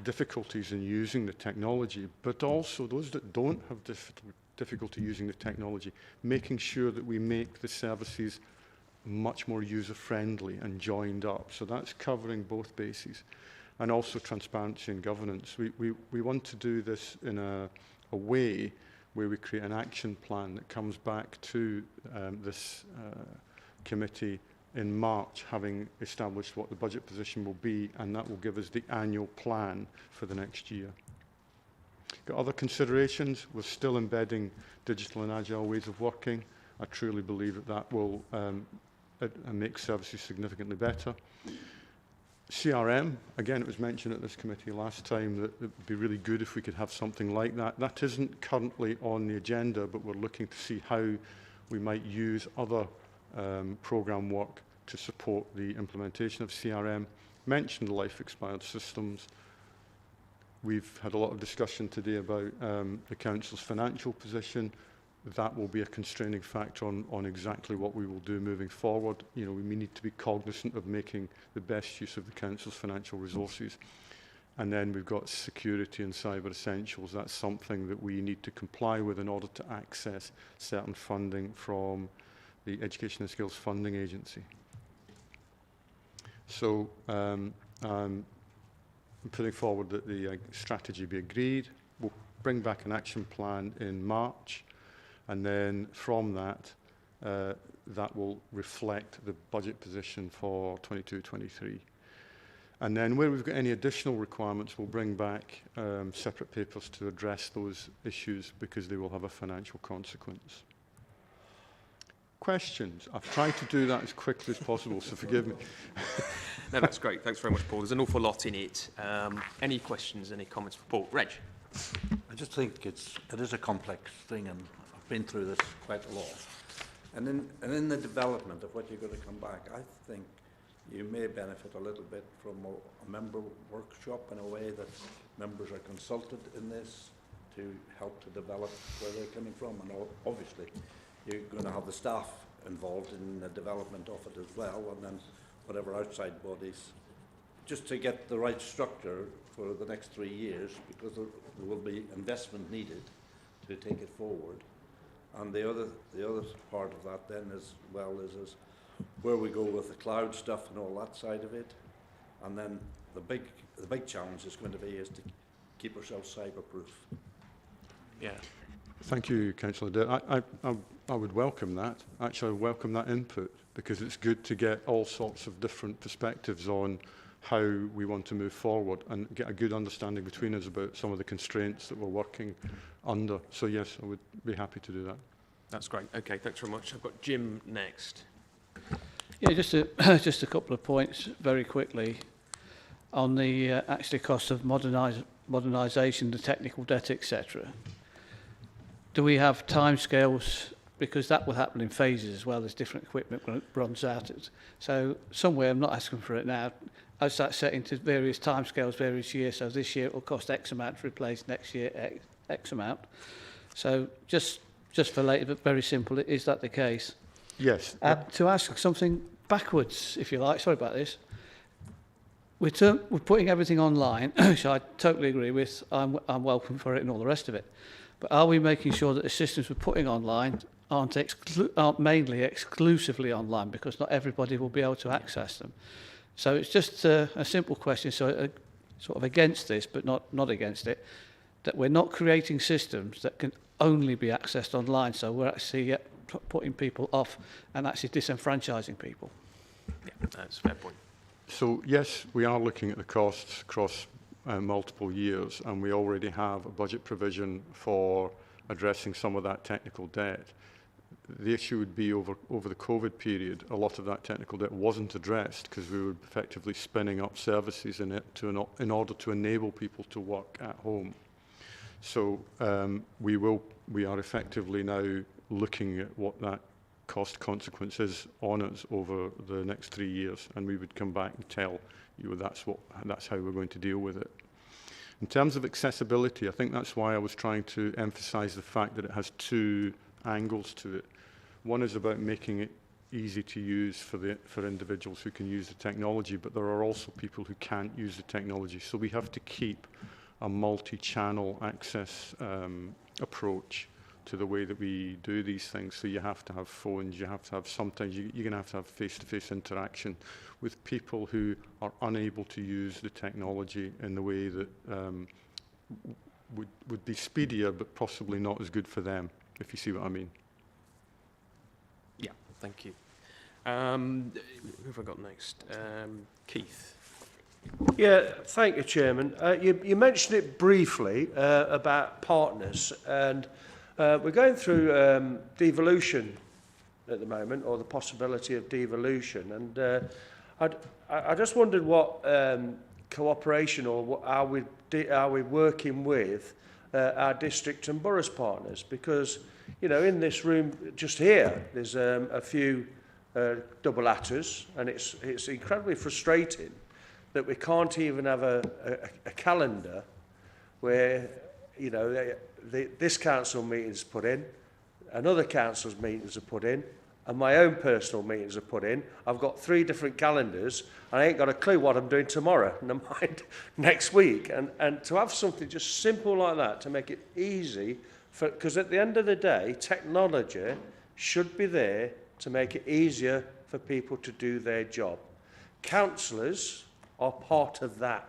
difficulties in using the technology, but also those that don't have difficulty using the technology, making sure that we make the services much more user-friendly and joined up. So that's covering both bases. And also transparency and governance. We want to do this in a way where we create an action plan that comes back to this committee in March, having established what the budget position will be, and that will give us the annual plan for the next year. Got other considerations. We're still embedding digital and agile ways of working. I truly believe that that will make services significantly better. CRM, again, it was mentioned at this committee last time that it would be really good if we could have something like that. That isn't currently on the agenda, but we're looking to see how we might use other programme work to support the implementation of CRM. Mentioned life expired systems. We've had a lot of discussion today about the council's financial position. That will be a constraining factor on exactly what we will do moving forward. You know, we need to be cognizant of making the best use of the council's financial resources. And then we've got security and cyber essentials. That's something that we need to comply with in order to access certain funding from the Education and Skills Funding Agency. So I'm putting forward that the strategy be agreed. We'll bring back an action plan in March, and then from that, that will reflect the budget position for 22-23. And then where we've got any additional requirements, we'll bring back separate papers to address those issues because they will have a financial consequence. Questions? I've tried to do that as quickly as possible, so forgive me. No, that's great. Thanks very much, Paul. There's an awful lot in it. Any questions, any comments for Paul? Reg? I just think it is a complex thing, and I've been through this quite a lot. And in the development of what you're going to come back, I think you may benefit a little bit from a member workshop in a way that members are consulted in this to help to develop where they're coming from. And obviously, you're going to have the staff involved in the development of it as well, and then whatever outside bodies, just to get the right structure for the next 3 years, because there will be investment needed to take it forward. And the other part of that then as well is where we go with the cloud stuff and all that side of it. And then the big challenge is going to be is to keep ourselves cyber-proof. Yeah. Thank you, Councillor Dare. I would welcome that. Actually, I would welcome that input, because it's good to get all sorts of different perspectives on how we want to move forward and get a good understanding between us about some of the constraints that we're working under. So yes, I would be happy to do that. That's great. Okay, thanks very much. I've got Jim next. Yeah, just a couple of points very quickly on the actually cost of modernisation, the technical debt, etc. Do we have timescales? Because that will happen in phases as well as different equipment runs out. So somewhere, I'm not asking for it now, I start setting to various timescales various years. So this year it will cost X amount to replace, next year X amount. So just for later, but very simple, is that the case? Yes. To ask something backwards, if you like, sorry about this. We're putting everything online, which I totally agree with. I'm welcome for it and all the rest of it. But are we making sure that the systems we're putting online aren't mainly exclusively online, because not everybody will be able to access them? So it's just a simple question, so sort of against this, but not against it, that we're not creating systems that can only be accessed online, so we're actually putting people off and actually disenfranchising people. Yeah, that's a fair point. So yes, we are looking at the costs across multiple years, and we already have a budget provision for addressing some of that technical debt. The issue would be over the COVID period, a lot of that technical debt wasn't addressed because we were effectively spinning up services in it in order to enable people to work at home. So we are effectively now looking at what that cost consequence is on us over the next 3 years, and we would come back and tell you that's how we're going to deal with it. In terms of accessibility, I think that's why I was trying to emphasize the fact that it has two angles to it. One is about making it easy to use for individuals who can use the technology, but there are also people who can't use the technology. So we have to keep a multi-channel access approach to the way that we do these things. So you have to have phones, you have to have, sometimes you're going to have face-to-face interaction with people who are unable to use the technology in the way that would be speedier, but possibly not as good for them, if you see what I mean. Yeah, thank you. Who have I got next? Keith. Yeah, thank you, Chairman. You mentioned it briefly about partners, and we're going through devolution at the moment, or the possibility of devolution, and I just wondered what cooperation or what are we working with our district and boroughs partners, because in this room just here there's a few double atters, and it's incredibly frustrating that we can't even have a calendar where this council meeting's put in, another council's meetings are put in, and my own personal meetings are put in. I've got 3 different calendars, and I ain't got a clue what I'm doing tomorrow, never mind next week. And to have something just simple like that to make it easy, because at the end of the day, technology should be there to make it easier for people to do their job. Councillors are part of that.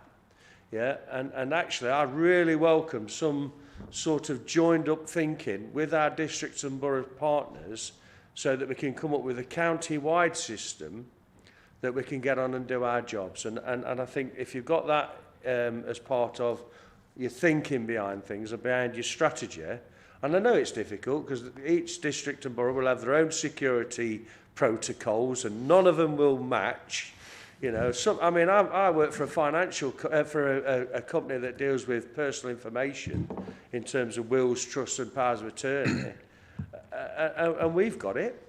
Yeah, and actually I really welcome some sort of joined up thinking with our districts and borough partners so that we can come up with a county-wide system that we can get on and do our jobs. And I think if you've got that as part of your thinking behind things and behind your strategy, and I know it's difficult because each district and borough will have their own security protocols and none of them will match. You know, I work for a financial, a company that deals with personal information in terms of wills, trusts and powers of attorney. And we've got it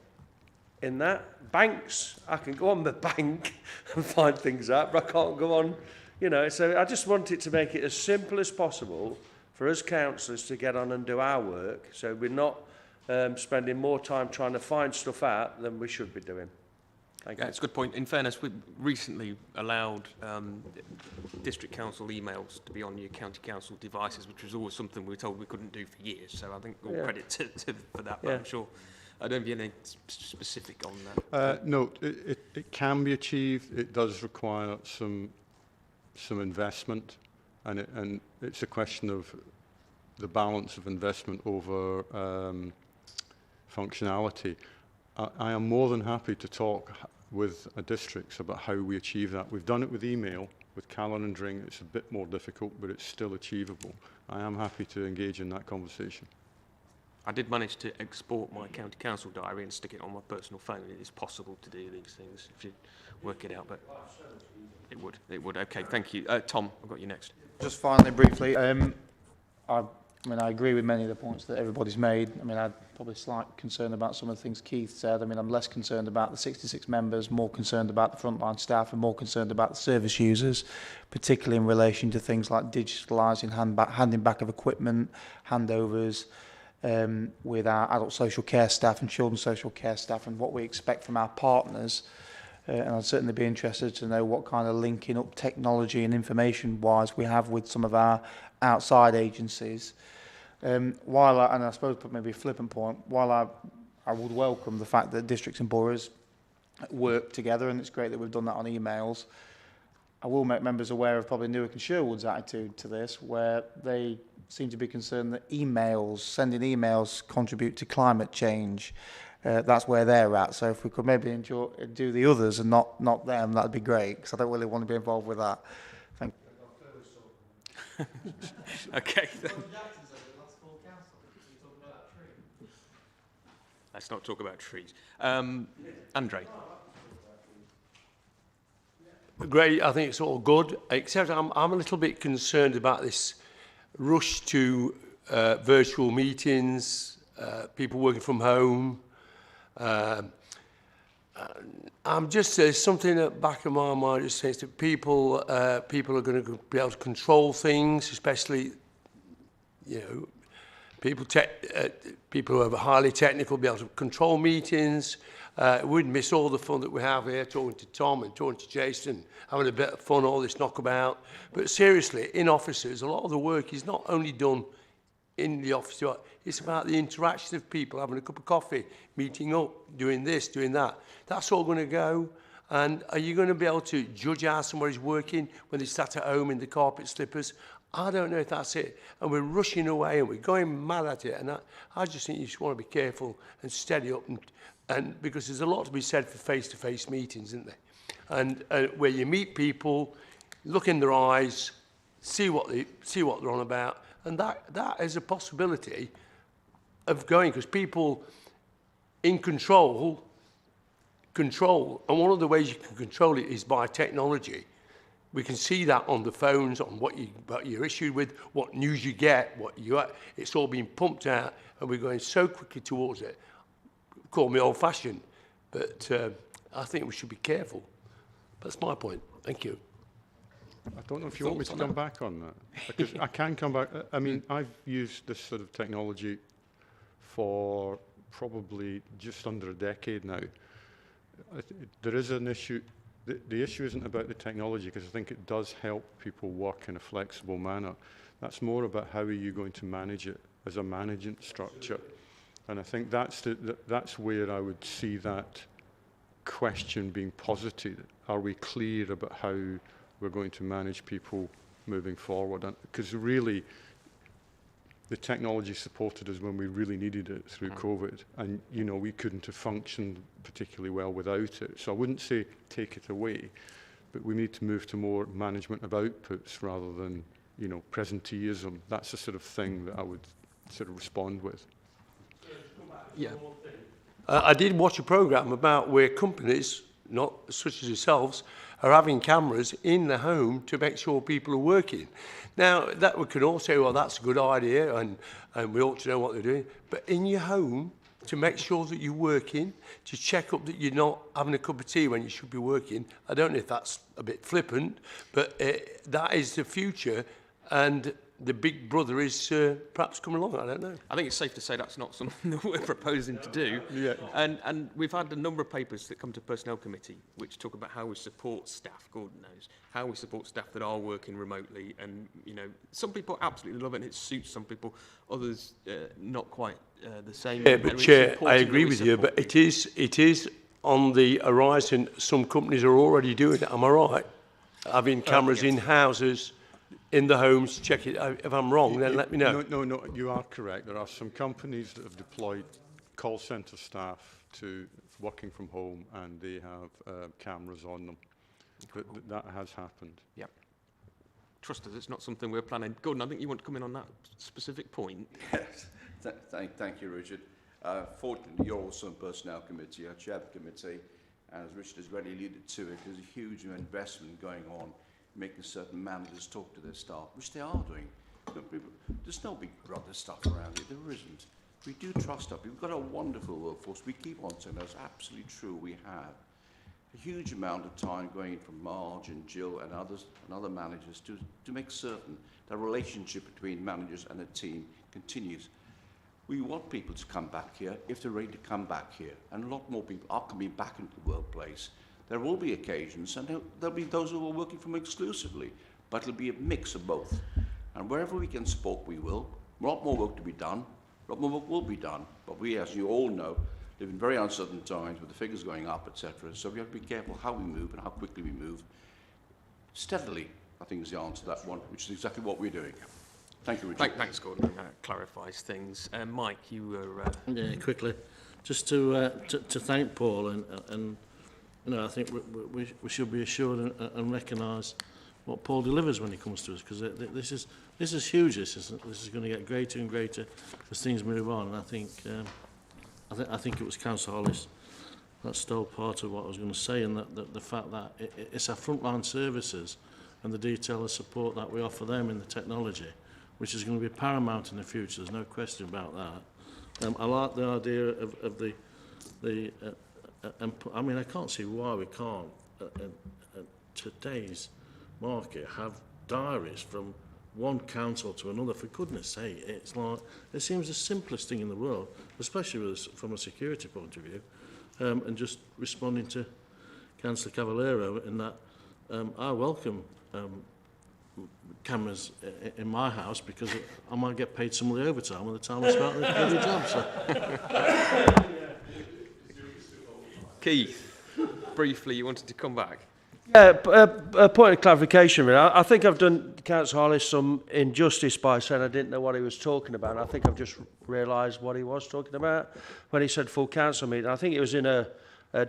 in that. Banks, I can go on the bank and find things out, but I can't go on, you know. So I just want it to make it as simple as possible for us councillors to get on and do our work, so we're not spending more time trying to find stuff out than we should be doing. Thank you. It's a good point. In fairness, we recently allowed district council emails to be on your county council devices, which was always something we were told we couldn't do for years. So I think all credit for that. But I'm sure I don't have any specific on that. No, it can be achieved. It does require some investment, and it's a question of the balance of investment over functionality. I am more than happy to talk with districts about how we achieve that. We've done it with email, with Callan and Dring. It's a bit more difficult, but it's still achievable. I am happy to engage in that conversation. I did manage to export my county council diary and stick it on my personal phone. It is possible to do these things if you work it out, but it would. Okay, thank you. Tom, I've got you next. Just finally, briefly, I agree with many of the points that everybody's made. I mean, I had probably slight concern about some of the things Keith said. I mean, I'm less concerned about the 66 members, more concerned about the frontline staff and more concerned about the service users, particularly in relation to things like digitalising, handing back of equipment, handovers, with our adult social care staff and children's social care staff and what we expect from our partners. And I'd certainly be interested to know what kind of linking up technology and information-wise we have with some of our outside agencies. And I suppose put maybe a flippant point, while I would welcome the fact that districts and boroughs work together, and it's great that we've done that on emails, I will make members aware of probably Newark and Sherwood's attitude to this, where they seem to be concerned that sending emails contribute to climate change. That's where they're at. So if we could maybe do the others and not them, that'd be great, because I don't really want to be involved with that. Thank you. Okay. Let's not talk about trees. Andre. Great, I think it's all good, except I'm a little bit concerned about this rush to virtual meetings, people working from home. I'm just, there's something at the back of my mind that says that people are going to be able to control things, especially, you know, people who are highly technical be able to control meetings. We'd miss all the fun that we have here, talking to Tom and talking to Jason, having a bit of fun, all this knockabout. But seriously, in offices, a lot of the work is not only done in the office, it's about the interaction of people, having a cup of coffee, meeting up, doing this, doing that. That's all going to go. And are you going to be able to judge how somebody's working when they sat at home in the carpet slippers? I don't know if that's it. And we're rushing away and we're going mad at it. And I just think you just want to be careful and steady up. And because there's a lot to be said for face-to-face meetings, isn't there? And where you meet people, look in their eyes, see what they're on about. And that is a possibility of going, because people in control, and one of the ways you can control it is by technology. We can see that on the phones, on what you're issued with, what news you get, it's all being pumped out, and we're going so quickly towards it. Call me old-fashioned, but I think we should be careful. That's my point. Thank you. I don't know if you want me to come back on that, because I can come back. I mean, I've used this sort of technology for probably just under a decade now. There is an issue. The issue isn't about the technology, because I think it does help people work in a flexible manner. That's more about how are you going to manage it as a management structure. And I think that's where I would see that question being posited. Are we clear about how we're going to manage people moving forward? Because really, the technology supported us when we really needed it through COVID. And, you know, we couldn't have functioned particularly well without it. So I wouldn't say take it away, but we need to move to more management of outputs rather than, you know, presenteeism. That's the sort of thing that I would sort of respond with. Yeah. I did watch a programme about where companies, not such as yourselves, are having cameras in the home to make sure people are working. Now, that we can all say, well, that's a good idea, and we ought to know what they're doing. But in your home, to make sure that you're working, to check up that you're not having a cup of tea when you should be working, I don't know if that's a bit flippant, but that is the future, and the big brother is perhaps coming along, I don't know. I think it's safe to say that's not something that we're proposing to do. Yeah. And we've had a number of papers that come to Personnel Committee which talk about how we support staff, Gordon knows, how we support staff that are working remotely. And, you know, some people absolutely love it and it suits some people, others not quite the same. Yeah, but Chair, I agree with you, but it is on the horizon. Some companies are already doing it, am I right? Having cameras in houses, in the homes, check it. If I'm wrong, then let me know. No, you are correct. There are some companies that have deployed call centre staff to working from home, and they have cameras on them. That has happened. Yep. Trust us, it's not something we're planning. Gordon, I think you want to come in on that specific point. Yes, thank you, Richard. Fortunately, you're also on Personnel Committee, I chair the committee, and as Richard has already alluded to it, there's a huge investment going on making certain managers talk to their staff, which they are doing. There's no big brother stuff around here, there isn't. We do trust us. We've got a wonderful workforce. We keep on saying that's absolutely true, we have. A huge amount of time going from Marge and Jill and others and other managers to make certain that relationship between managers and a team continues. We want people to come back here if they're ready to come back here, and a lot more people are coming back into the workplace. There will be occasions, and there'll be those who are working from exclusively, but it'll be a mix of both. And wherever we can support, we will. A lot more work to be done, a lot more work will be done, but we, as you all know, live in very uncertain times with the figures going up, etc. So we have to be careful how we move and how quickly we move. Steadily, I think, is the answer to that one, which is exactly what we're doing. Thank you, Richard. Thanks, Gordon. That clarifies things. Mike, you were... Yeah, quickly. Just to thank Paul, and you know, I think we should be assured and recognise what Paul delivers when he comes to us, because this is huge. This is going to get greater and greater as things move on. And I think it was Councillor Hollis that stole part of what I was going to say, and that the fact that it's our frontline services and the detail of support that we offer them in the technology, which is going to be paramount in the future. There's no question about that. I like the idea of the I mean, I can't see why we can't, at today's market, have diaries from one council to another. For goodness sake, it's like, it seems the simplest thing in the world, especially from a security point of view. And just responding to Councillor Cavallero in that, I welcome cameras in my house, because I might get paid some of the overtime when the time I spent on the job. So. Keith, briefly, you wanted to come back. Yeah, a point of clarification, really. I think I've done Councillor Hollis some injustice by saying I didn't know what he was talking about. And I think I've just realised what he was talking about when he said full council meeting. I think it was in a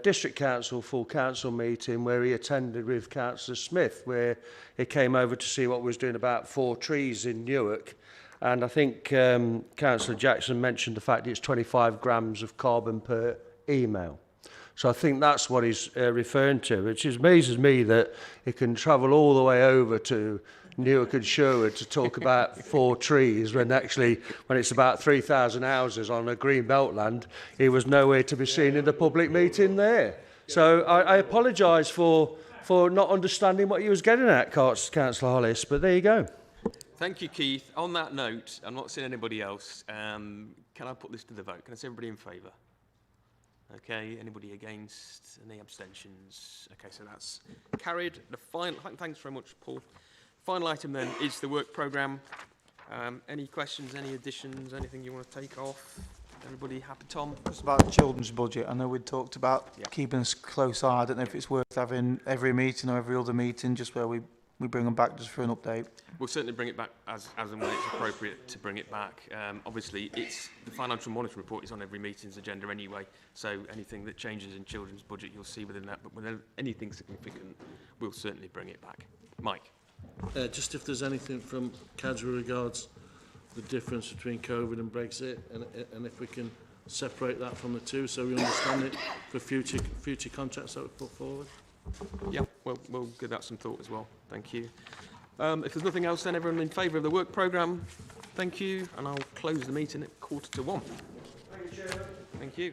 district council full council meeting where he attended with Councillor Smith, where he came over to see what we was doing about 4 trees in Newark. And I think Councillor Jackson mentioned the fact it's 25 grams of carbon per email. So I think that's what he's referring to, which amazes me that he can travel all the way over to Newark and Sherwood to talk about 4 trees, when actually, when it's about 3,000 houses on a green belt land, he was nowhere to be seen in the public meeting there. So I apologise for not understanding what he was getting at, Councillor Hollis, but there you go. Thank you, Keith. On that note, I'm not seeing anybody else. Can I put this to the vote? Can I see everybody in favour? Okay, anybody against? Any abstentions? Okay, so that's carried. The final, thanks very much, Paul. Final item then is the work programme. Any questions, any additions, anything you want to take off? Everybody happy, Tom? Just about the children's budget. I know we talked about Yeah. keeping a close eye. I don't know if it's worth having every meeting or every other meeting, just where we bring them back just for an update. We'll certainly bring it back as and when it's appropriate to bring it back. Obviously, the financial monitoring report is on every meeting's agenda anyway, so anything that changes in children's budget you'll see within that, but when anything significant, we'll certainly bring it back. Mike? Just if there's anything from Cadra regards the difference between COVID and Brexit, and if we can separate that from the two so we understand it for future contracts that we put forward. Yeah, we'll give that some thought as well. Thank you. If there's nothing else, then everyone in favour of the work programme, thank you, and I'll close the meeting at 1:45. Thank you, Chairman. Thank you.